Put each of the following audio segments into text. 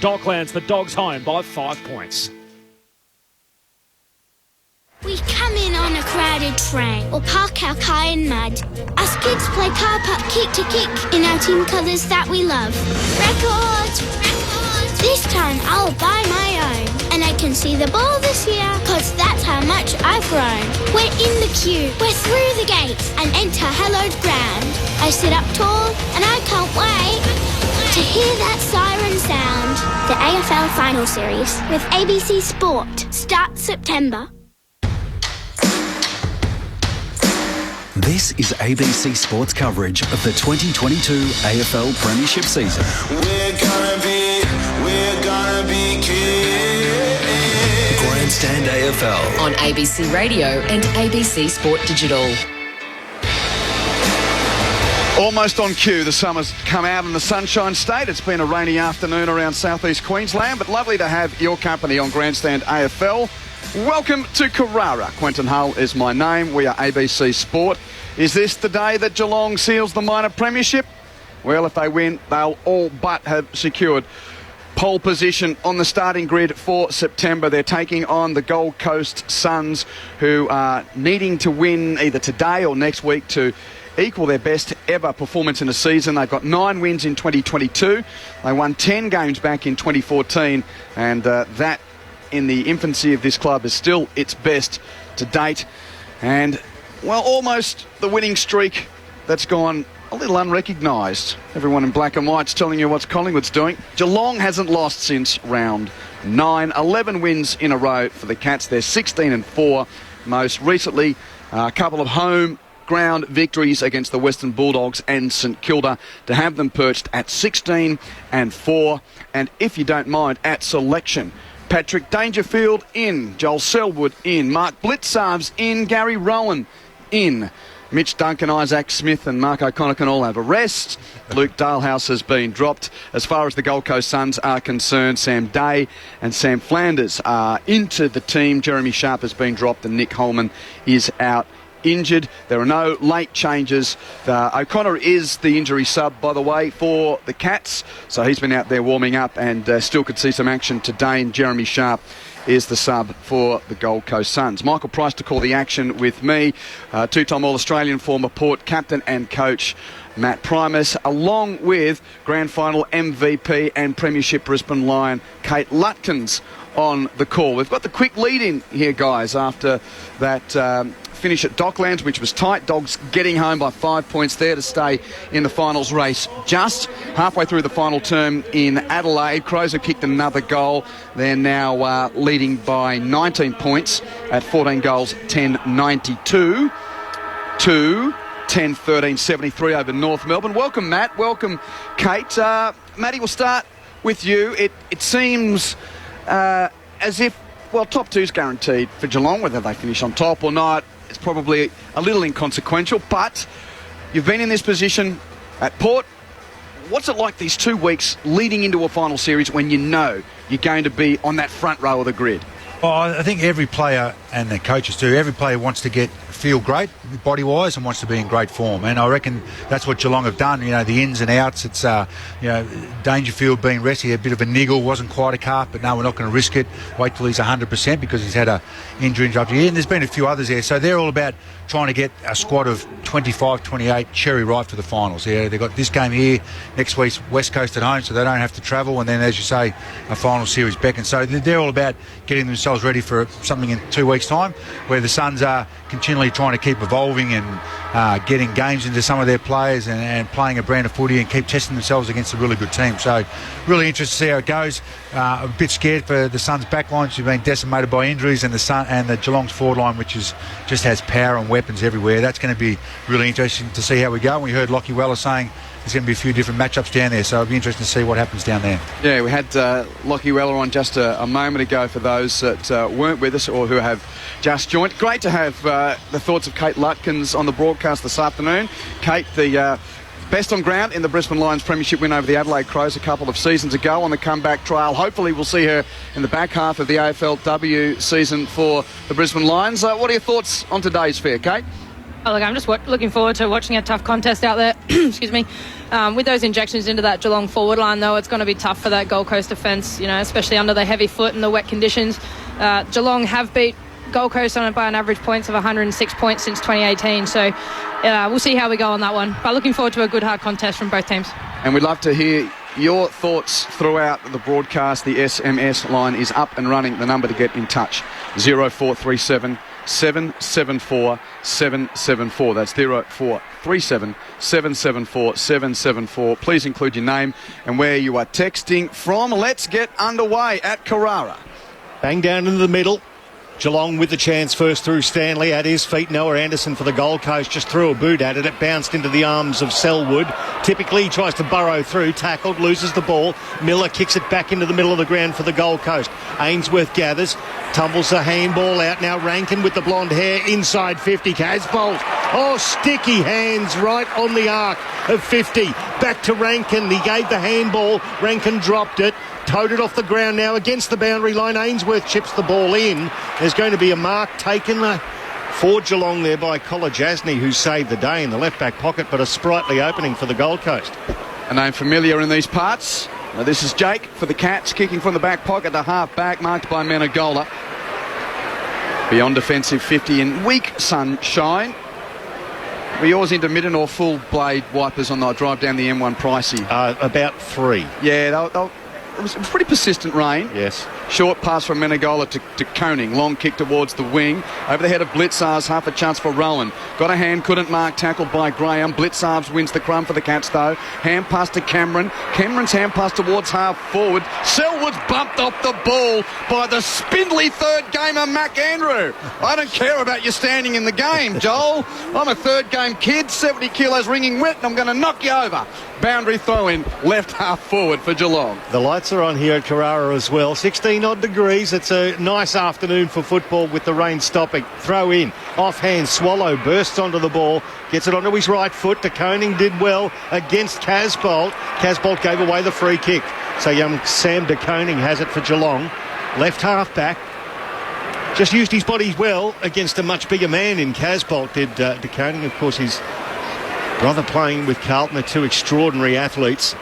Docklands, the Dogs home by 5 points. We come in on a crowded train or park our car in mud. Us kids play car park kick to kick in our team colours that we love. Records! Records! This time I'll buy my own. And I can see the ball this year, cause that's how much I've grown. We're in the queue, we're through the gates and enter hallowed ground. I sit up tall and I can't wait to hear that siren sound. The AFL Final Series with ABC Sport starts September. This is ABC Sports coverage of the 2022 AFL Premiership season. We're gonna be kids. Grandstand AFL on ABC Radio and ABC Sport Digital. Almost on cue, the summer's come out in the Sunshine State. It's been a rainy afternoon around southeast Queensland, but lovely to have your company on Grandstand AFL. Welcome to Carrara. Quentin Hull is my name. We are ABC Sport. Is this the day that Geelong seals the minor premiership? Well, if they win, they'll all but have secured pole position on the starting grid for September. They're taking on the Gold Coast Suns, who are needing to win either today or next week to equal their best ever performance in a season. They've got 9 wins in 2022. They won 10 games back in 2014, and that in the infancy of this club is still its best to date. And, well, almost the winning streak that's gone a little unrecognised. Everyone in black and white's telling you what Collingwood's doing. Geelong hasn't lost since round 9. 11 wins in a row for the Cats. They're 16-4. Most recently, a couple of home ground victories against the Western Bulldogs and St Kilda to have them perched at 16-4. And if you don't mind, at selection, Patrick Dangerfield in, Joel Selwood in, Mark Blitzarves in, Gary Rowan in, Mitch Duncan, Isaac Smith and Mark O'Connor can all have a rest. Luke Dalehouse has been dropped. As far as the Gold Coast Suns are concerned, Sam Day and Sam Flanders are into the team. Jeremy Sharp has been dropped and Nick Holman is out injured. There are no late changes. O'Connor is the injury sub, by the way, for the Cats, so he's been out there warming up and still could see some action today. And Jeremy Sharp is the sub for the Gold Coast Suns. Michael Price to call the action with me, two-time All-Australian, former Port captain and coach Matt Primus, along with Grand Final MVP and Premiership Brisbane Lion Kate Lutkins on the call. We've got the quick lead in here, guys, after that finish at Docklands, which was tight. Dogs getting home by 5 points there to stay in the finals race. Just halfway through the final term in Adelaide, Crows have kicked another goal. They're now leading by 19 points at 14 goals, 10.92 to 10-13-73 over North Melbourne. Welcome, Matt. Welcome, Kate. Matty, we'll start with you. It seems as if, well, top two's guaranteed for Geelong. Whether they finish on top or not, it's probably a little inconsequential, but you've been in this position at Port. What's it like these 2 weeks leading into a final series when you know you're going to be on that front row of the grid? Well, I think every player, and the coaches too, every player wants to feel great body-wise and wants to be in great form. And I reckon that's what Geelong have done. You know, the ins and outs. It's, Dangerfield being rested, a bit of a niggle, wasn't quite a calf, but no, we're not going to risk it. Wait till he's 100% because he's had a injury interrupted year. And there's been a few others there. So they're all about trying to get a squad of 25, 28 cherry ripe for the finals. Yeah, they've got this game here, next week's West Coast at home, so they don't have to travel. And then, as you say, a final series beckons. So they're all about getting themselves ready for something in 2 weeks' time, where the Suns are continually trying to keep evolving and getting games into some of their players and playing a brand of footy and keep testing themselves against a really good team. So really interested to see how it goes. A bit scared for the Suns' backline, which has been decimated by injuries, and the Geelong's forward line, which just has power and weapons everywhere. That's going to be really interesting to see how we go. We heard Lockie Weller saying there's going to be a few different matchups down there, so it'll be interesting to see what happens down there. Yeah, we had Lockie Weller on just a moment ago for those that weren't with us or who have just joined. Great to have the thoughts of Kate Lutkins on the broadcast this afternoon. Kate, the best on ground in the Brisbane Lions premiership win over the Adelaide Crows a couple of seasons ago on the comeback trail. Hopefully we'll see her in the back half of the AFLW season for the Brisbane Lions. What are your thoughts on today's fare, Kate? Oh, look, I'm just looking forward to watching a tough contest out there. Excuse me. With those injections into that Geelong forward line, though, it's going to be tough for that Gold Coast defence, especially under the heavy foot and the wet conditions. Geelong have beat Gold Coast on it by an average points of 106 points since 2018. So we'll see how we go on that one. But looking forward to a good, hard contest from both teams. And we'd love to hear your thoughts throughout the broadcast. The SMS line is up and running. The number to get in touch, 0437 774 774. That's 0437 774 774. Please include your name and where you are texting from. Let's get underway at Carrara. Bang down into the middle. Geelong with the chance first through Stanley. At his feet, Noah Anderson for the Gold Coast just threw a boot at it. It bounced into the arms of Selwood. Typically he tries to burrow through, tackled, loses the ball. Miller kicks it back into the middle of the ground for the Gold Coast. Ainsworth gathers, tumbles the handball out. Now Rankin with the blonde hair inside 50. Casbolt. Oh, sticky hands right on the arc of 50. Back to Rankin. He gave the handball. Rankin dropped it. Towed it off the ground now against the boundary line. Ainsworth chips the ball in. There's going to be a mark taken for Geelong there by Kolajasny, who saved the day in the left back pocket, but a sprightly opening for the Gold Coast. A name familiar in these parts. Now this is Jake for the Cats, kicking from the back pocket to half back, marked by Menegola. Beyond defensive 50 in weak sunshine. Were yours intermittent or full blade wipers on the drive down the M1 Pricey? About 3. Yeah, it was pretty persistent rain. Yes. Short pass from Menegola to Koning. Long kick towards the wing. Over the head of Blitzarves, half a chance for Rowan. Got a hand, couldn't mark, tackled by Graham. Blitzarves wins the crumb for the Cats though. Hand pass to Cameron. Cameron's hand pass towards half forward. Selwood's bumped off the ball by the spindly third gamer Mac Andrew. I don't care about you standing in the game, Joel. I'm a third game kid, 70 kilos ringing wet, and I'm going to knock you over. Boundary throw in, left half forward for Geelong. The lights are on here at Carrara as well. 16 odd degrees. It's a nice afternoon for football with the rain stopping. Throw in, offhand, Swallow bursts onto the ball, gets it onto his right foot. De Koning did well against Casbolt. Casbolt gave away the free kick. So young Sam De Koning has it for Geelong. Left half back. Just used his body well against a much bigger man in Casbolt, did De Koning. Of course, his brother playing with Carlton, are two extraordinary athletes.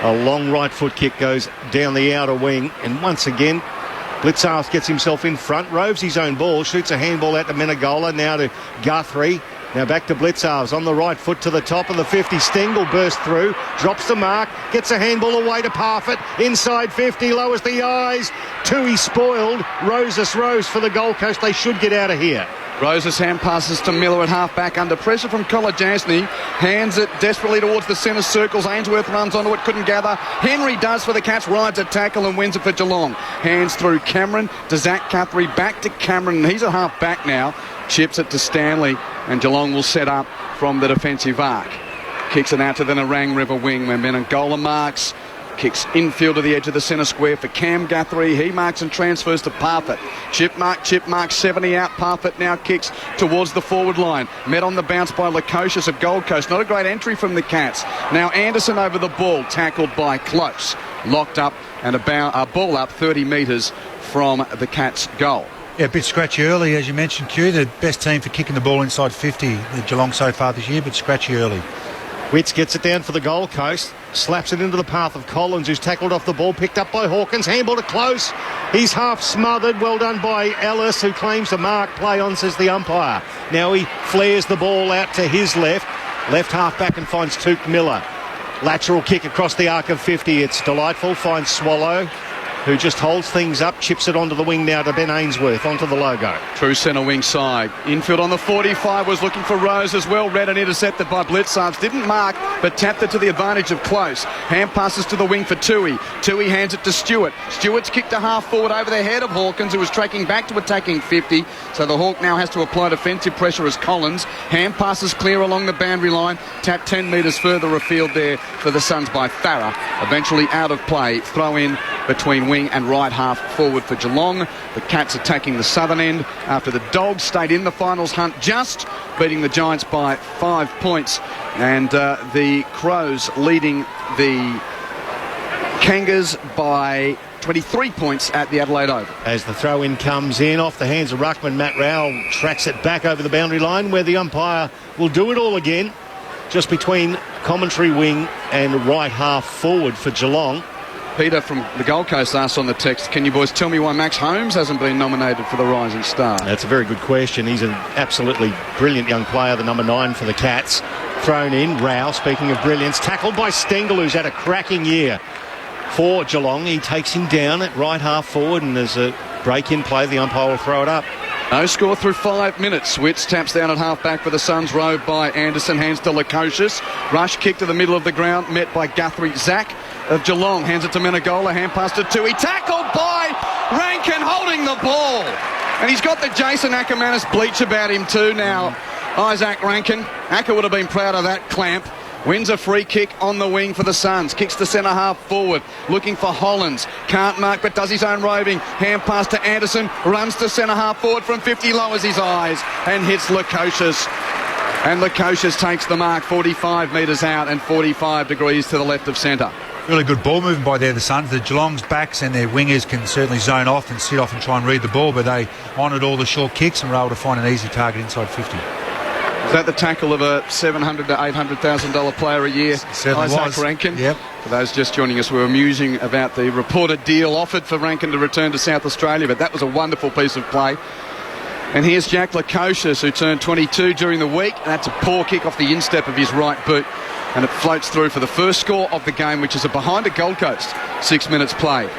A long right foot kick goes down the outer wing, and once again Blitzarves gets himself in front, roves his own ball, shoots a handball out to Menegola, now to Guthrie. Now back to Blitzarves on the right foot to the top of the 50. Stengel bursts through, drops the mark, gets a handball away to Parfitt. Inside 50, lowers the eyes. Tui spoiled. Rose for the Gold Coast. They should get out of here. Rose's hand passes to Miller at half-back under pressure from Kolajasny. Hands it desperately towards the centre circles. Ainsworth runs onto it, couldn't gather. Henry does for the Cats, rides a tackle and wins it for Geelong. Hands through Cameron to Zach Guthrie, back to Cameron. He's at half-back now. Chips it to Stanley, and Geelong will set up from the defensive arc. Kicks it out to the Narang River wing where Menegola marks. Kicks infield to the edge of the centre square for Cam Guthrie. He marks and transfers to Parfitt. Chip mark, 70 out. Parfitt now kicks towards the forward line. Met on the bounce by Lukosius of Gold Coast. Not a great entry from the Cats. Now Anderson over the ball, tackled by Close. Locked up and a ball up 30 metres from the Cats' goal. Yeah, a bit scratchy early, as you mentioned, Q. The best team for kicking the ball inside 50, the Geelong so far this year, but scratchy early. Witts gets it down for the Gold Coast, slaps it into the path of Collins, who's tackled off the ball, picked up by Hawkins, handball to Close. He's half smothered, well done by Ellis, who claims the mark. Play on, says the umpire. Now he flares the ball out to his left half back, and finds Tuke Miller. Lateral kick across the arc of 50. It's delightful. Finds Swallow, who just holds things up, chips it onto the wing now to Ben Ainsworth, onto the logo. True centre wing side. Infield on the 45 was looking for Rose as well. Read and intercepted by Blitzarves. Didn't mark, but tapped it to the advantage of Close. Hand passes to the wing for Tui. Tui hands it to Stewart. Stewart's kicked to half forward over the head of Hawkins, who was tracking back to attacking 50. So the Hawk now has to apply defensive pressure as Collins. Hand passes clear along the boundary line. Tapped 10 metres further afield there for the Suns by Farah. Eventually out of play. Throw in between wing and right half forward for Geelong. The Cats attacking the southern end after the Dogs stayed in the finals hunt, just beating the Giants by 5 points. And the Crows leading the Kangas by 23 points at the Adelaide Oval. As the throw-in comes in off the hands of ruckman Matt Rowell, tracks it back over the boundary line where the umpire will do it all again, just between commentary wing and right half forward for Geelong. Peter from the Gold Coast asked on the text, can you boys tell me why Max Holmes hasn't been nominated for the Rising Star? That's a very good question. He's an absolutely brilliant young player, the number 9 for the Cats. Thrown in, Rao, speaking of brilliance, tackled by Stengel, who's had a cracking year for Geelong. He takes him down at right half forward, and there's a break-in play. The umpire will throw it up. No score through 5 minutes. Witts taps down at half-back for the Suns, rowed by Anderson, hands to Lukosius. Rush kick to the middle of the ground, met by Guthrie. Zach of Geelong hands it to Menegola, hand pass to Tui. Tackled by Rankin, holding the ball. And he's got the Jason Ackermanis bleach about him too now, Isaac Rankin. Acker would have been proud of that clamp. Wins a free kick on the wing for the Suns. Kicks to centre half forward. Looking for Hollands. Can't mark but does his own roving. Hand pass to Anderson. Runs to centre half forward from 50. Lowers his eyes and hits Lukosius. And Lukosius takes the mark 45 metres out and 45 degrees to the left of centre. Really good ball movement by there, the Suns. The Geelong's backs and their wingers can certainly zone off and sit off and try and read the ball, but they honoured all the short kicks and were able to find an easy target inside 50. Is that the tackle of a $700,000 to $800,000 player a year? Certainly Isaac was. Rankin. Yep. For those just joining us, we were musing about the reported deal offered for Rankin to return to South Australia, but that was a wonderful piece of play. And here's Jack Lukosius, who turned 22 during the week. And that's a poor kick off the instep of his right boot. And it floats through for the first score of the game, which is a behind a Gold Coast. 6 minutes played.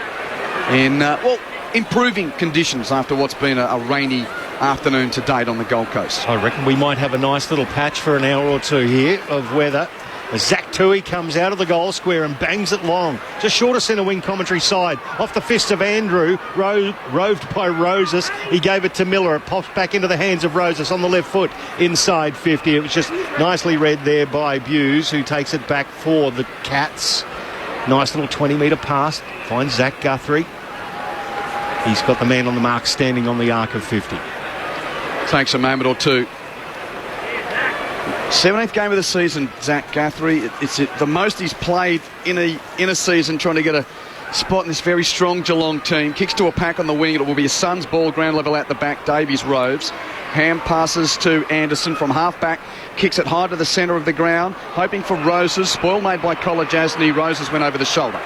In, improving conditions after what's been a rainy afternoon to date on the Gold Coast. I reckon we might have a nice little patch for an hour or two here of weather. As Zach Tui comes out of the goal square and bangs it long, just short of centre wing commentary side, off the fist of Andrew, roved by Roses. He gave it to Miller. It pops back into the hands of Roses on the left foot inside 50. It was just nicely read there by Buse, who takes it back for the Cats. Nice little 20-metre pass. Finds Zach Guthrie. He's got the man on the mark standing on the arc of 50. Takes a moment or two. 17th game of the season, Zach Guthrie. It's the most he's played in a season, trying to get a spot in this very strong Geelong team. Kicks to a pack on the wing. It will be a Suns ball, ground level at the back. Davies roves. Hand passes to Anderson from half-back. Kicks it high to the centre of the ground, hoping for Roses. Spoil made by Kolajasny. Roses went over the shoulder.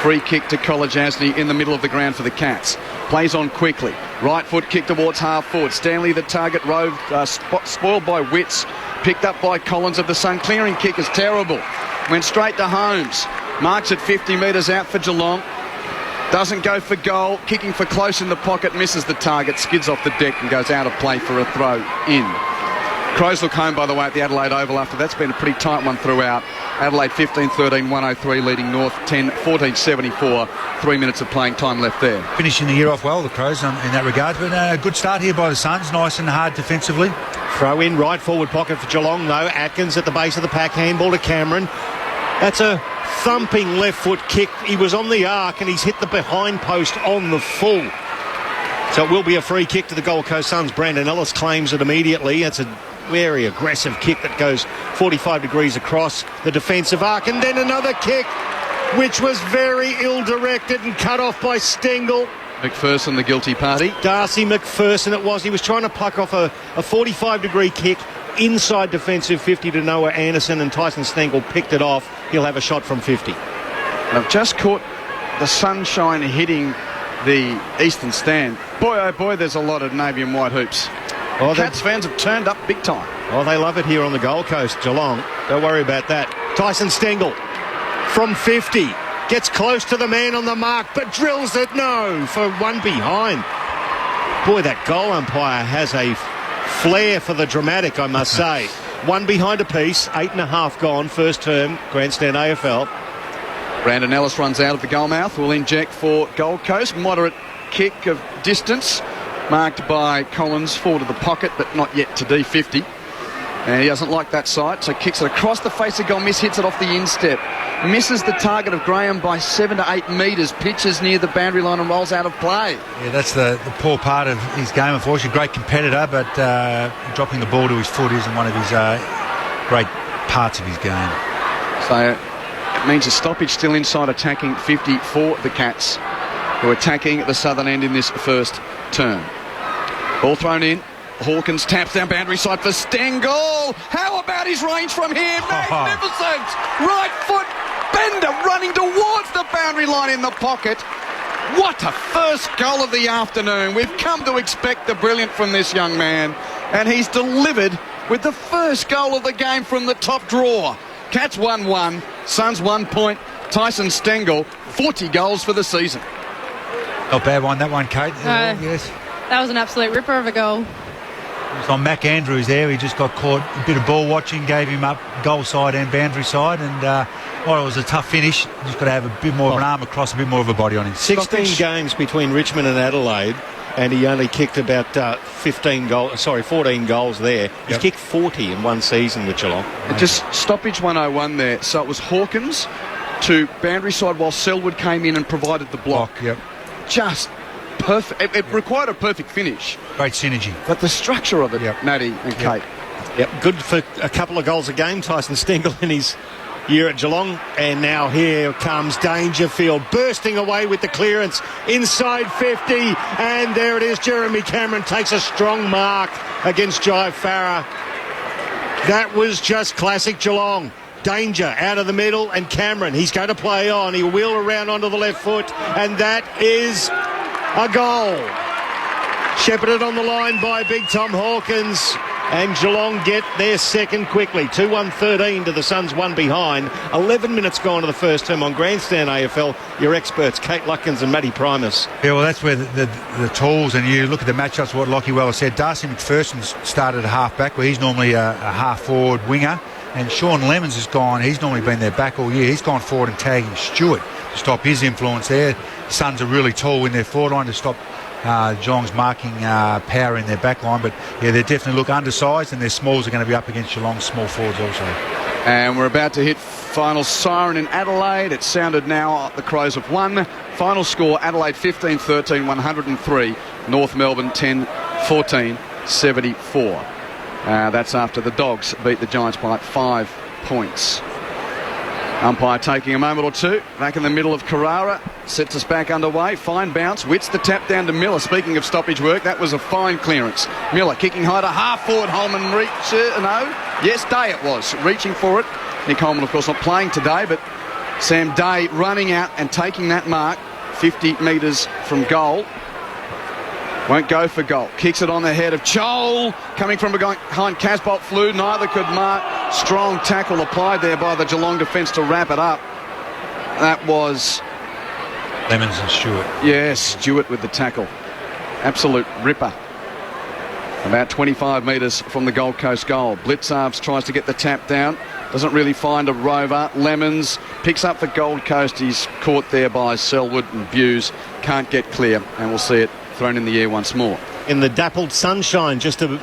Free kick to Kolajasny in the middle of the ground for the Cats. Plays on quickly. Right foot kick towards half forward. Stanley the target, roved, spoiled by Witts. Picked up by Collins of the Sun. Clearing kick is terrible. Went straight to Holmes. Marks at 50 metres out for Geelong. Doesn't go for goal. Kicking for close in the pocket. Misses the target. Skids off the deck and goes out of play for a throw in. Crows look home, by the way, at the Adelaide Oval after that's been a pretty tight one throughout. Adelaide 15-13, 103 leading North 10-14, 74. 3 minutes of playing time left there. Finishing the year off well, the Crows, in that regard. But a good start here by the Suns. Nice and hard defensively. Throw in right forward pocket for Geelong, though. Atkins at the base of the pack. Handball to Cameron. That's a thumping left foot kick. He was on the arc and he's hit the behind post on the full. So it will be a free kick to the Gold Coast Suns. Brandon Ellis claims it immediately. That's a very aggressive kick that goes 45 degrees across the defensive arc. And then another kick, which was very ill-directed and cut off by Stengel. McPherson, the guilty party. Darcy McPherson it was. He was trying to pluck off a 45-degree kick inside defensive 50 to Noah Anderson, and Tyson Stengel picked it off. He'll have a shot from 50. I've just caught the sunshine hitting the eastern stand. Boy, oh boy, there's a lot of navy and white hoops. Oh, Cats fans have turned up big time. Oh, they love it here on the Gold Coast, Geelong. Don't worry about that. Tyson Stengel from 50. Gets close to the man on the mark, but drills it no for one behind. Boy, that goal umpire has a flair for the dramatic, I must say. One behind a piece, 8.5 gone, first term, Grandstand AFL. Brandon Ellis runs out of the goal mouth. Will inject for Gold Coast. Moderate kick of distance. Marked by Collins, forward of the pocket, but not yet to D50. And he doesn't like that sight, so kicks it across the face of goal. Miss hits it off the instep. Misses the target of Graham by 7 to 8 metres. Pitches near the boundary line and rolls out of play. Yeah, that's the poor part of his game, unfortunately. Great competitor, but dropping the ball to his foot isn't one of his great parts of his game. So means a stoppage still inside attacking 50 for the Cats, who are attacking the southern end in this first turn. Ball thrown in. Hawkins taps down boundary side for Stengel. How about his range from here? Magnificent! Right foot bender running towards the boundary line in the pocket. What a first goal of the afternoon. We've come to expect the brilliant from this young man, and he's delivered with the first goal of the game from the top drawer. Cats 1-1, Suns 1 point. Tyson Stengel, 40 goals for the season. Not bad one, that one, Kate. Yes. That was an absolute ripper of a goal. It was on Mac Andrews there. He just got caught a bit of ball watching, gave him up goal side and boundary side, and it was a tough finish. Just got to have a bit more of an arm across, a bit more of a body on him. 16 games between Richmond and Adelaide, and he only kicked about 14 goals there. He's kicked 40 in one season with Geelong. Just stoppage 101 there. So it was Hawkins to boundary side while Selwood came in and provided the block. Just perfect. It required a perfect finish. Great synergy. But the structure of it, Natty and Kate. Good for a couple of goals a game, Tyson Stengel in his year at Geelong. And now here comes Dangerfield bursting away with the clearance inside 50, and there it is. Jeremy Cameron takes a strong mark against Jai Farah. That was just classic Geelong. Danger out of the middle, and Cameron, he's going to play on. He'll wheel around onto the left foot, and that is a goal. Shepherded on the line by Big Tom Hawkins, and Geelong get their second quickly. 2-1-13 to the Suns, one behind. 11 minutes gone to the first term on Grandstand AFL. Your experts, Kate Lutkins and Matty Primus. Yeah, well, that's where the tools, and you look at the matchups, what Lockie Weller said. Darcy McPherson started a half-back, where he's normally a half-forward winger. And Sean Lemons has gone, he's normally been their back all year. He's gone forward and tagging Stewart to stop his influence there. Suns are really tall in their forward line to stop Geelong's marking power in their back line. But, yeah, they definitely look undersized, and their smalls are going to be up against Geelong's small forwards also. And we're about to hit final siren in Adelaide. It sounded now at the Crows of 1. Final score, Adelaide 15-13, 103. North Melbourne 10-14, 74. That's after the Dogs beat the Giants by 5 points. Umpire taking a moment or two. Back in the middle of Carrara. Sets us back underway. Fine bounce. Wits the tap down to Miller. Speaking of stoppage work, that was a fine clearance. Miller kicking high to half forward. Holman Yes, Day it was. Reaching for it. Nick Holman, of course, not playing today, but Sam Day running out and taking that mark 50 metres from goal. Won't go for goal. Kicks it on the head of Chol. Coming from behind Casbolt flew. Neither could mark. Strong tackle applied there by the Geelong defence to wrap it up. That was Lemons and Stewart. Yes, Stewart with the tackle. Absolute ripper. About 25 metres from the Gold Coast goal. Blitzarves tries to get the tap down. Doesn't really find a rover. Lemons picks up for Gold Coast. He's caught there by Selwood and Buse. Can't get clear, and we'll see it thrown in the air once more. In the dappled sunshine, just in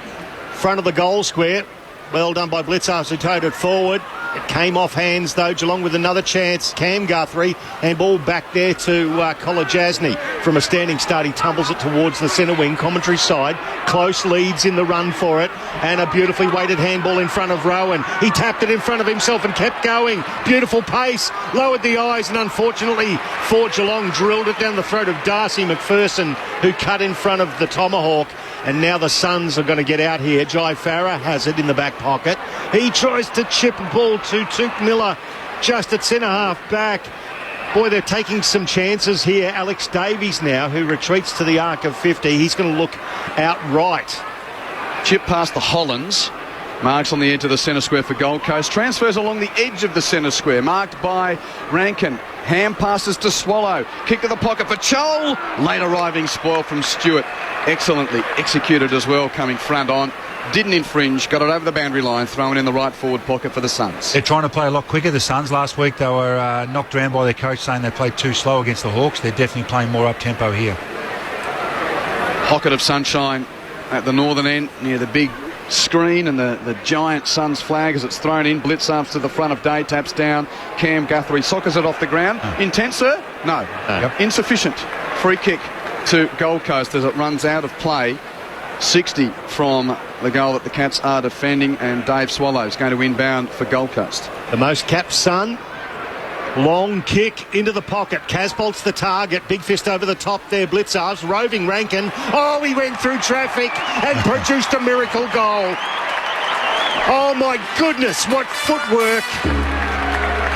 front of the goal square. Well done by Blitzarves, who towed it forward. It came off hands, though. Geelong with another chance. Cam Guthrie, and ball back there to Kolajasny. From a standing start, he tumbles it towards the centre wing, commentary side. Close leads in the run for it, and a beautifully weighted handball in front of Rowan. He tapped it in front of himself and kept going. Beautiful pace, lowered the eyes, and unfortunately for Geelong, drilled it down the throat of Darcy McPherson, who cut in front of the Tomahawk. And now the Suns are going to get out here. Jai Farah has it in the back pocket. He tries to chip a ball to Tuke Miller just at centre half back. Boy, they're taking some chances here. Alex Davies now, who retreats to the arc of 50. He's going to look out right. Chip past the Hollands. Marks on the edge of the centre square for Gold Coast. Transfers along the edge of the centre square. Marked by Rankin. Ham passes to Swallow. Kick to the pocket for Chol. Late arriving spoil from Stewart. Excellently executed as well, coming front on. Didn't infringe. Got it over the boundary line. Thrown in the right forward pocket for the Suns. They're trying to play a lot quicker, the Suns. Last week they were knocked around by their coach saying they played too slow against the Hawks. They're definitely playing more up-tempo here. Pocket of sunshine at the northern end near the big screen and the giant Suns flag as it's thrown in. Blitzarves to the front of Day, taps down. Cam Guthrie soccers it off the ground. Intense, sir? No. Yep. Insufficient. Free kick to Gold Coast as it runs out of play. 60 from the goal that the Cats are defending, and Dave Swallow is going to inbound for Gold Coast. The most capped Sun Long kick into the pocket. Casbolt's the target. Big fist over the top there. Blitzarves. Roving Rankin. Oh, he went through traffic and produced a miracle goal. Oh, my goodness, what footwork.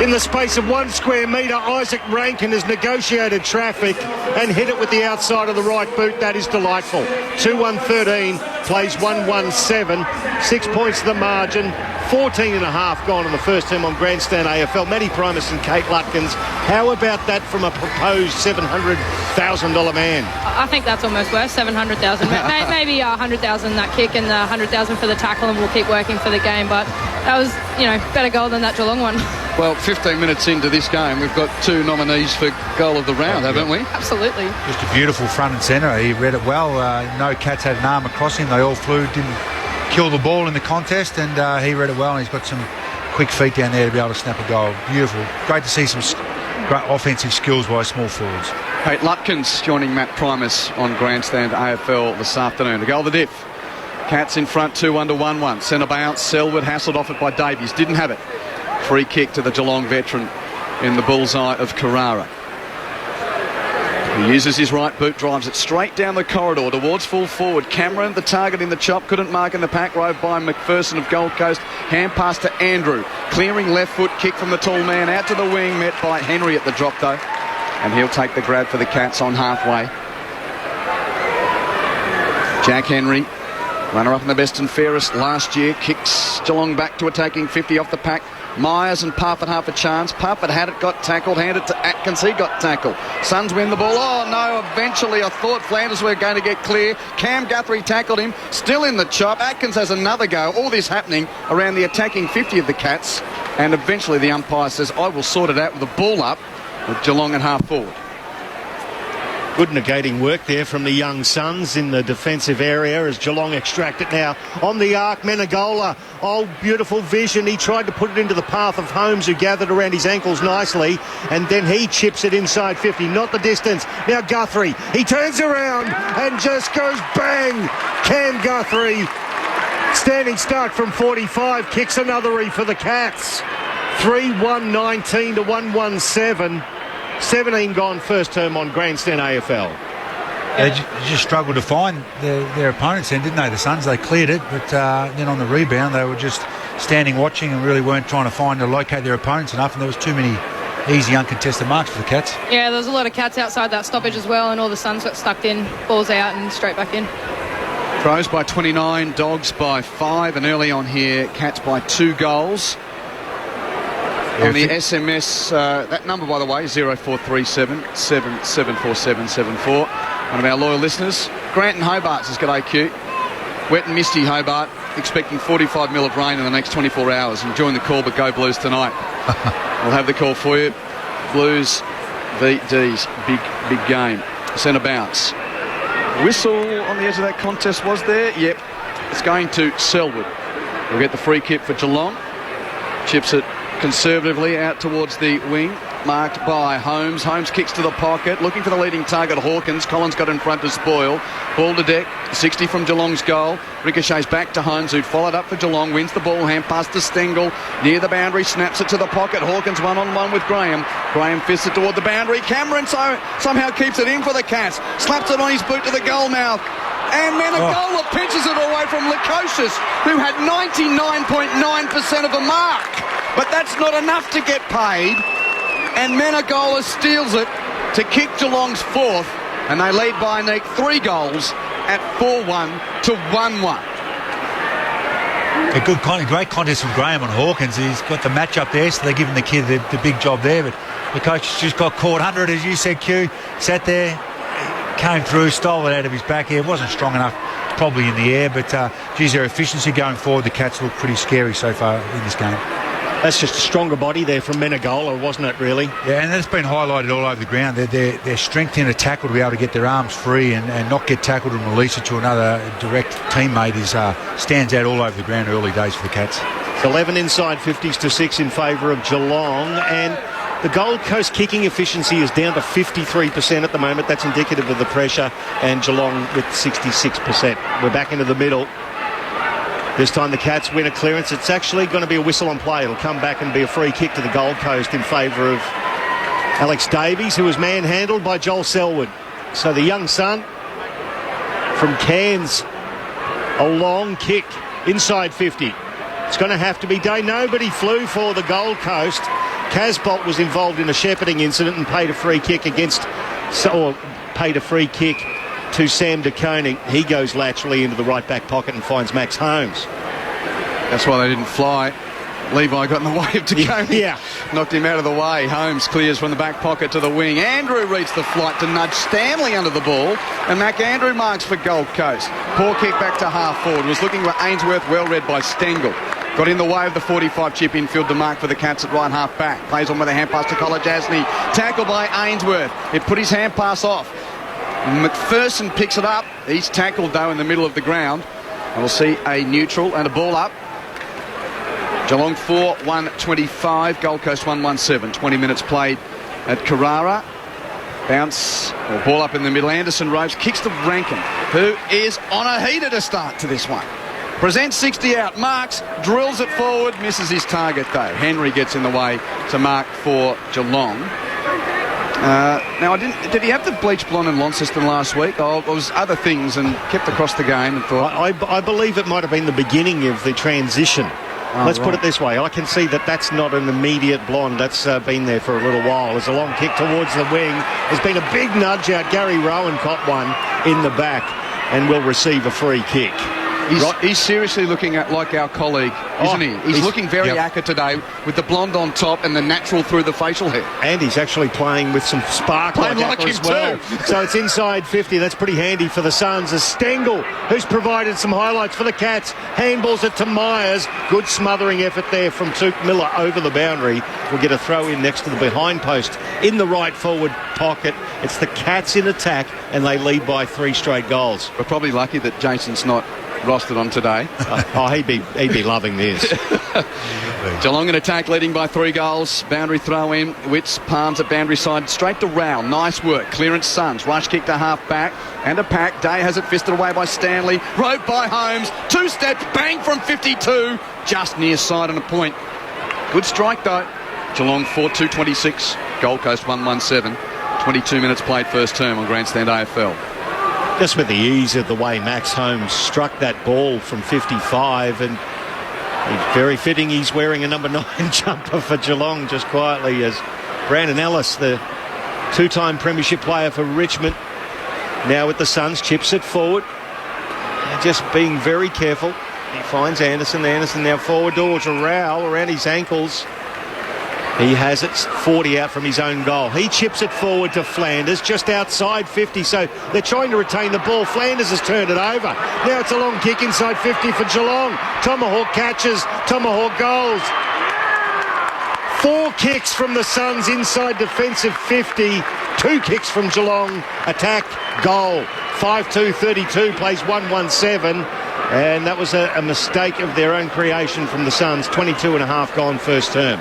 In the space of 1 square metre, Isaac Rankin has negotiated traffic and hit it with the outside of the right boot. That is delightful. 2-1-13, plays 1-1-7. 6 points to the margin. 14 and a half gone in the first term on Grandstand AFL. Matty Primus and Kate Lutkins. How about that from a proposed $700,000 man? I think that's almost worth $700,000. Maybe $100,000 that kick and $100,000 for the tackle, and we'll keep working for the game. But that was, better goal than that Geelong one. Well, 15 minutes into this game, we've got 2 nominees for goal of the round, haven't we? Absolutely. Just a beautiful front and centre. He read it well. No Cats had an arm across him. They all flew, didn't kill the ball in the contest, and he read it well, and he's got some quick feet down there to be able to snap a goal. Beautiful. Great to see some great offensive skills by small forwards. Kate Lutkins joining Matt Primus on Grandstand AFL this afternoon. To goal the diff. Cats in front 2-1 to 1-1. Centre bounce. Selwood hassled off it by Davies. Didn't have it. Free kick to the Geelong veteran in the bullseye of Carrara. He uses his right boot, drives it straight down the corridor towards full forward. Cameron, the target in the chop, couldn't mark in the pack row by McPherson of Gold Coast. Hand pass to Andrew. Clearing left foot kick from the tall man out to the wing, met by Henry at the drop though. And he'll take the grab for the Cats on halfway. Jack Henry, runner-up in the best and fairest last year, kicks Geelong back to attacking 50 off the pack. Myers and Parfitt half a chance. Parfitt had it, got tackled, handed to Atkins, he got tackled. Suns win the ball. Oh no, eventually I thought Flanders were going to get clear. Cam Guthrie tackled him, still in the chop. Atkins has another go. All this happening around the attacking 50 of the Cats, and eventually the umpire says, I will sort it out with a ball up with Geelong at half forward. Good negating work there from the young Suns in the defensive area as Geelong extract it now on the arc. Menegola, oh, beautiful vision. He tried to put it into the path of Holmes, who gathered around his ankles nicely, and then he chips it inside 50, not the distance. Now Guthrie, he turns around and just goes bang. Cam Guthrie, standing start from 45, kicks another for the Cats. 3-1-19 to 1-1-7. 17 gone first term on Grandstand AFL. They just struggled to find their opponents then, didn't they? The Suns, they cleared it, but then on the rebound they were just standing watching and really weren't trying to find or locate their opponents enough, and there was too many easy uncontested marks for the Cats. Yeah, there was a lot of Cats outside that stoppage as well, and all the Suns got stuck in, balls out and straight back in. Crows by 29, Dogs by 5, and early on here, Cats by 2 goals. On the SMS, that number, by the way, 0437 774774. One of our loyal listeners. Grant and Hobart's has got AQ. Wet and misty Hobart, expecting 45 mil of rain in the next 24 hours. And join the call, but go Blues tonight. We'll have the call for you. Blues v D's, big game. Centre bounce. Whistle on the edge of that contest was there. Yep, it's going to Selwood. We'll get the free kick for Geelong. Chips it conservatively out towards the wing, marked by Holmes. Holmes kicks to the pocket, looking for the leading target, Hawkins. Collins got in front to spoil. Ball to deck, 60 from Geelong's goal. Ricochets back to Holmes, who'd followed up for Geelong. Wins the ball, hand pass to Stengel. Near the boundary, snaps it to the pocket. Hawkins one-on-one with Graham. Graham fists it toward the boundary. Cameron somehow keeps it in for the Cats. Slaps it on his boot to the goal mouth. And Menegola pinches it away from Lukosius, who had 99.9% of the mark. But that's not enough to get paid. And Menegola steals it to kick Geelong's 4th. And they lead by a neat 3 goals at 4-1 to 1-1. A great contest from Graham on Hawkins. He's got the match up there, so they're giving the kid the big job there. But the coach just got caught under it, as you said, Q. Sat there, came through, stole it out of his back here. Wasn't strong enough, probably in the air, but geez, their efficiency going forward, the Cats look pretty scary so far in this game. That's just a stronger body there from Menegola, wasn't it, really? Yeah, and that's been highlighted all over the ground. Their strength in a tackle to be able to get their arms free and not get tackled and release it to another direct teammate stands out all over the ground early days for the Cats. 11 inside 50s to 6 in favour of Geelong, and the Gold Coast kicking efficiency is down to 53% at the moment. That's indicative of the pressure, and Geelong with 66%. We're back into the middle. This time the Cats win a clearance. It's actually going to be a whistle on play. It'll come back and be a free kick to the Gold Coast in favour of Alex Davies, who was manhandled by Joel Selwood. So the young son from Cairns, a long kick inside 50. It's going to have to be day. Nobody flew for the Gold Coast. Casbolt was involved in a shepherding incident and paid a free kick to Sam De Koning. He goes laterally into the right back pocket and finds Max Holmes. That's why they didn't fly. Levi got in the way of De Koning. Yeah. Knocked him out of the way. Holmes clears from the back pocket to the wing. Andrew reads the flight to nudge Stanley under the ball. And McAndrew marks for Gold Coast. Poor kick back to half forward. Was looking for Ainsworth, well read by Stengel. Got in the way of the 45 chip infield to mark for the Cats at right half back. Plays on with a hand pass to Kolajasny. Tackled by Ainsworth. It put his hand pass off. McPherson picks it up. He's tackled though in the middle of the ground. And we'll see a neutral and a ball up. Geelong 4, 125. Gold Coast 117. 20 minutes played at Carrara. Bounce or ball up in the middle. Anderson Rose kicks to Rankin, who is on a heater to start to this one. Presents 60 out, marks, drills it forward, misses his target though. Henry gets in the way to mark for Geelong. Now, did he have the bleach blonde and Launceston last week? Oh, it was other things and kept across the game and thought... I believe it might have been the beginning of the transition. Let's put it this way. I can see that that's not an immediate blonde. That's been there for a little while. There's a long kick towards the wing. There's been a big nudge out. Gary Rowan caught one in the back and will receive a free kick. He's seriously looking at like our colleague, isn't he? He's looking very acca today with the blonde on top and the natural through the facial hair. And he's actually playing with some spark like him as well. Too. So it's inside 50. That's pretty handy for the Suns. As Stengel, who's provided some highlights for the Cats, handballs it to Myers. Good smothering effort there from Tuke Miller over the boundary. We'll get a throw in next to the behind post in the right forward pocket. It's the Cats in attack and they lead by 3 straight goals. We're probably lucky that Jason's not rostered on today. He'd be loving this. Geelong in attack, leading by 3 goals. Boundary throw in. Witts palms at boundary side, straight to Rowell. Nice work. Clearance Suns. Rush kick to half back and a pack. Day has it fisted away by Stanley. Roped by Holmes. 2 steps. Bang from 52. Just near side and a point. Good strike though. Geelong 4-2-26. Gold Coast 1-1-7. 22 minutes played first term on Grandstand AFL. Just with the ease of the way Max Holmes struck that ball from 55, and very fitting he's wearing a number 9 jumper for Geelong just quietly, as Brandon Ellis, the 2-time premiership player for Richmond, now with the Suns, chips it forward. They're just being very careful. He finds Anderson now forward towards Rowell around his ankles. He has it 40 out from his own goal. He chips it forward to Flanders, just outside 50. So they're trying to retain the ball. Flanders has turned it over. Now it's a long kick inside 50 for Geelong. Tomahawk catches. Tomahawk goals. 4 kicks from the Suns inside defensive 50. 2 kicks from Geelong. Attack, goal. 5-2-32, plays 1-1-7. And that was a mistake of their own creation from the Suns. 22 and a half gone first term.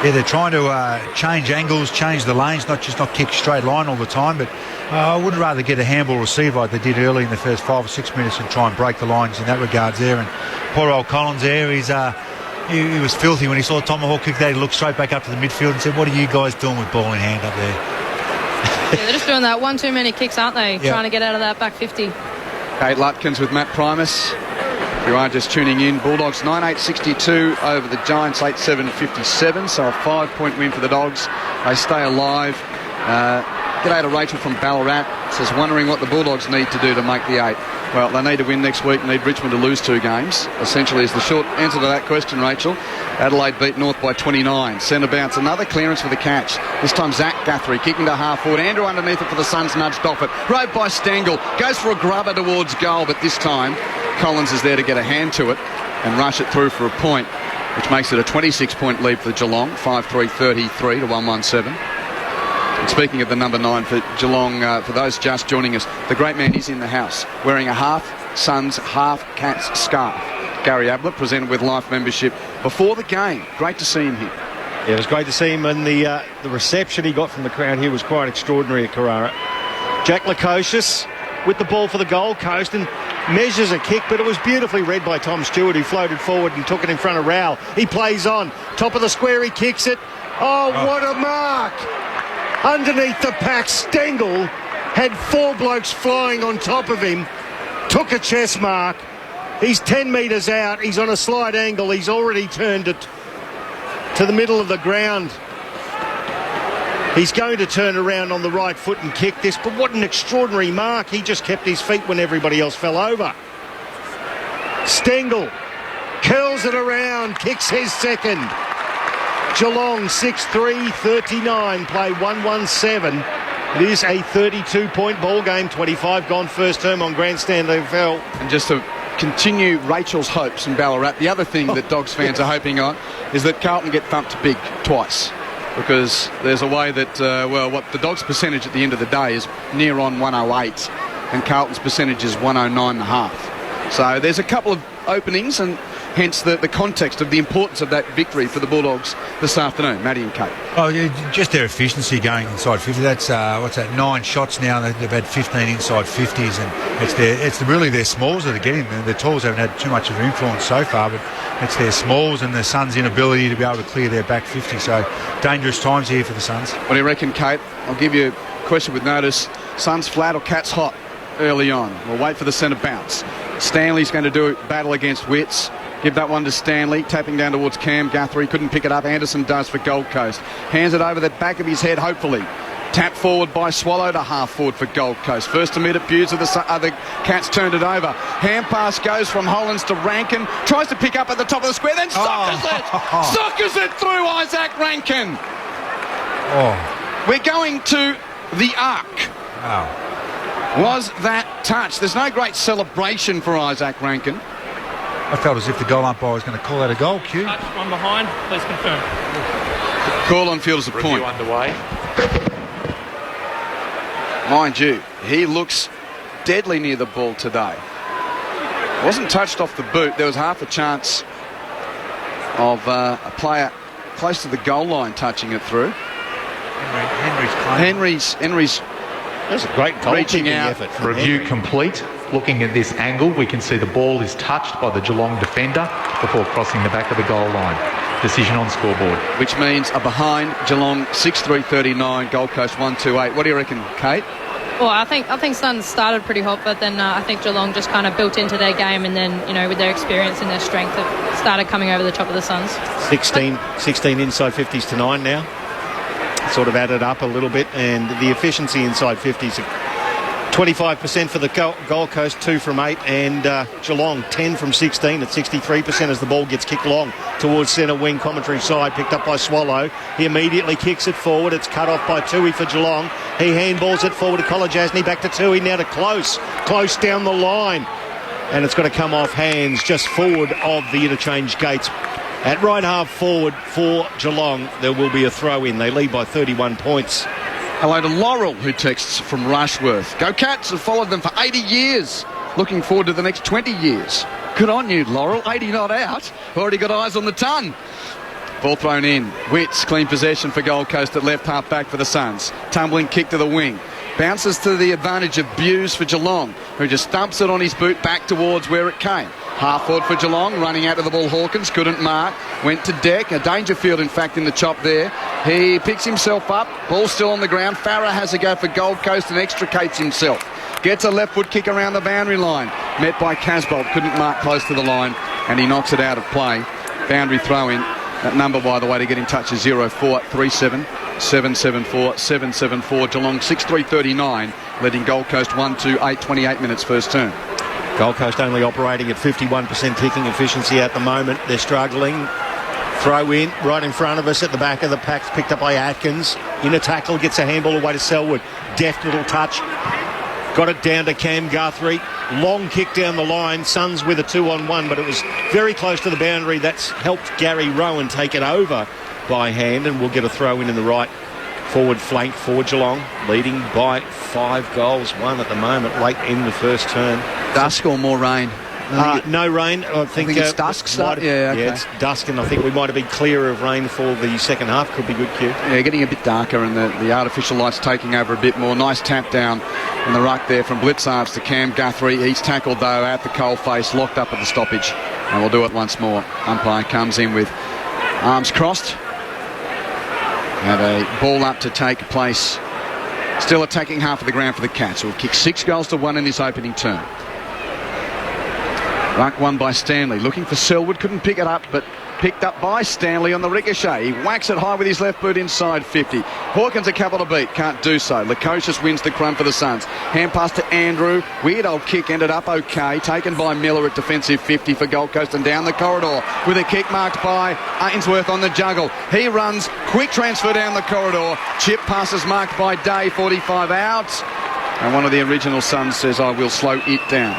Yeah, they're trying to change angles, change the lanes, not kick straight line all the time. But I would rather get a handball receive like they did early in the first 5 or 6 minutes and try and break the lines in that regards there. And poor old Collins there, he was filthy when he saw Tomahawk kick that. He looked straight back up to the midfield and said, "What are you guys doing with ball in hand up there?" Yeah, they're just doing that one too many kicks, aren't they? Yep. Trying to get out of that back 50. Kate Lutkins with Matt Primus. If you are just tuning in, Bulldogs 9-8-62 over the Giants 8-7-57, so a 5-point win for the Dogs. They stay alive. G'day to Rachel from Ballarat. Says, wondering what the Bulldogs need to do to make the 8. Well, they need to win next week, need Richmond to lose 2 games. Essentially is the short answer to that question, Rachel. Adelaide beat North by 29. Centre bounce, another clearance for the catch. This time Zach Guthrie kicking to half forward. Andrew underneath it for the Suns, nudged off it. Roved by Stengel. Goes for a grubber towards goal, but this time Collins is there to get a hand to it and rush it through for a point, which makes it a 26-point lead for Geelong. 5-3-33 to 1-1-7. And speaking of the number 9 for Geelong, for those just joining us, the great man is in the house, wearing a half Suns, half Cats scarf. Gary Ablett, presented with life membership before the game. Great to see him here. Yeah, it was great to see him, and the reception he got from the crowd here was quite extraordinary at Carrara. Jack Lukosius with the ball for the Gold Coast and measures a kick, but it was beautifully read by Tom Stewart, who floated forward and took it in front of Rowell. He plays on. Top of the square, he kicks it. Oh, what a mark! underneath the pack. Stengel had 4 blokes flying on top of him, took a chest mark. He's 10 metres out. He's on a slight angle. He's already turned it to the middle of the ground. He's going to turn around on the right foot and kick this, but what an extraordinary mark. He just kept his feet when everybody else fell over. Stengel curls it around, kicks his second. Geelong 6-3-39, play 1-1-7. It is a 32-point ball game, 25 gone first term on Grandstand AFL. And just to continue Rachel's hopes in Ballarat, the other thing that Dogs fans are hoping on is that Carlton get thumped big twice. Because there's a way that, what the Dogs' percentage at the end of the day is near on 108 and Carlton's percentage is 109.5. So there's a couple of openings and hence the context of the importance of that victory for the Bulldogs this afternoon. Maddie and Kate. Oh, yeah, just their efficiency going inside 50. That's, 9 shots now. They've had 15 inside 50s, and it's really their smalls that are getting them. The talls haven't had too much of an influence so far, but it's their smalls and the Suns' inability to be able to clear their back 50. So dangerous times here for the Suns. What do you reckon, Kate? I'll give you a question with notice. Suns flat or Cats hot early on? We'll wait for the centre bounce. Stanley's going to do battle against Witts. Give that one to Stanley, tapping down towards Cam Guthrie. Couldn't pick it up. Anderson does for Gold Coast. Hands it over the back of his head, hopefully. Tap forward by Swallow to half forward for Gold Coast. First to meet at Bewes of the other Cats turned it over. Hand pass goes from Hollands to Rankin. Tries to pick up at the top of the square, then soccers it! Soccers it through Isaac Rankin. We're going to the arc. Was that touch? There's no great celebration for Isaac Rankin. I felt as if the goal umpire was going to call out a goal, Q. Touch, one behind, please confirm. Call on field as a point. Review underway. Mind you, he looks deadly near the ball today. Wasn't touched off the boot. There was half a chance of a player close to the goal line touching it through. Henry's That's a great goal reaching out. Effort from Review Henry. complete. Looking at this angle, we can see the ball is touched by the Geelong defender before crossing the back of the goal line. Decision on scoreboard. Which means a behind Geelong 6-3-39, Gold Coast 1-2-8. What do you reckon, Kate? Well, I think Suns started pretty hot, but then I think Geelong just kind of built into their game, and then, with their experience and their strength, it started coming over the top of the Suns. 16 inside 50s to 9 now. Sort of added up a little bit, and the efficiency inside 50s 25% for the Gold Coast, 2 from 8, and Geelong 10 from 16 at 63% as the ball gets kicked long towards centre wing, commentary side, picked up by Swallow. He immediately kicks it forward. It's cut off by Tui for Geelong. He handballs it forward to Kolajasny, back to Tui, now to Close down the line, and it's got to come off hands just forward of the interchange gates. At right half forward for Geelong, there will be a throw in. They lead by 31 points. Hello to Laurel, who texts from Rushworth. Go Cats, have followed them for 80 years. Looking forward to the next 20 years. Good on you, Laurel. 80 not out. Already got eyes on the ton. Ball thrown in. Witts, clean possession for Gold Coast at left half back for the Suns. Tumbling kick to the wing. Bounces to the advantage of Bewes for Geelong, who just stumps it on his boot back towards where it came. Half forward for Geelong, running out to the ball. Hawkins couldn't mark, went to Deck. A Dangerfield, in fact, in the chop there. He picks himself up, ball still on the ground. Farah has a go for Gold Coast and extricates himself. Gets a left foot kick around the boundary line. Met by Casbolt, couldn't mark close to the line, and he knocks it out of play. Boundary throw in. That number, by the way, to get in touch is 0437 774 774. Geelong 6-3-39, leading Gold Coast 1-2-8, 28 minutes first turn. Gold Coast only operating at 51% kicking efficiency at the moment. They're struggling. Throw in right in front of us at the back of the pack, picked up by Atkins. In a tackle, gets a handball away to Selwood. Deft little touch. Got it down to Cam Guthrie. Long kick down the line. Suns with a 2-on-1, but it was very close to the boundary. That's helped Gary Rowan take it over by hand, and we'll get a throw in the right forward flank for Geelong, leading by 5 goals, 1 at the moment, late in the first turn. Dusk or more rain? No rain. I think it's dusk start. Yeah, it's dusk, and I think we might have been clear of rain for the second half. Could be good, Q. Yeah, getting a bit darker, and the artificial lights taking over a bit more. Nice tap down in the ruck there from Blitzarves to Cam Guthrie. He's tackled, though, at the coal face, locked up at the stoppage. And we'll do it once more. Umpire comes in with arms crossed. Have a ball up to take place. Still attacking half of the ground for the Cats, who have kicked 6-1 in this opening term. Ruck won by Stanley. Looking for Selwood. Couldn't pick it up, but picked up by Stanley on the ricochet. He whacks it high with his left boot inside 50. Hawkins a couple to beat. Can't do so. Lukosius wins the crumb for the Suns. Hand pass to Andrew. Weird old kick. Ended up okay. Taken by Miller at defensive 50 for Gold Coast and down the corridor with a kick marked by Ainsworth on the juggle. He runs. Quick transfer down the corridor. Chip passes marked by Day. 45 out. And one of the original Suns says, I will slow it down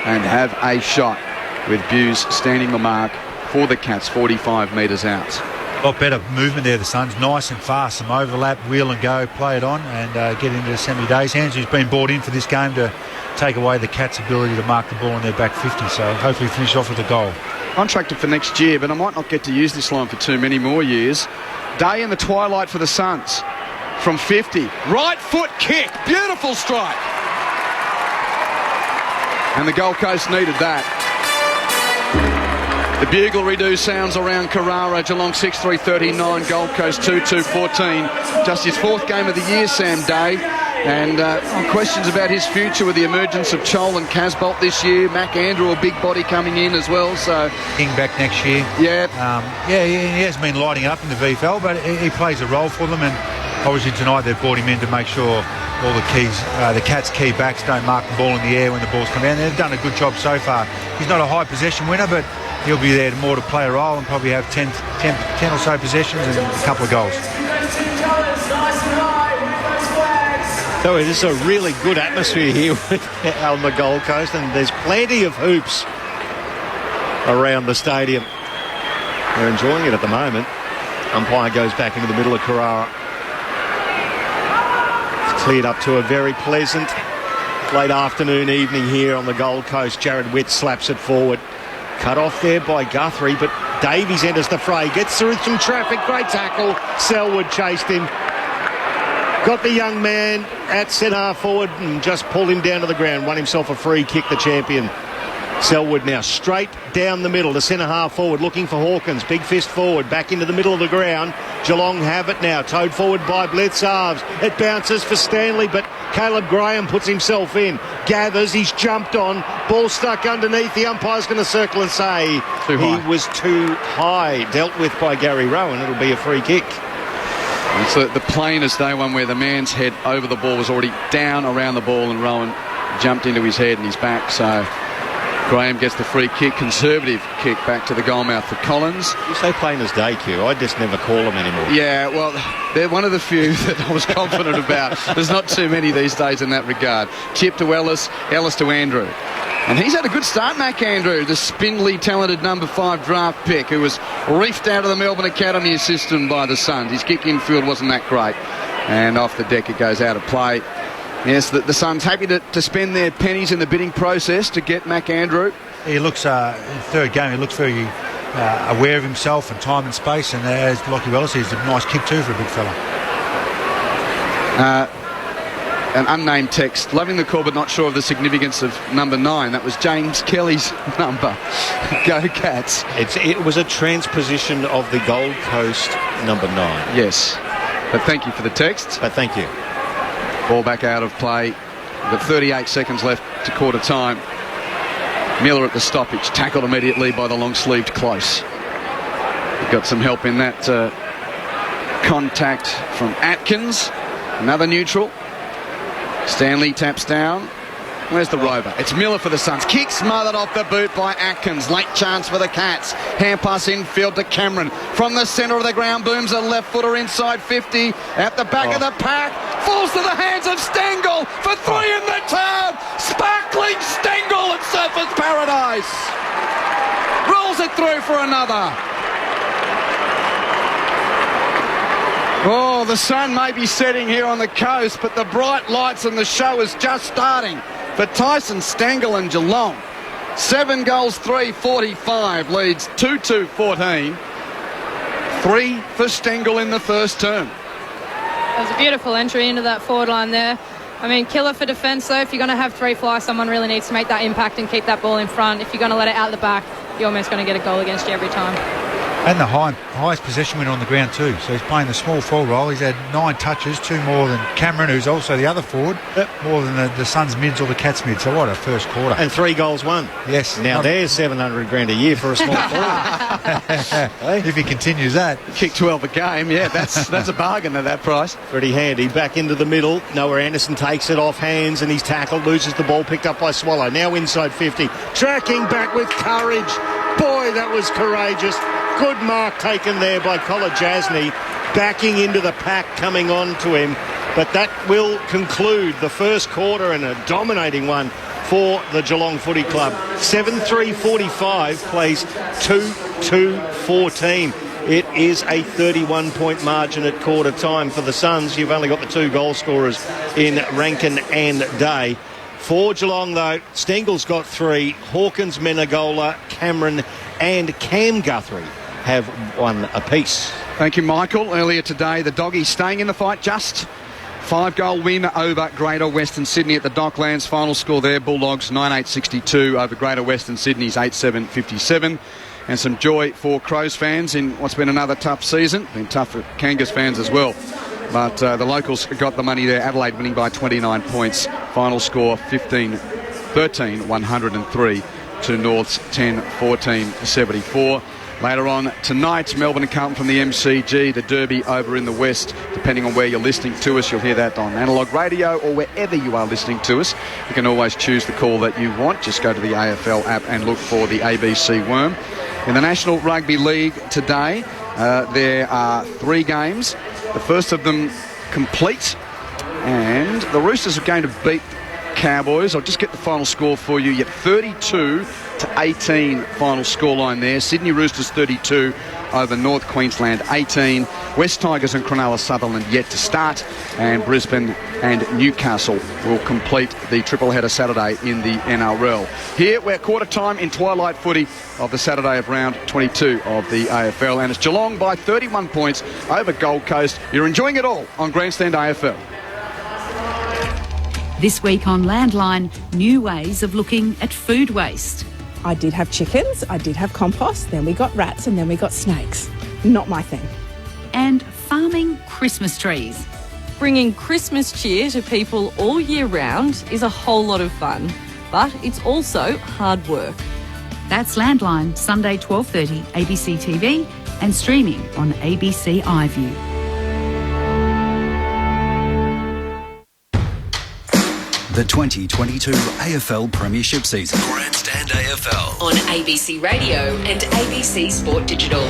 and have a shot, with Buse standing the mark for the Cats 45 metres out. A lot better movement there, the Suns. Nice and fast. Some overlap, wheel and go, play it on and get into Sammy Day's hands, who's been brought in for this game to take away the Cats' ability to mark the ball in their back 50. So hopefully finish off with a goal. Contracted for next year, but I might not get to use this line for too many more years. Day in the twilight for the Suns from 50. Right foot kick. Beautiful strike. And the Gold Coast needed that. The bugle redo sounds around Carrara. Geelong 6-3-39, Gold Coast 2-2-14. Just his 4th game of the year, Sam Day. And questions about his future with the emergence of Chol and Casbolt this year. Mac Andrew, a big body coming in as well. So King back next year. Yeah. He has been lighting up in the VFL, but he plays a role for them. And obviously tonight they've brought him in to make sure all the Cats' key backs don't mark the ball in the air when the balls come down. They've done a good job so far. He's not a high possession winner, but he'll be there more to play a role and probably have 10 or so possessions and a couple of goals. So it is a really good atmosphere here on the Gold Coast, and there's plenty of hoops around the stadium. They're enjoying it at the moment. Umpire goes back into the middle of Carrara. It's cleared up to a very pleasant late afternoon evening here on the Gold Coast. Jared Witt slaps it forward. Cut off there by Guthrie, but Davies enters the fray. Gets through some traffic. Great tackle. Selwood chased him. Got the young man at centre forward and just pulled him down to the ground. Won himself a free kick, the champion. Selwood now straight down the middle to centre half forward, looking for Hawkins. Big fist forward, back into the middle of the ground. Geelong have it now, towed forward by Bledsoe. It bounces for Stanley, but Caleb Graham puts himself in. Gathers, he's jumped on. Ball stuck underneath. The umpire's going to circle and say he was too high. Dealt with by Gary Rowan. It'll be a free kick. It's the plainest day one where the man's head over the ball was already down around the ball and Rowan jumped into his head and his back. So Graham gets the free kick, conservative kick back to the goalmouth for Collins. You say plain as day, Q. I just never call them anymore. Yeah, well, they're one of the few that I was confident about. There's not too many these days in that regard. Chip to Ellis, Ellis to Andrew. And he's had a good start, Mac Andrew, the spindly, talented number 5 draft pick who was reefed out of the Melbourne Academy system by the Suns. His kick infield wasn't that great. And off the deck it goes out of play. Yes, the Suns happy to spend their pennies in the bidding process to get Mac Andrew. He looks, in the 3rd game, he looks very aware of himself and time and space. And as Lockie Wells says, a nice kick too for a big fella. An unnamed text, loving the call but not sure of the significance of number 9. That was James Kelly's number. Go Cats. It was a transposition of the Gold Coast number 9. Yes, but thank you for the text. But thank you. Ball back out of play. We've got 38 seconds left to quarter time. Miller at the stoppage, tackled immediately by the long-sleeved Close. We've got some help in that contact from Atkins. Another neutral. Stanley taps down. Where's the rover? It's Miller for the Suns. Kick smothered off the boot by Atkins. Late chance for the Cats. Hand pass infield to Cameron. From the centre of the ground, booms a left footer inside 50. At the back of the pack. Falls to the hands of Stengel for 3 in the turn. Sparkling Stengel at Surfers Paradise. Rolls it through for another. Oh, the sun may be setting here on the coast, but the bright lights and the show is just starting for Tyson Stengel and Geelong. 7 goals, 3-45 leads 2-2-14. 3 for Stengel in the first term. That was a beautiful entry into that forward line there. I mean, killer for defence, though. If you're going to have 3 fly, someone really needs to make that impact and keep that ball in front. If you're going to let it out the back, you're almost going to get a goal against you every time. And the highest possession winner on the ground too. So he's playing the small forward role. He's had 9 touches, 2 more than Cameron, who's also the other forward, more than the Suns mids or the Cats mids. So what a first quarter. And 3 goals won. Yes. Now there's $700,000 a year for a small forward. If he continues that. Kick 12 a game, yeah, that's a bargain at that price. Pretty handy. Back into the middle. Noah Anderson takes it off hands and he's tackled, loses the ball, picked up by Swallow. Now inside 50. Tracking back with courage. Boy, that was courageous. Good mark taken there by Collar Jasny, backing into the pack, coming on to him. But that will conclude the first quarter, and a dominating one for the Geelong Footy Club. 7-3-45 plays 2-2-14. It is a 31-point margin at quarter time for the Suns. You've only got the 2 goal scorers in Rankin and Day. For Geelong, though, Stengel's got 3. Hawkins, Menegola, Cameron and Cam Guthrie have 1 apiece. Thank you, Michael. Earlier today, the Doggies staying in the fight, just 5-goal win over Greater Western Sydney at the Docklands. Final score there, Bulldogs 9-8-62 over Greater Western Sydney's 8-7-57. And some joy for Crows fans in what's been another tough season. Been tough for Kangas fans as well. But the locals got the money there. Adelaide winning by 29 points. Final score 15-13, 103 to North's 10-14, 74. Later on tonight, Melbourne and Carlton from the MCG, the Derby over in the West. Depending on where you're listening to us, you'll hear that on Analog Radio or wherever you are listening to us. You can always choose the call that you want. Just go to the AFL app and look for the ABC Worm. In the National Rugby League today, there are 3 games. The first of them complete, and the Roosters are going to beat Cowboys. I'll just get the final score for you. Yet 32-18 final scoreline there. Sydney Roosters 32 over North Queensland 18. West Tigers and Cronulla Sutherland yet to start, and Brisbane and Newcastle will complete the triple header Saturday in the NRL. Here we're quarter time in twilight footy of the Saturday of round 22 of the AFL, and it's Geelong by 31 points over Gold Coast. You're enjoying it all on Grandstand AFL. This week on Landline, new ways of looking at food waste. I did have chickens, I did have compost, then we got rats and then we got snakes. Not my thing. And farming Christmas trees. Bringing Christmas cheer to people all year round is a whole lot of fun, but it's also hard work. That's Landline, Sunday 12:30, ABC TV and streaming on ABC iView. The 2022 AFL Premiership season. Grandstand AFL. On ABC Radio and ABC Sport Digital.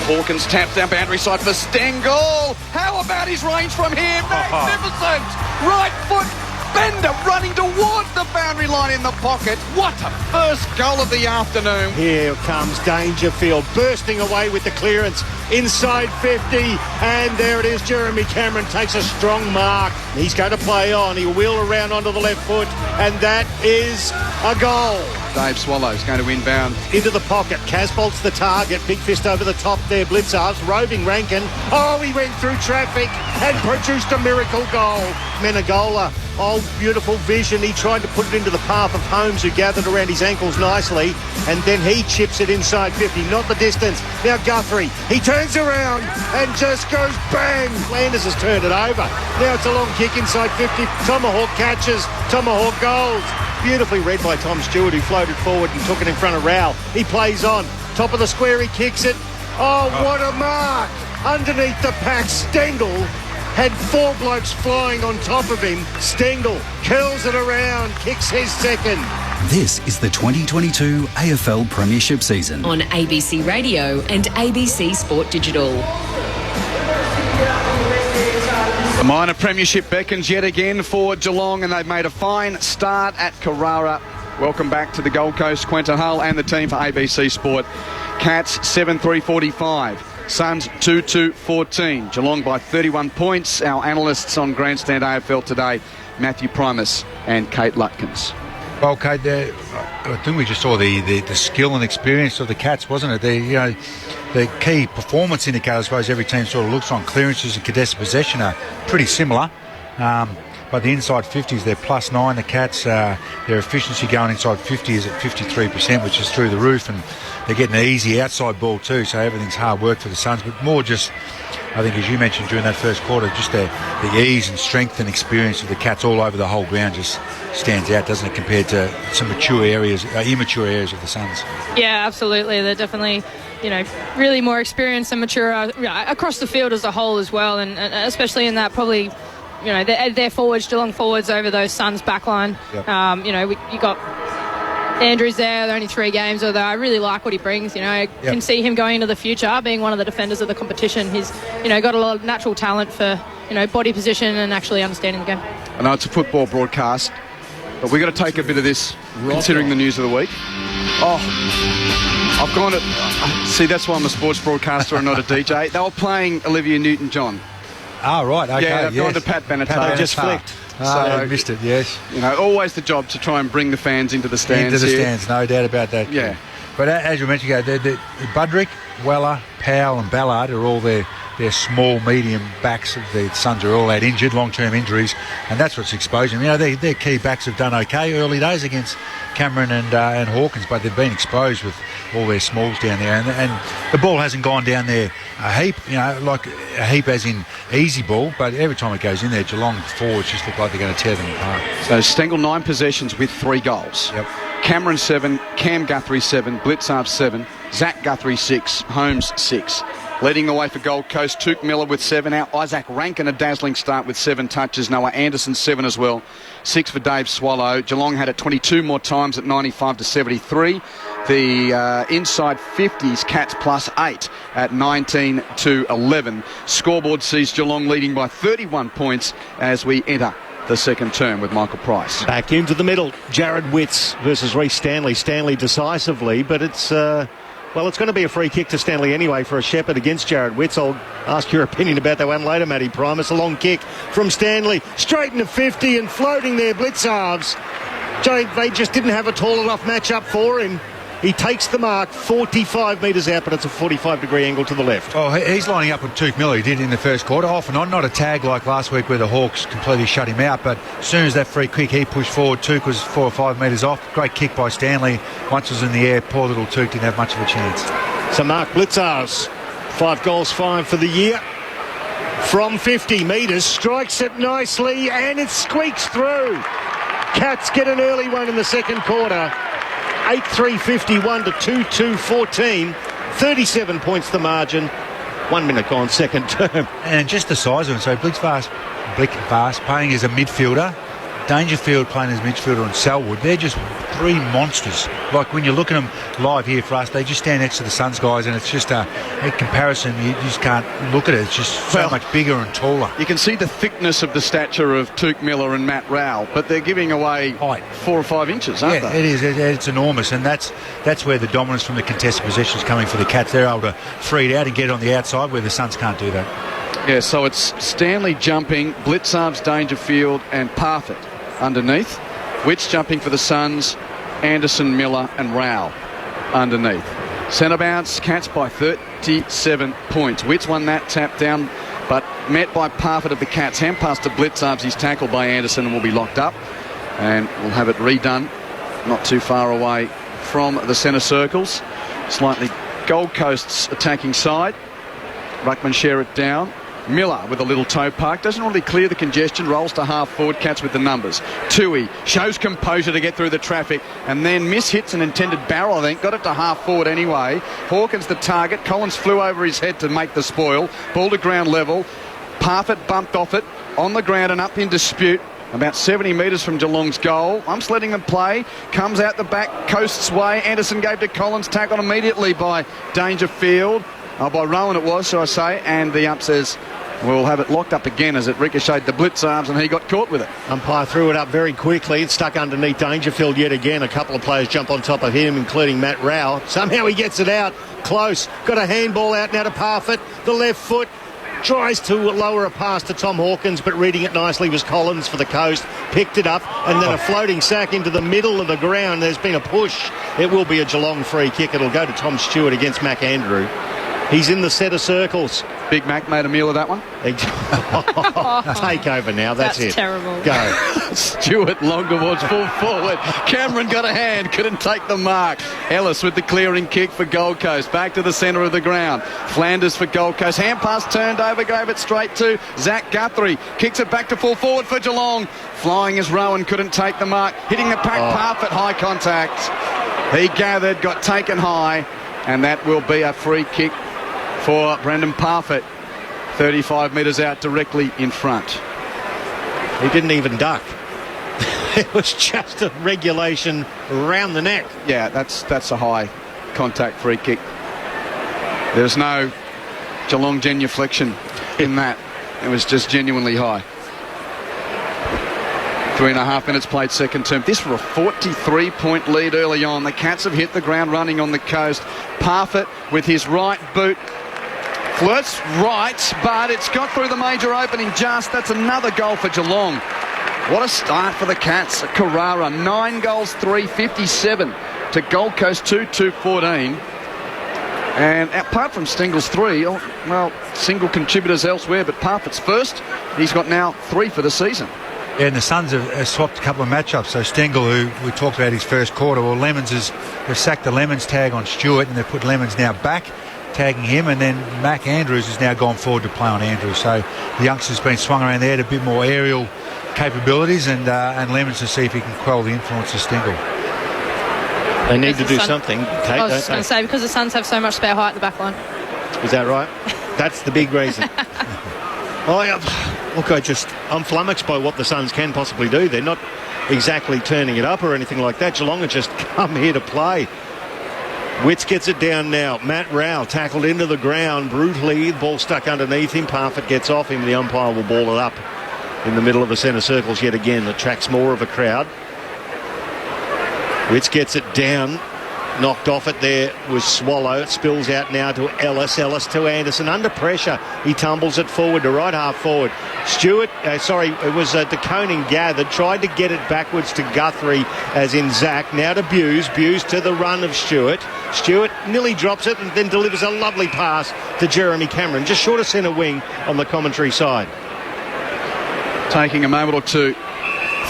Hawkins taps down boundary side for Stengel. How about his range from here? Magnificent! Right foot bender running towards the boundary line in the pocket. What a first goal of the afternoon. Here comes Dangerfield bursting away with the clearance inside 50, and there it is. Jeremy Cameron takes a strong mark. He's going to play on. He'll wheel around onto the left foot, and that is a goal. Dave Swallow's going to inbound. Into the pocket. Casbolt's the target. Big fist over the top there. Blitzarves. Roving Rankin. Oh, he went through traffic and produced a miracle goal. Menegola. Oh, beautiful vision. He tried to put it into the path of Holmes, who gathered around his ankles nicely, and then he chips it inside 50. Not the distance. Now Guthrie. He turns around and just goes bang. Landers has turned it over. Now it's a long kick inside 50. Tomahawk catches. Tomahawk goals. Beautifully read by Tom Stewart, who floated forward and took it in front of Rowell. He plays on. Top of the square, he kicks it. Oh, what a mark. Underneath the pack, Stengel had 4 blokes flying on top of him. Stengel curls it around, kicks his second. This is the 2022 AFL Premiership season. On ABC Radio and ABC Sport Digital. The minor premiership beckons yet again for Geelong, and they've made a fine start at Carrara. Welcome back to the Gold Coast, Quentin Hull and the team for ABC Sport. Cats 7-3-45. Suns 2-2-14. Geelong by 31 points. Our analysts on Grandstand AFL today, Matthew Primus and Kate Lutkins. Well, Kate, I think we just saw the skill and experience of the Cats, wasn't it? The key performance indicator, I suppose, every team sort of looks on clearances and contested possession are pretty similar. but the inside 50s, they're +9, the Cats. Their efficiency going inside 50 is at 53%, which is through the roof, and they're getting an easy outside ball too, so everything's hard work for the Suns, but more just, I think, as you mentioned during that first quarter, just the ease and strength and experience of the Cats all over the whole ground just stands out, doesn't it, compared to some immature areas of the Suns. Yeah, absolutely. They're definitely, really more experienced and mature across the field as a whole as well, and especially in that probably, their forwards, Geelong forwards over those Suns backline. Yep. You got Andrews there, only 3 games, although I really like what he brings. Can see him going into the future, being one of the defenders of the competition. He's, got a lot of natural talent for, body position and actually understanding the game. I know it's a football broadcast, but we've got to take a bit of this, considering the news of the week. I've gone to... See, that's why I'm a sports broadcaster and not a DJ. They were playing Olivia Newton-John. Oh, right, okay. Yeah, they've gone to Pat Benatar. Just flicked. So I missed it, yes. Always the job to try and bring the fans into the stands. Into the stands, no doubt about that. Yeah. But as you mentioned, Budrick, Weller, Powell and Ballard are all their small, medium backs. The Suns are all out injured, long-term injuries, and that's what's exposing them. Their key backs have done okay early days against Cameron and Hawkins, but they've been exposed with all their smalls down there, and the ball hasn't gone down there a heap, like a heap as in easy ball, but every time it goes in there, Geelong forwards just look like they're going to tear them apart. So Stengel 9 possessions with 3 goals. Yep. Cameron 7, Cam Guthrie 7, Blitzarv 7, Zach Guthrie 6, Holmes 6. Leading the way for Gold Coast, Tuke Miller with 7 out. Isaac Rankin a dazzling start with 7 touches. Noah Anderson 7 as well. 6 for Dave Swallow. Geelong had it 22 more times at 95-73. The inside 50s, Cats +8 at 19-11. Scoreboard sees Geelong leading by 31 points as we enter the second term with Michael Price. Back into the middle, Jared Witts versus Reece Stanley. Stanley decisively, but it's going to be a free kick to Stanley anyway for a Shepherd against Jared Witts. I'll ask your opinion about that one later, Matty Primus. A long kick from Stanley, straight into 50 and floating there, Blitzarves. They just didn't have a tall enough match-up for him. He takes the mark 45 metres out, but it's a 45-degree angle to the left. Oh, he's lining up with Tuke Miller. He did in the first quarter, off and on. Not a tag like last week where the Hawks completely shut him out, but as soon as that free kick he pushed forward, Tuke was 4 or 5 metres off. Great kick by Stanley. Once it was in the air, poor little Tuke didn't have much of a chance. So Mark Blitzarves, 5 goals, 5 for the year. From 50 metres, strikes it nicely, and it squeaks through. Cats get an early one in the second quarter. 8-3-51 to 2-2-14. 37 points the margin. 1 minute gone, second term. And just the size of him. So Blitzarves playing as a midfielder, Dangerfield playing as midfielder, and Selwood. They're just 3 monsters. Like when you look at them live here for us, they just stand next to the Suns guys, and it's just a comparison. You just can't look at it. It's just so much bigger and taller. You can see the thickness of the stature of Tuke Miller and Matt Rowell, but they're giving away height 4 or 5 inches, aren't they? It is. It's enormous, and that's where the dominance from the contested possession is coming for the Cats. They're able to free it out and get it on the outside where the Suns can't do that. Yeah, so it's Stanley jumping, Blitzarves, Dangerfield and Parfitt underneath. Witts jumping for the Suns, Anderson, Miller and Rowell underneath. Centre bounce, Cats by 37 points. Witts won that tap down, but met by Parfitt of the Cats. Hand pass to Blitzarves. He's tackled by Anderson and will be locked up. And we'll have it redone not too far away from the centre circles. Slightly Gold Coast's attacking side. Ruckman share it down. Miller with a little toe park, doesn't really clear the congestion, rolls to half forward, Cats with the numbers. Tui shows composure to get through the traffic and then mishits an intended barrel, I think, got it to half forward anyway. Hawkins the target, Collins flew over his head to make the spoil, ball to ground level, Parfitt bumped off it, on the ground and up in dispute. About 70 metres from Geelong's goal. Umps letting them play. Comes out the back, Coast's way. Anderson gave to Collins, tackled immediately by Dangerfield. By Rowan it was, shall I say, and the ump says we'll have it locked up again as it ricocheted the Blitzarves and he got caught with it. Umpire threw it up very quickly. It stuck underneath Dangerfield yet again. A couple of players jump on top of him, including Matt Rowell. Somehow he gets it out. Close. Got a handball out now to Parfitt. The left foot. Tries to lower a pass to Tom Hawkins, but reading it nicely was Collins for the Coast. Picked it up, and then a floating sack into the middle of the ground. There's been a push. It will be a Geelong free kick. It'll go to Tom Stewart against Mac Andrew. He's in the centre circles. Big Mac made a meal of that one. Take over now. That's it. Terrible. Go. Stewart long towards full forward. Cameron got a hand, couldn't take the mark. Ellis with the clearing kick for Gold Coast. Back to the centre of the ground. Flanders for Gold Coast. Hand pass turned over, gave it straight to Zach Guthrie. Kicks it back to full forward for Geelong. Flying as Rowan couldn't take the mark. Hitting the pack Parfitt, high contact. He gathered, got taken high, and that will be a free kick for Brendan Parfitt. 35 metres out directly in front. He didn't even duck. It was just a regulation round the neck. Yeah, that's a high contact free kick. There's no Geelong genuflection in that. It was just genuinely high. 3.5 minutes played second term. This was a 43-point lead early on. The Cats have hit the ground running on the coast. Parfitt with his right boot flirts right, but it's got through the major opening just. That's another goal for Geelong. What a start for the Cats. Carrara, 9 goals, 357 to Gold Coast 2-2-14. And apart from Stengel's 3, well, single contributors elsewhere, but Parfitt's first. He's got now 3 for the season. Yeah, and the Suns have swapped a couple of matchups. So Stengel, who we talked about his first quarter, well, they've sacked the Lemons tag on Stewart, and they've put Lemons now back, tagging him, and then Mac Andrews has now gone forward to play on Andrews. So the youngster's been swung around there to a bit more aerial capabilities, and Lemons to see if he can quell the influence of Stengel. They need to do something, Kate, I was going to say, because the Suns have so much spare height at the back line. Is that right? That's the big reason. I'm flummoxed by what the Suns can possibly do. They're not exactly turning it up or anything like that. Geelong have just come here to play. Witts gets it down now. Matt Rowell tackled into the ground brutally. The ball stuck underneath him. Parfitt gets off him. The umpire will ball it up in the middle of the centre circles yet again. Attracts more of a crowd. Witts gets it down. Knocked off it there was Swallow. It spills out now to Ellis. Ellis to Anderson. Under pressure, he tumbles it forward to right half forward. Stewart, it was De Koning gathered. Tried to get it backwards to Guthrie, as in Zach. Now to Buse. Buse to the run of Stewart. Stewart nearly drops it and then delivers a lovely pass to Jeremy Cameron. Just short of centre wing on the commentary side. Taking a moment or two.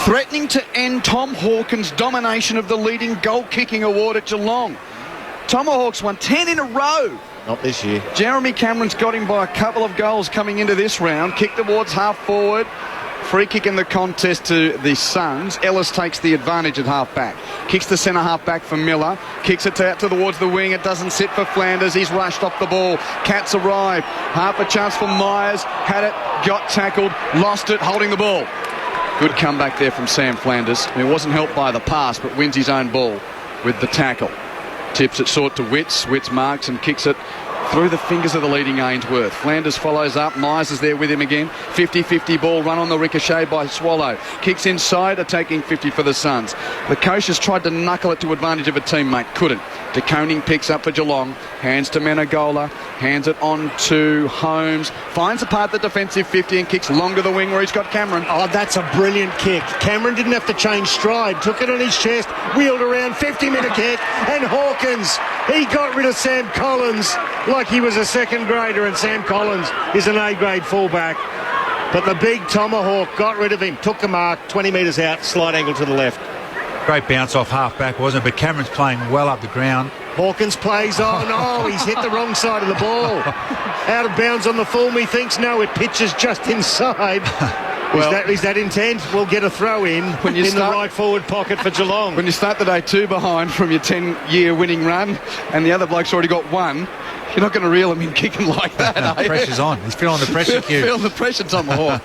Threatening to end Tom Hawkins' domination of the leading goal-kicking award at Geelong. Tomahawks won 10 in a row. Not this year. Jeremy Cameron's got him by a couple of goals coming into this round. Kick towards half forward. Free kick in the contest to the Suns. Ellis takes the advantage at half back. Kicks the centre half back for Miller. Kicks it out towards the wing. It doesn't sit for Flanders. He's rushed off the ball. Cats arrive. Half a chance for Myers. Had it. Got tackled. Lost it. Holding the ball. Good comeback there from Sam Flanders. He wasn't helped by the pass, but wins his own ball with the tackle. Tips it short to Witts. Witts marks and kicks it through the fingers of the leading Ainsworth. Flanders follows up. Myers is there with him again. 50-50 ball run on the ricochet by Swallow. Kicks inside, attacking 50 for the Suns. The coach has tried to knuckle it to advantage of a teammate. Couldn't. De Koning picks up for Geelong. Hands to Menegola. Hands it on to Holmes. Finds apart the defensive 50 and kicks long to the wing where he's got Cameron. Oh, that's a brilliant kick. Cameron didn't have to change stride. Took it on his chest. Wheeled around. 50-metre kick. And Hawkins, he got rid of Sam Collins like he was a second grader, and Sam Collins is an A-grade fullback. But the big Tomahawk got rid of him. Took the mark. 20 metres out. Slight angle to the left. Great bounce off half-back, wasn't it? But Cameron's playing well up the ground. Hawkins plays on. Oh, he's hit the wrong side of the ball. Out of bounds on the full, methinks. No, it pitches just inside. Is that intent? We'll get a throw in the right forward pocket for Geelong. When you start the day 2 behind from your 10-year winning run and the other bloke's already got 1, you're not going to reel him in kicking like that, are you? Pressure's on. He's feeling the pressure, Q. Feeling the pressure, Tomahawk.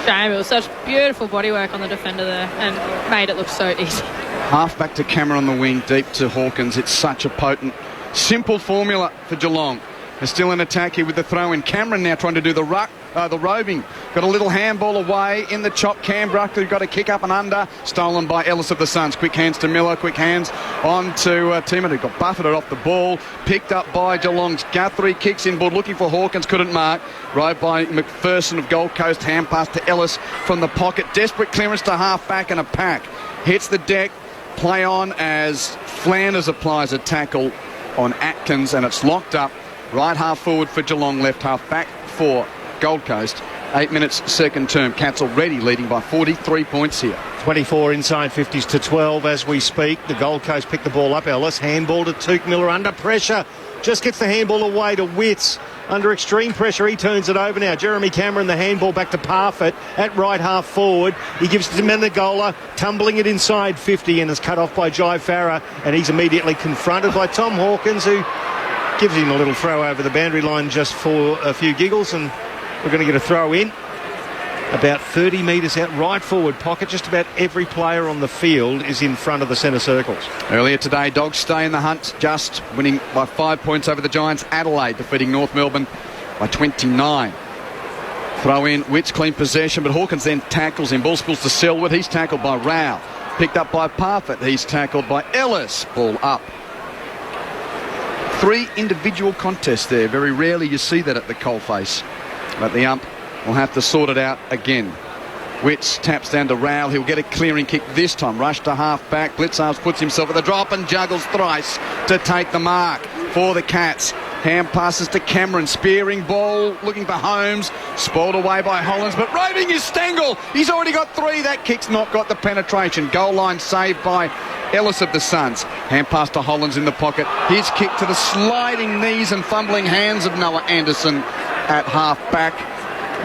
Shame, it was such beautiful bodywork on the defender there and made it look so easy. Half back to Cameron on the wing, deep to Hawkins. It's such a potent, simple formula for Geelong. They're still in attack here with the throw-in. Cameron now trying to do the roving. Got a little handball away in the chop. Canberra got a kick up and under. Stolen by Ellis of the Suns. Quick hands to Miller. Quick hands on to Timmer, who got buffeted off the ball. Picked up by Geelong's Guthrie. Kicks inboard looking for Hawkins. Couldn't mark. Right by McPherson of Gold Coast. Hand pass to Ellis from the pocket. Desperate clearance to half back and a pack. Hits the deck. Play on as Flanders applies a tackle on Atkins, and it's locked up Right half forward for Geelong, left half back for Gold Coast. 8 minutes second term. Cats already leading by 43 points here. 24 inside 50s to 12 as we speak. The Gold Coast pick the ball up. Ellis handball to Touk Miller under pressure. Just gets the handball away to Witts. Under extreme pressure, he turns it over now. Jeremy Cameron, the handball back to Parfitt at right half forward. He gives it to Menegola, tumbling it inside 50 and is cut off by Jai Farah. And he's immediately confronted by Tom Hawkins, who gives him a little throw over the boundary line just for a few giggles. And we're going to get a throw in. About 30 metres out, right forward pocket. Just about every player on the field is in front of the centre circles. Earlier today, Dogs stay in the hunt, just winning by 5 points over the Giants. Adelaide defeating North Melbourne by 29. Throw in, Witts clean possession, but Hawkins then tackles him. Ball spills to Selwood. He's tackled by Rao. Picked up by Parfitt. He's tackled by Ellis. Ball up. 3 individual contests there. Very rarely you see that at the coalface. But the ump will have to sort it out again. Witts taps down to Rao. He'll get a clearing kick this time. Rush to half back. Blitzarves puts himself at the drop and juggles thrice to take the mark for the Cats. Hand passes to Cameron. Spearing ball looking for Holmes. Spoiled away by Hollins, but roving is Stengel. He's already got 3. That kick's not got the penetration. Goal line saved by Ellis of the Suns. Hand pass to Hollins in the pocket. His kick to the sliding knees and fumbling hands of Noah Anderson at half back.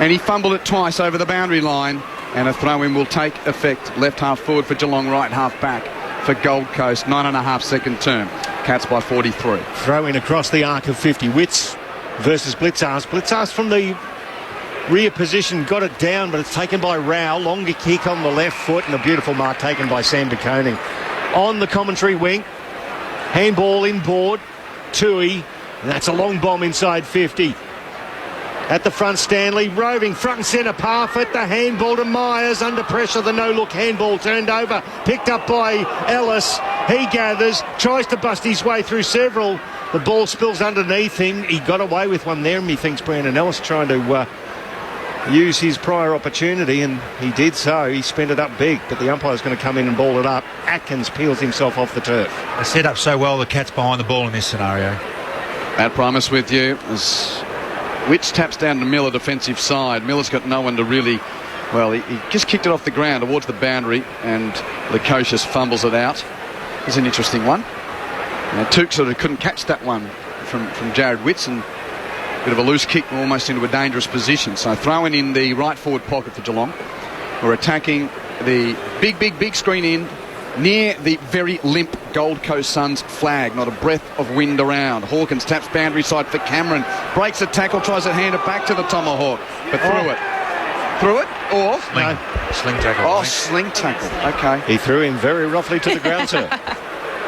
And he fumbled it twice over the boundary line. And a throw-in will take effect. Left half forward for Geelong, right half back for Gold Coast. 9.5 second term. Cats by 43. Throw-in across the arc of 50. Witts versus Blitzarves. Blitzarves from the rear position got it down, but it's taken by Rao. Longer kick on the left foot and a beautiful mark taken by Sam de Koning. On the commentary wing. Handball inboard. Tui. And that's a long bomb inside 50. At the front, Stanley, roving front and centre, Parfitt, the handball to Myers, under pressure, the no-look handball turned over, picked up by Ellis, he gathers, tries to bust his way through several, the ball spills underneath him, he got away with one there, and methinks Brandon Ellis trying to use his prior opportunity, and he did so, he spent it up big, but the umpire's going to come in and ball it up. Atkins peels himself off the turf. They set up so well, the Cats behind the ball in this scenario. Matt Primus with you as Witts taps down to Miller, defensive side. Miller's got no one to really... Well, he just kicked it off the ground towards the boundary and Lukosius fumbles it out. It's an interesting one. Touk sort of couldn't catch that one from Jared Witts, and a bit of a loose kick almost into a dangerous position. So throwing in the right forward pocket for Geelong. We're attacking the big screen in near the very limp Gold Coast Suns flag. Not a breath of wind around. Hawkins taps boundary side for Cameron. Breaks the tackle, tries to hand it back to the Tomahawk. But through it. Through it? Or? Sling tackle. Oh, sling tackle. Okay. He threw him very roughly to the ground, sir.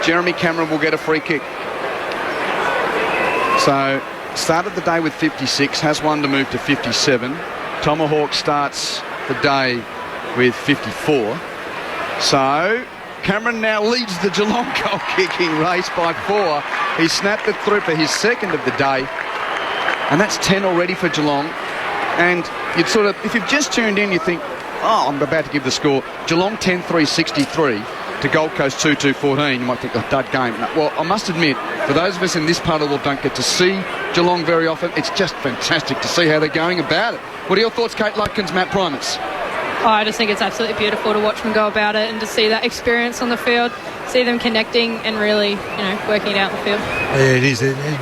Jeremy Cameron will get a free kick. So, started the day with 56, has one to move to 57. Tomahawk starts the day with 54. So, Cameron now leads the Geelong goal kicking race by 4. He snapped it through for his second of the day. And that's 10 already for Geelong. And you'd sort of, if you've just tuned in, you think, oh, I'm about to give the score. Geelong 10-3-63 to Gold Coast 2-2-14. You might think, oh, dud game. No, well, I must admit, for those of us in this part of the world don't get to see Geelong very often, it's just fantastic to see how they're going about it. What are your thoughts, Kate Lutkins, Matt Primus? Oh, I just think it's absolutely beautiful to watch them go about it and to see that experience on the field, see them connecting and really, working it out in the field. Yeah, it is.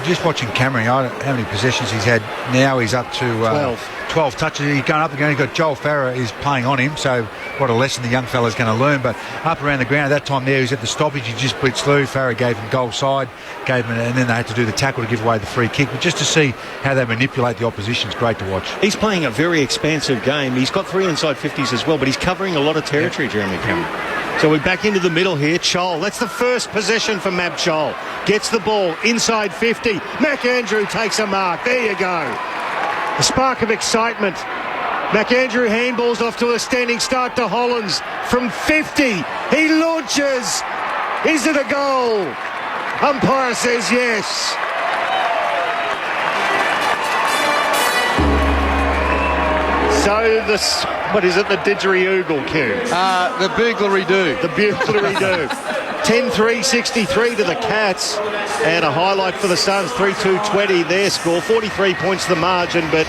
Just watching Cameron, I don't know how many possessions he's had now. He's up to 12 touches. He's going up again. He's got Joel Farah is playing on him, so what a lesson the young fella's going to learn. But up around the ground at that time there, he was at the stoppage. He just blitzed through. Farah gave him goal side, and then they had to do the tackle to give away the free kick. But just to see how they manipulate the opposition is great to watch. He's playing a very expansive game. He's got 3 inside 50s as well, but he's covering a lot of territory, Jeremy Cameron. So we're back into the middle here. Chol, that's the first possession for Mab Chol. Gets the ball inside 50. McAndrew takes a mark. There you go. A spark of excitement. McAndrew handballs off to a standing start to Hollins from 50. He launches. Is it a goal? Umpire says yes. So the What is it, the didgeridoo cue? The buglery-doo. The buglery-doo. 10-3, 63 to the Cats. And a highlight for the Suns, 3-2-20 their score. 43 points the margin, but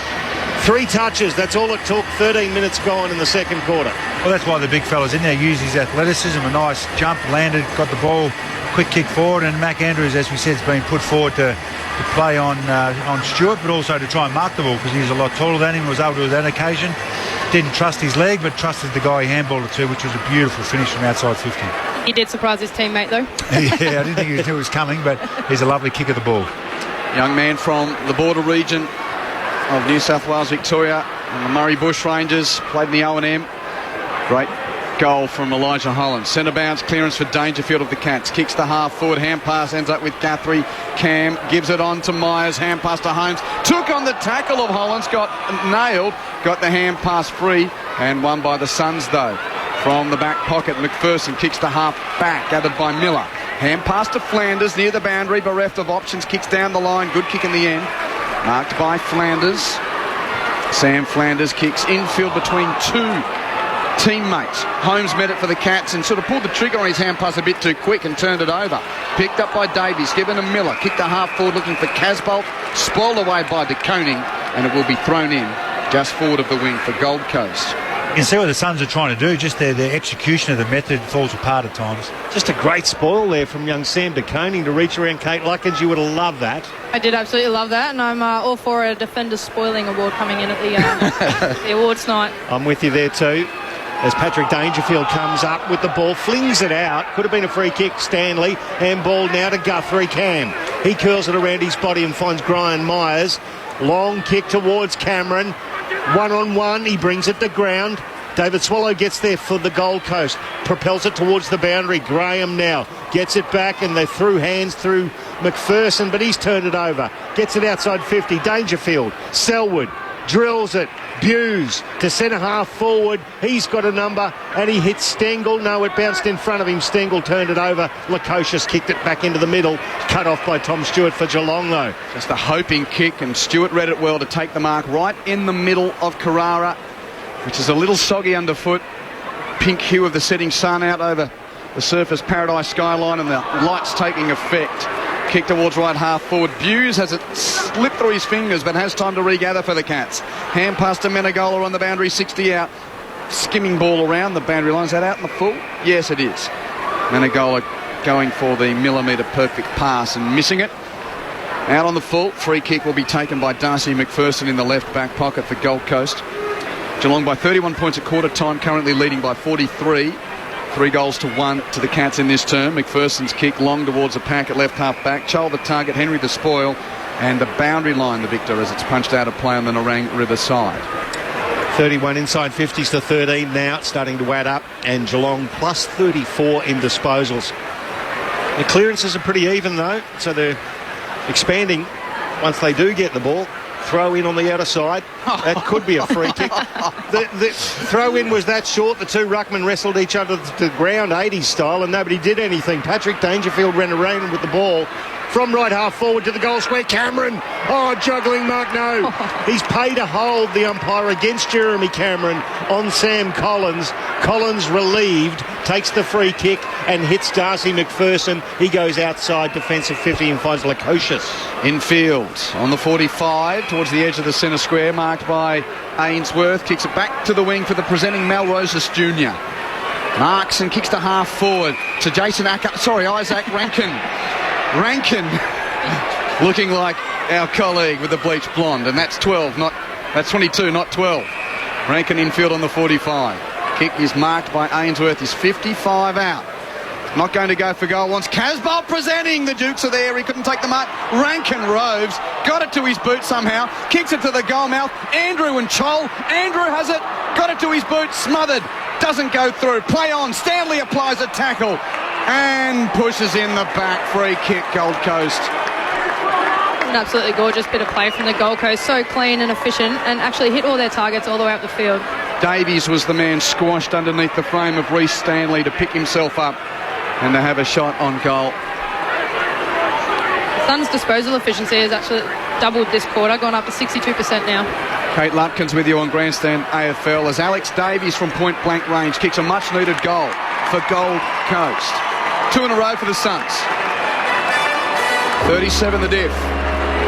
3 touches. That's all it took. 13 minutes gone in the second quarter. Well, that's why the big fella's in there. Used his athleticism, a nice jump, landed, got the ball, quick kick forward. And Mac Andrews, as we said, has been put forward to play on Stewart, but also to try and mark the ball because he's a lot taller than him. Was able to on that occasion. Didn't trust his leg, but trusted the guy he handballed it to, which was a beautiful finish from outside 50. He did surprise his teammate, though. Yeah, I didn't think he knew it was coming, but he's a lovely kick of the ball. Young man from the border region of New South Wales, Victoria, and the Murray Bush Rangers, played in the O&M. Great goal from Elijah Holland. Centre bounce clearance for Dangerfield of the Cats. Kicks the half forward. Hand pass ends up with Guthrie. Cam gives it on to Myers. Hand pass to Holmes. Took on the tackle of Hollands. Got nailed. Got the hand pass free. And won by the Suns, though. From the back pocket, McPherson kicks the half back. Gathered by Miller. Hand pass to Flanders near the boundary. Bereft of options. Kicks down the line. Good kick in the end. Marked by Flanders. Sam Flanders kicks infield between 2 teammates. Holmes met it for the Cats and sort of pulled the trigger on his hand pass a bit too quick and turned it over. Picked up by Davies, given to Miller. Kicked the half forward looking for Casbolt. Spoiled away by De Koning, and it will be thrown in just forward of the wing for Gold Coast. You can see what the Suns are trying to do, just their execution of the method falls apart at times. Just a great spoil there from young Sam De Koning to reach around Kate Luckins. You would have loved that. I did absolutely love that, and I'm all for a Defender Spoiling Award coming in at the awards night. I'm with you there too. As Patrick Dangerfield comes up with the ball, flings it out. Could have been a free kick, Stanley. Handball now to Guthrie. Cam. He curls it around his body and finds Brian Myers. Long kick towards Cameron. 1-on-1. He brings it to ground. David Swallow gets there for the Gold Coast. Propels it towards the boundary. Graham now gets it back, and they threw hands through McPherson, but he's turned it over. Gets it outside 50. Dangerfield. Selwood. Drills it. Buse to centre half forward. He's got a number and he hits Stengel. No, it bounced in front of him. Stengel turned it over. Lukosius kicked it back into the middle. Cut off by Tom Stewart for Geelong, though. Just a hoping kick, and Stewart read it well to take the mark right in the middle of Carrara, which is a little soggy underfoot. Pink hue of the setting sun out over the Surfers Paradise skyline, and the lights taking effect. Kick towards right half forward. Buse has it slip through his fingers, but has time to regather for the Cats. Hand pass to Menegola on the boundary, 60 out. Skimming ball around the boundary line. Is that out in the full? Yes, it is. Menegola going for the millimetre perfect pass and missing it. Out on the full. Free kick will be taken by Darcy McPherson in the left back pocket for Gold Coast. Geelong by 31 points at quarter time, currently leading by 43. 3-1 to the Cats in this term. McPherson's kick long towards the pack at left half back. Chol the target, Henry the spoil, and the boundary line the victor as it's punched out of play on the Nerang River side. 31 inside 50s to 13 now, starting to add up, and Geelong plus 34 in disposals. The clearances are pretty even though, so they're expanding once they do get the ball. Throw in on the outer side. That could be a free kick. The throw in was that short. The two ruckmen wrestled each other to the ground, 80s style, and nobody did anything. Patrick Dangerfield ran around with the ball from right half forward to the goal square. Cameron, juggling Mark, no. He's paid a hold, the umpire, against Jeremy Cameron on Sam Collins. Collins relieved, takes the free kick and hits Darcy McPherson. He goes outside defensive 50 and finds Lukosius. Infield on the 45 towards the edge of the centre square, marked by Ainsworth. Kicks it back to the wing for the presenting Malroses Jr. Marks and kicks to half forward to Isaac Rankin. Rankin looking like our colleague with the bleached blonde, and that's 22, not 12. Rankin infield on the 45. Kick is marked by Ainsworth. He's 55 out. Not going to go for goal. Wants Casbolt presenting. The Dukes are there. He couldn't take the mark. Rankin roves. Got it to his boot somehow. Kicks it to the goal mouth. Andrew and Chol. Andrew has it. Got it to his boot. Smothered. Doesn't go through. Play on. Stanley applies a tackle and pushes in the back. Free kick, Gold Coast. An absolutely gorgeous bit of play from the Gold Coast. So clean and efficient, and actually hit all their targets all the way up the field. Davies was the man squashed underneath the frame of Reece Stanley to pick himself up and to have a shot on goal. Suns' disposal efficiency has actually doubled this quarter, gone up to 62% now. Kate Lutkins with you on Grandstand AFL as Alex Davies from point blank range kicks a much needed goal for Gold Coast. 2 in a row for the Suns. 37 the diff.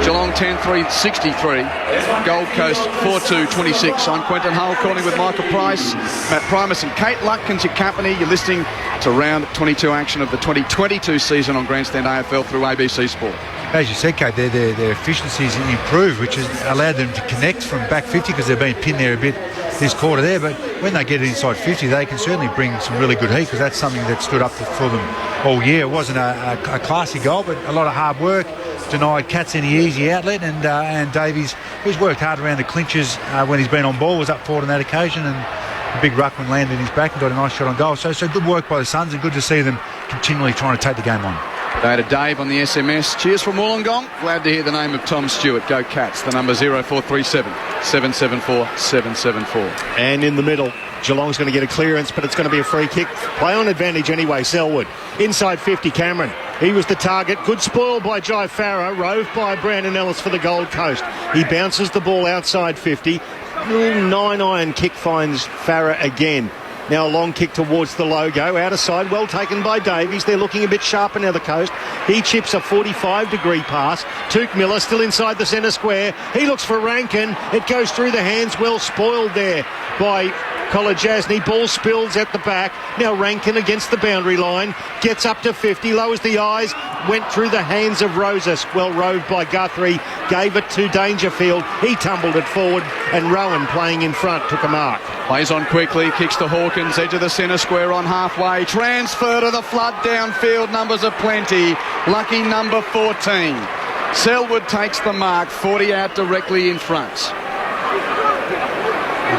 Geelong 10-3, 63. Gold Coast 4-2, 26. I'm Quentin Hull, calling with Michael Price, Matt Primus and Kate Lutkins, your company. You're listening to round 22 action of the 2022 season on Grandstand AFL through ABC Sport. As you said, Kate, their efficiency's improved, which has allowed them to connect from back 50 because they've been pinned there a bit this quarter there. But when they get inside 50, they can certainly bring some really good heat because that's something that stood up for them all year. It wasn't a classy goal, but a lot of hard work. Denied Katz any easy outlet, and Davies, who's worked hard around the clinches when he's been on ball, was up forward on that occasion, and the big ruckman landed in his back and got a nice shot on goal. So good work by the Suns, and good to see them continually trying to take the game on. Day to Dave on the SMS. Cheers from Wollongong. Glad to hear the name of Tom Stewart. Go Cats. The number 0437 774 774. And in the middle, Geelong's going to get a clearance, but it's going to be a free kick. Play on advantage anyway, Selwood. Inside 50, Cameron. He was the target. Good spoil by Jai Farah. Roved by Brandon Ellis for the Gold Coast. He bounces the ball outside 50. Little 9-iron kick finds Farah again. Now a long kick towards the logo. Out of side, well taken by Davies. They're looking a bit sharper now, the Coast. He chips a 45-degree pass. Tuke Miller still inside the centre square. He looks for Rankin. It goes through the hands. Well spoiled there by Kolajasny. Ball spills at the back. Now Rankin against the boundary line. Gets up to 50. Lowers the eyes. Went through the hands of Rosas. Well roved by Guthrie. Gave it to Dangerfield. He tumbled it forward. And Rowan playing in front took a mark. Plays on quickly. Kicks to Hawkins. Edge of the centre square on halfway. Transfer to the flood downfield. Numbers are plenty. Lucky number 14. Selwood takes the mark. 40 out directly in front.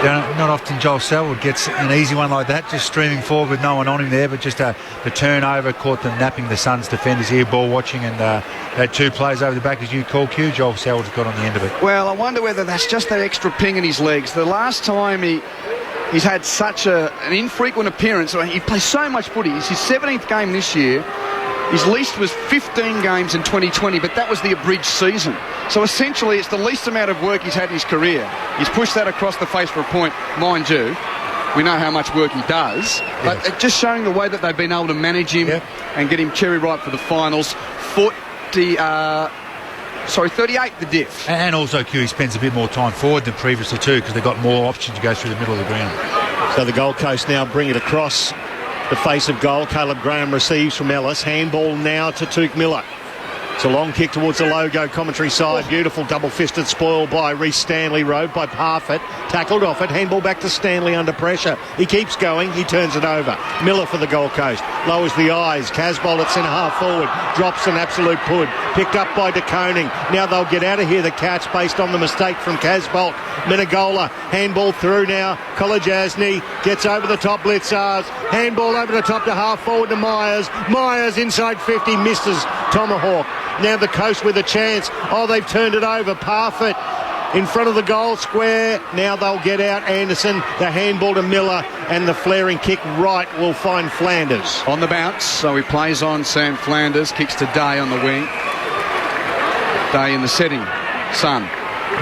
Not often Joel Selwood gets an easy one like that, just streaming forward with no one on him there, but just the turnover caught them napping the Suns defenders here, ball watching, and had 2 plays over the back, as you call Q. Joel Selwood's got on the end of it. Well, I wonder whether that's just that extra ping in his legs. The last time he's had such an infrequent appearance, he plays so much footy. It's his 17th game this year. His least was 15 games in 2020, but that was the abridged season. So essentially, it's the least amount of work he's had in his career. He's pushed that across the face for a point, mind you. We know how much work he does, but it's just showing the way that they've been able to manage him and get him cherry ripe for the finals. 38 the diff. And also, Q, he spends a bit more time forward than previously too, because they've got more options to go through the middle of the ground. So the Gold Coast now bring it across the face of goal. Caleb Graham receives from Ellis. Handball now to Tuke Miller. It's a long kick towards the logo commentary side. Beautiful double-fisted spoil by Reece Stanley, rode by Parfitt. Tackled off it. Handball back to Stanley under pressure. He keeps going. He turns it over. Miller for the Gold Coast. Lowers the eyes. Casbolt at centre-half forward. Drops an absolute pud. Picked up by De Koning. Now they'll get out of here, the Cats, based on the mistake from Casbolt. Menegola. Handball through now. Kolajasny gets over the top. Blitzars. Handball over the top to half forward to Myers. Myers inside 50. Misses Tomahawk. Now the Coast with a chance. Oh, they've turned it over. Parfitt in front of the goal square. Now they'll get out Anderson. The handball to Miller, and the flaring kick right will find Flanders. On the bounce, so he plays on Sam Flanders. Kicks to Day on the wing. Day in the setting. Sun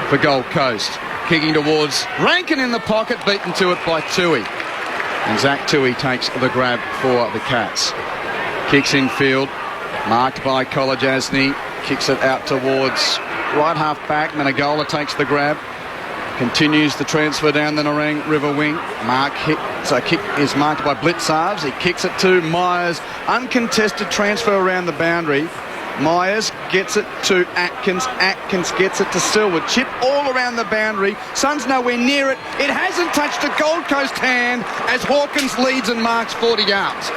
for Gold Coast. Kicking towards Rankin in the pocket. Beaten to it by Tui. And Zach Tui takes the grab for the Cats. Kicks in field. Marked by Kolajasny. Kicks it out towards right half back. Menegola takes the grab. Continues the transfer down the Nerang River wing. Kick is marked by Blitzarves. He kicks it to Myers. Uncontested transfer around the boundary. Myers gets it to Atkins. Atkins gets it to Selwood. Chip all around the boundary. Suns nowhere near it. It hasn't touched a Gold Coast hand as Hawkins leads and marks 40 yards.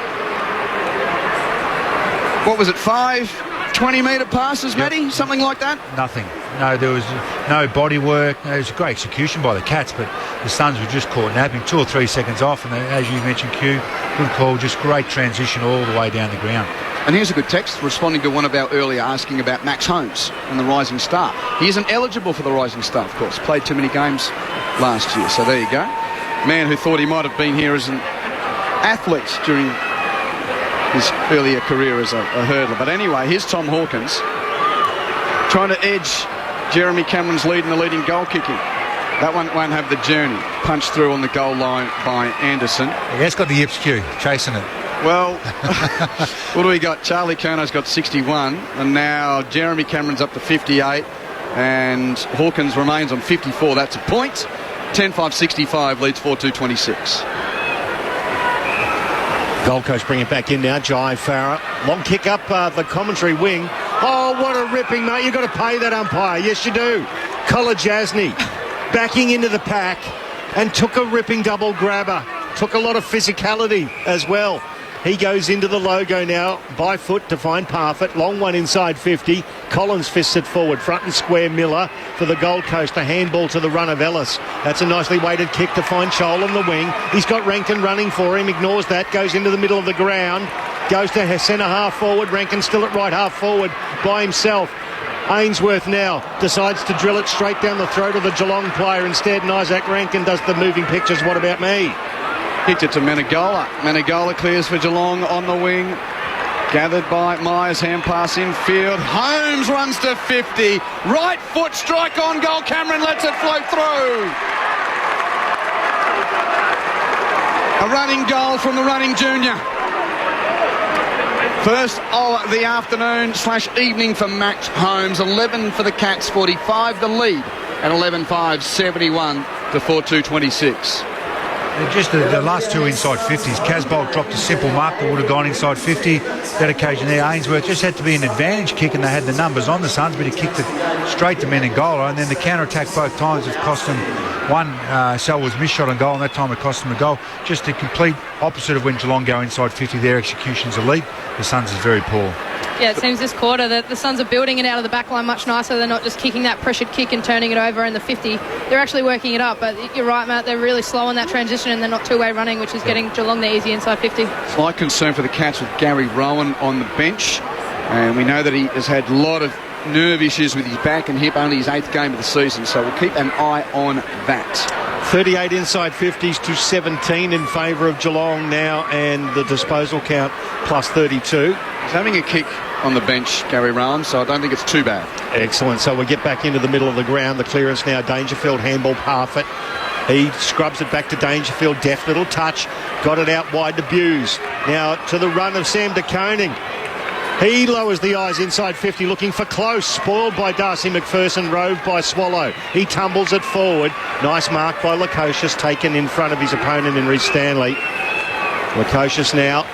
What was it, 5 20-metre passes, Matty? Something like that? Nothing. No, there was no body work. It was a great execution by the Cats, but the Suns were just caught napping 2 or 3 seconds off, and as you mentioned, Q, good call, just great transition all the way down the ground. And here's a good text responding to one of our earlier asking about Max Holmes and the Rising Star. He isn't eligible for the Rising Star, of course. Played too many games last year, so there you go. Man who thought he might have been here as an athlete during his earlier career as a hurdler. But anyway, here's Tom Hawkins trying to edge Jeremy Cameron's lead in the leading goal kicking. That one won't have the journey. Punched through on the goal line by Anderson. Yeah, it's got the Yips queue, chasing it. Well, what do we got? Charlie Curno's got 61, and now Jeremy Cameron's up to 58, and Hawkins remains on 54. That's a point. 10-5-65 leads 4-2-26. Gold Coast bring it back in now. Jai Farah. Long kick up the commentary wing. Oh, what a ripping, mate. You've got to pay that umpire. Yes, you do. Kolajasny backing into the pack and took a ripping double grabber. Took a lot of physicality as well. He goes into the logo now by foot to find Parfitt. Long one inside 50. Collins fists it forward. Front and square Miller for the Gold Coast. A handball to the run of Ellis. That's a nicely weighted kick to find Scholl on the wing. He's got Rankin running for him. Ignores that. Goes into the middle of the ground. Goes to centre half forward. Rankin still at right half forward by himself. Ainsworth now decides to drill it straight down the throat of the Geelong player instead, and Isaac Rankin does the moving pictures. What about me? Kicked it to Menegola. Menegola clears for Geelong on the wing. Gathered by Myers, hand pass infield. Holmes runs to 50. Right foot strike on goal. Cameron lets it float through. A running goal from the running junior. First of the afternoon / evening for Max Holmes. 11 for the Cats, 45 the lead. At 11-5, 71 to 4-2-26. Just the last two inside 50s. Casbolt dropped a simple mark that would have gone inside 50. That occasion there, Ainsworth just had to be an advantage kick, and they had the numbers on the Suns, but he kicked it straight to Menegola, and then the counter-attack both times have cost him one. Selwood's missed shot on goal, and that time it cost him a goal. Just the complete opposite of when Geelong go inside 50. Their execution's elite. The Suns is very poor. Yeah, it seems this quarter that the Suns are building it out of the back line much nicer. They're not just kicking that pressured kick and turning it over in the 50. They're actually working it up, but you're right, Matt, they're really slow on that transition, and they're not two-way running, which is getting Geelong the easy inside 50. Slight concern for the Cats with Gary Rowan on the bench, and we know that he has had a lot of nerve issues with his back and hip, only his 8th game of the season, so we'll keep an eye on that. 38 inside 50s to 17 in favour of Geelong now, and the disposal count plus 32. He's having a kick on the bench, Gary Rowan, so I don't think it's too bad. Excellent. So we get back into the middle of the ground. The clearance now, Dangerfield, handball, Parfitt. He scrubs it back to Dangerfield. Deft little touch. Got it out wide to Buse. Now to the run of Sam de Koning. He lowers the eyes inside 50, looking for close. Spoiled by Darcy McPherson, roved by Swallow. He tumbles it forward. Nice mark by Lukosius, taken in front of his opponent in Rhys Stanley. Lukosius now.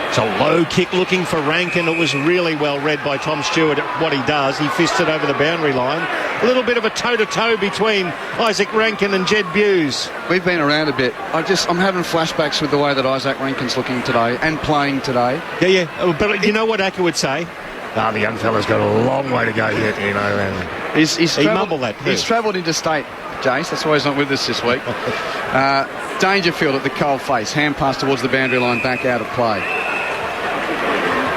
It's a low kick looking for Rankin. It was really well read by Tom Stewart at what he does. He fists it over the boundary line. A little bit of a toe-to-toe between Isaac Rankin and Jed Buse. We've been around a bit. I'm having flashbacks with the way that Isaac Rankin's looking today and playing today. Yeah. But you know what Acker would say? The young fella's got a long way to go yet, you know. He mumbled that. He's travelled interstate, Jace. That's why he's not with us this week. Dangerfield at the cold face. Hand pass towards the boundary line, back out of play.